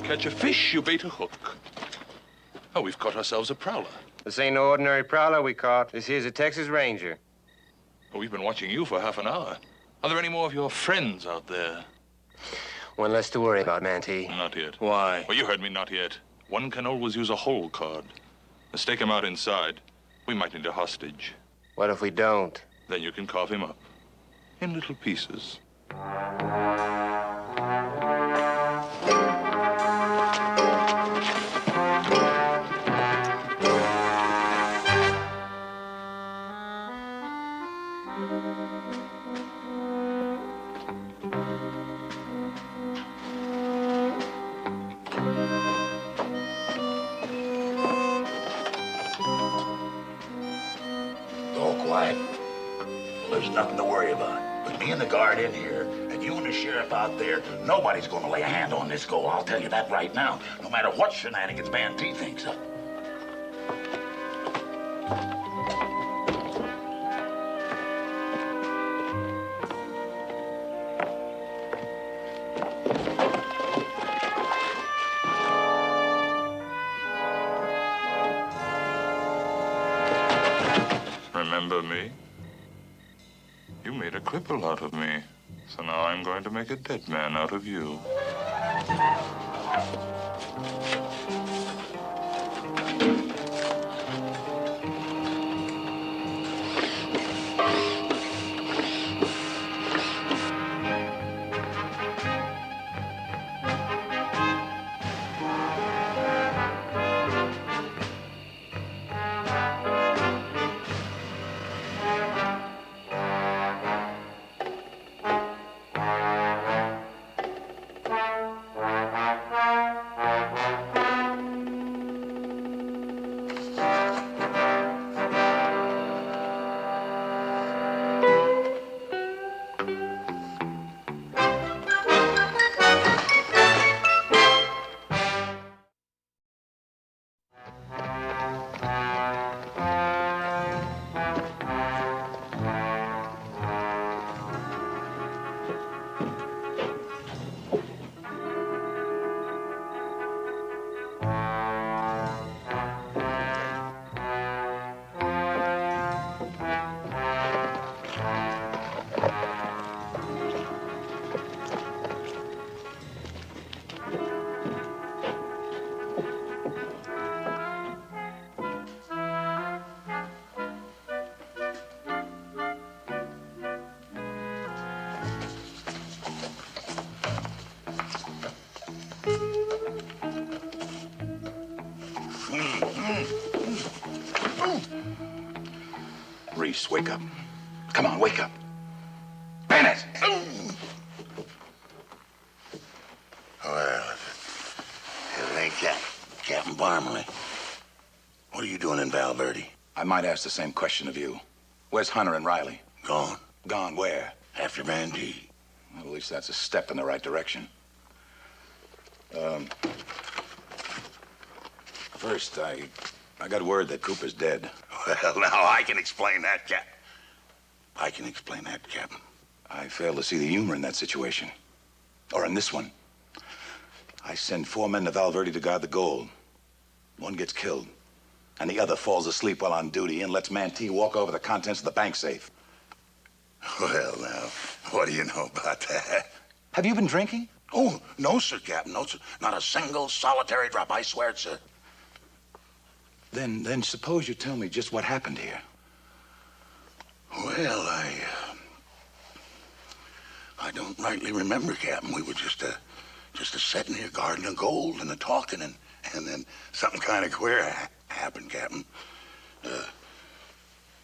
L: Catch a fish, you bait a hook. Oh, we've caught ourselves a prowler.
F: This ain't no ordinary prowler we caught. This here's a Texas Ranger.
L: Oh, we've been watching you for half an hour. Are there any more of your friends out there?
F: One less to worry about, Mantee.
L: Not yet.
F: Why?
L: Well, you heard me, not yet. One can always use a hole card. Stake him out inside. We might need a hostage.
F: What if we don't?
L: Then you can carve him up in little pieces.
W: All quiet. Well, there's nothing to worry about. With me and the guard in here, and you and the sheriff out there, nobody's going to lay a hand on this goal. I'll tell you that right now, no matter what shenanigans Mantee thinks up.
L: Remember me? You made a cripple out of me. So now I'm going to make a dead man out of you.
A: Reese, wake up. Come on, wake up. Bennett!
C: Well, if it ain't Captain Parmalee. What are you doing in Valverde?
A: I might ask the same question of you. Where's Hunter and Riley?
C: Gone.
A: Gone where?
C: After Mandy.
A: Well, at least that's a step in the right direction. First, I got word that Cooper's dead.
C: Well, now I can explain that, Cap. I can explain that, Captain.
A: I fail to see the humor in that situation. Or in this one. I send 4 men to Valverde to guard the gold. One gets killed, and the other falls asleep while on duty and lets Mantee walk over the contents of the bank safe.
C: Well, now, what do you know about that?
A: Have you been drinking?
C: Oh, no, sir, Captain. No, sir. Not a single solitary drop. I swear it, sir.
A: Then suppose you tell me just what happened here.
C: Well, I don't rightly remember, Captain. We were just a sitting here guarding the gold and talking, and then something kind of queer happened, Captain.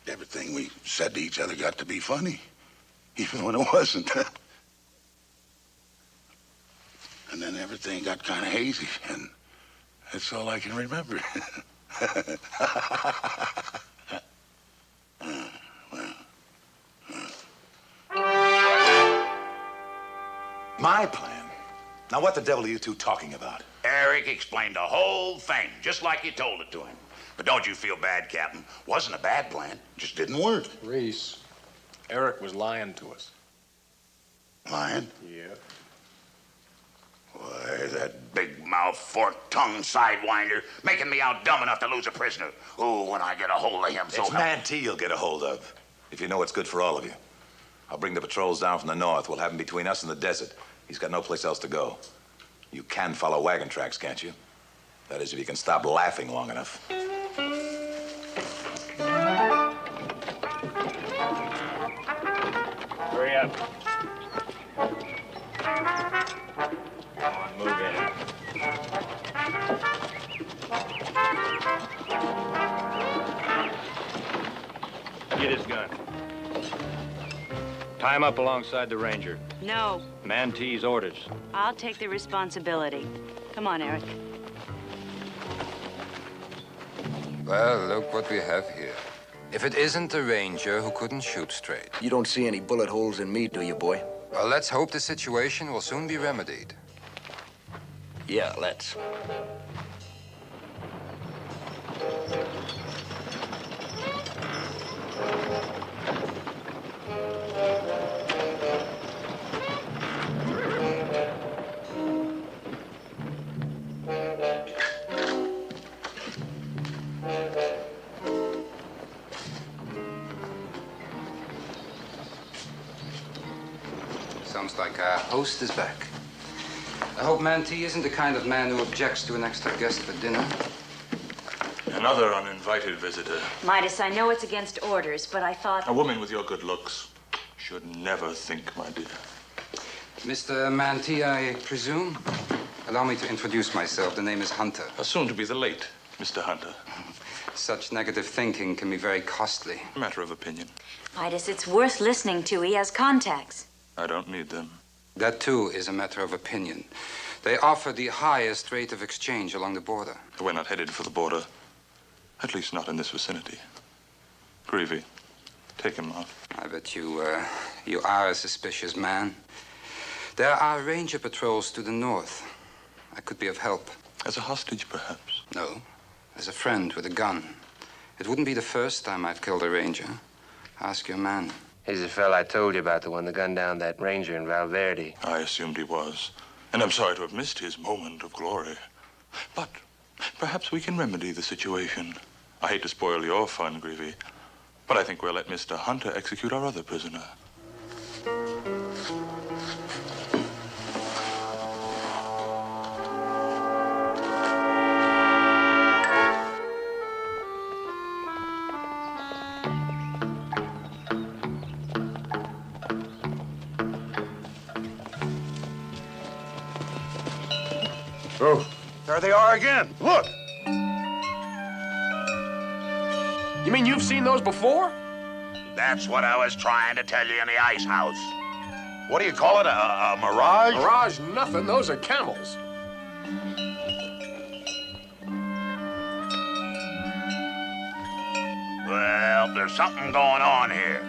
C: Everything we said to each other got to be funny, even when it wasn't. And then everything got kind of hazy, and that's all I can remember.
A: My plan? Now, what the devil are you two talking about?
C: Eric explained the whole thing, just like you told it to him. But don't you feel bad, Captain? Wasn't a bad plan, just didn't work.
D: Reese, Eric was lying to us.
C: Lying?
D: Yeah.
C: Why, that big mouth, forked tongue sidewinder, making me out dumb enough to lose a prisoner. Oh, when I get a hold of him, so
A: It's Mantee you'll get a hold of, if you know what's good for all of you. I'll bring the patrols down from the north. We'll have him between us and the desert. He's got no place else to go. You can follow wagon tracks, can't you? That is, if you can stop laughing long enough.
E: Hurry up. Come on, move in. Get his gun. Tie him up alongside the ranger.
M: No,
E: Mantee's orders.
M: I'll take the responsibility. Come on, Eric.
K: Well, look what we have here. If it isn't the ranger who couldn't shoot straight.
Q: You don't see any bullet holes in me, do you, boy?
K: Well, let's hope the situation will soon be remedied.
Q: Yeah, let's.
K: Sounds like our host is back. I hope Mantee isn't the kind of man who objects to an extra guest for dinner.
L: Another uninvited visitor.
M: Midas, I know it's against orders, but I thought...
L: A woman with your good looks should never think, my dear.
K: Mr. Mantee, I presume? Allow me to introduce myself. The name is Hunter.
L: Soon to be the late Mr. Hunter.
K: Such negative thinking can be very costly.
L: A matter of opinion.
M: Midas, it's worth listening to. He has contacts.
L: I don't need them.
K: That, too, is a matter of opinion. They offer the highest rate of exchange along the border.
L: We're not headed for the border. At least not in this vicinity. Greavy, take him out.
K: I bet you are a suspicious man. There are ranger patrols to the north. I could be of help.
L: As a hostage, perhaps?
K: No, as a friend with a gun. It wouldn't be the first time I've killed a ranger. Ask your man.
F: He's the fella I told you about, the one that gunned down that ranger in Valverde.
L: I assumed he was. And I'm sorry to have missed his moment of glory. But perhaps we can remedy the situation. I hate to spoil your fun, Greavy, but I think we'll let Mr. Hunter execute our other prisoner.
V: Oh, there they are again. Look.
G: You mean you've seen those before?
W: That's what I was trying to tell you in the ice house. What do you call it, a mirage?
D: Mirage nothing, those are camels.
W: Well, there's something going on here.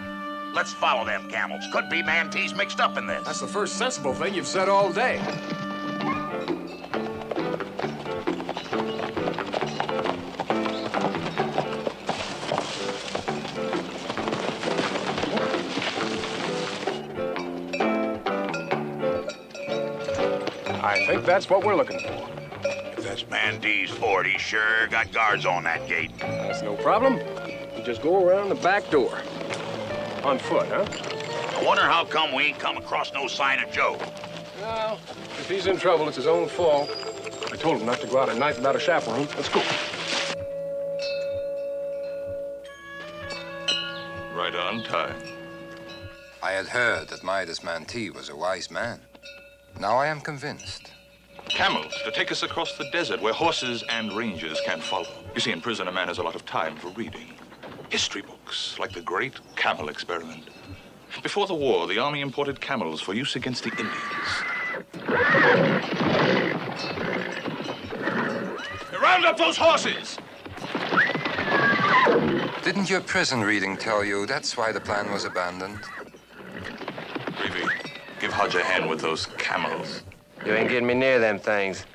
W: Let's follow them camels. Could be mantees mixed up in this.
D: That's the first sensible thing you've said all day. I think that's what we're looking for.
W: If that's mantee's fort, he sure got guards on that gate.
D: That's no problem. You just go around the back door. On foot, huh?
W: I wonder how come we ain't come across no sign of Joe.
D: Well, if he's in trouble, it's his own fault. I told him not to go out at night without a chaperone. Let's go.
L: Right on time.
I: I had heard that Midas Mantee was a wise man. Now I am convinced.
L: Camels to take us across the desert where horses and rangers can't follow. You see, in prison, a man has a lot of time for reading. History books, like the Great Camel Experiment. Before the war, the Army imported camels for use against the Indians.
W: Round up those horses!
I: Didn't your prison reading tell you that's why the plan was abandoned?
L: Reevy, give Hodge a hand with those camels.
F: You ain't getting me near them things.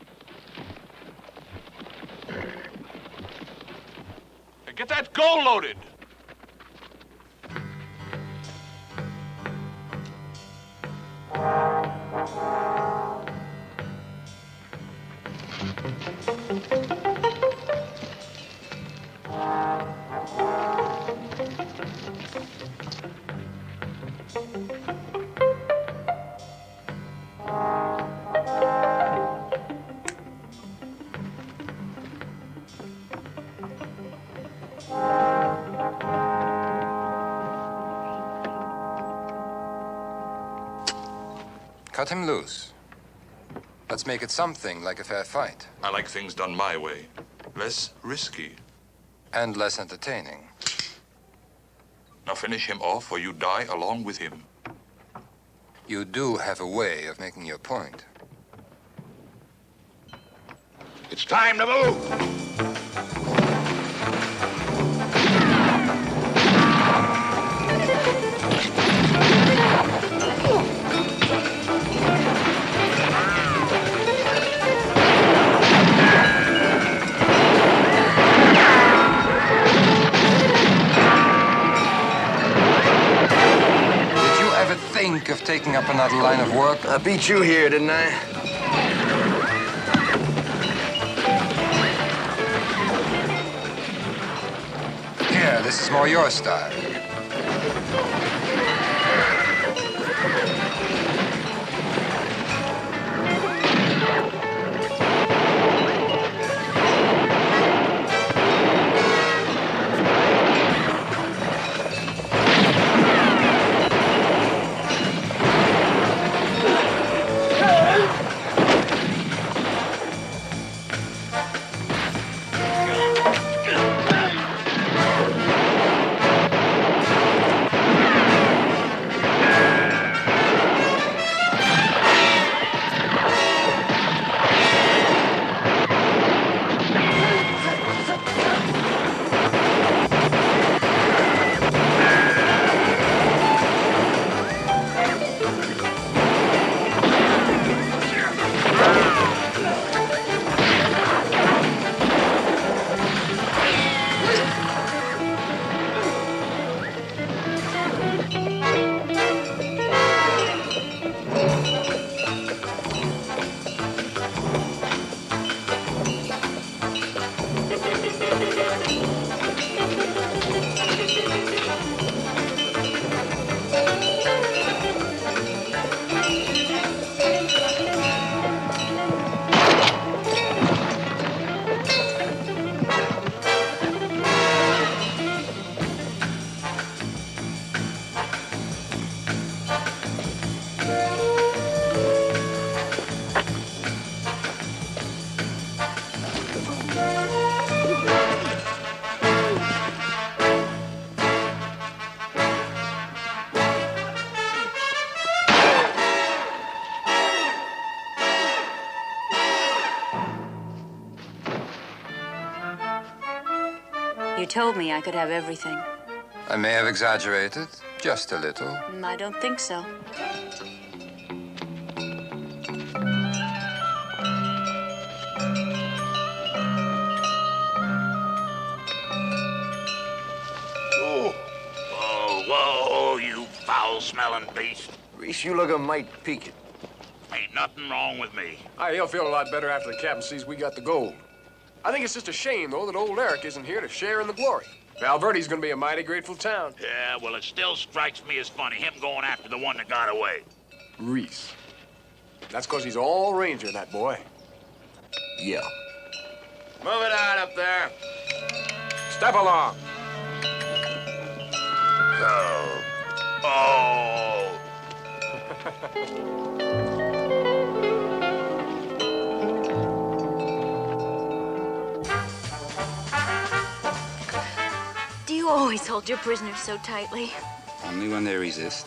L: Get that gold loaded!
I: Cut him loose. Let's make it something like a fair fight.
L: I like things done my way. Less risky.
I: And less entertaining.
L: Now finish him off or you die along with him.
I: You do have a way of making your point.
W: It's time to move!
I: Think of taking up another line of work?
Q: I beat you here, didn't I?
I: Here, this is more your style.
M: You told me I could have everything.
I: I may have exaggerated, just a little.
M: I don't think so.
W: Whoa, you foul-smelling beast.
Q: Reese, you look a mite peaked.
W: Ain't nothing wrong with me.
G: He'll feel a lot better after the captain sees we got the gold. I think it's just a shame, though, that old Eric isn't here to share in the glory. Valverde's gonna be a mighty grateful town.
W: Yeah, well, it still strikes me as funny, him going after the one that got away.
G: Reese. That's because he's all ranger, that boy.
Q: Yeah.
P: Move it out up there.
G: Step along.
W: Oh.
M: Do you always hold your prisoners so tightly?
K: Only when they resist.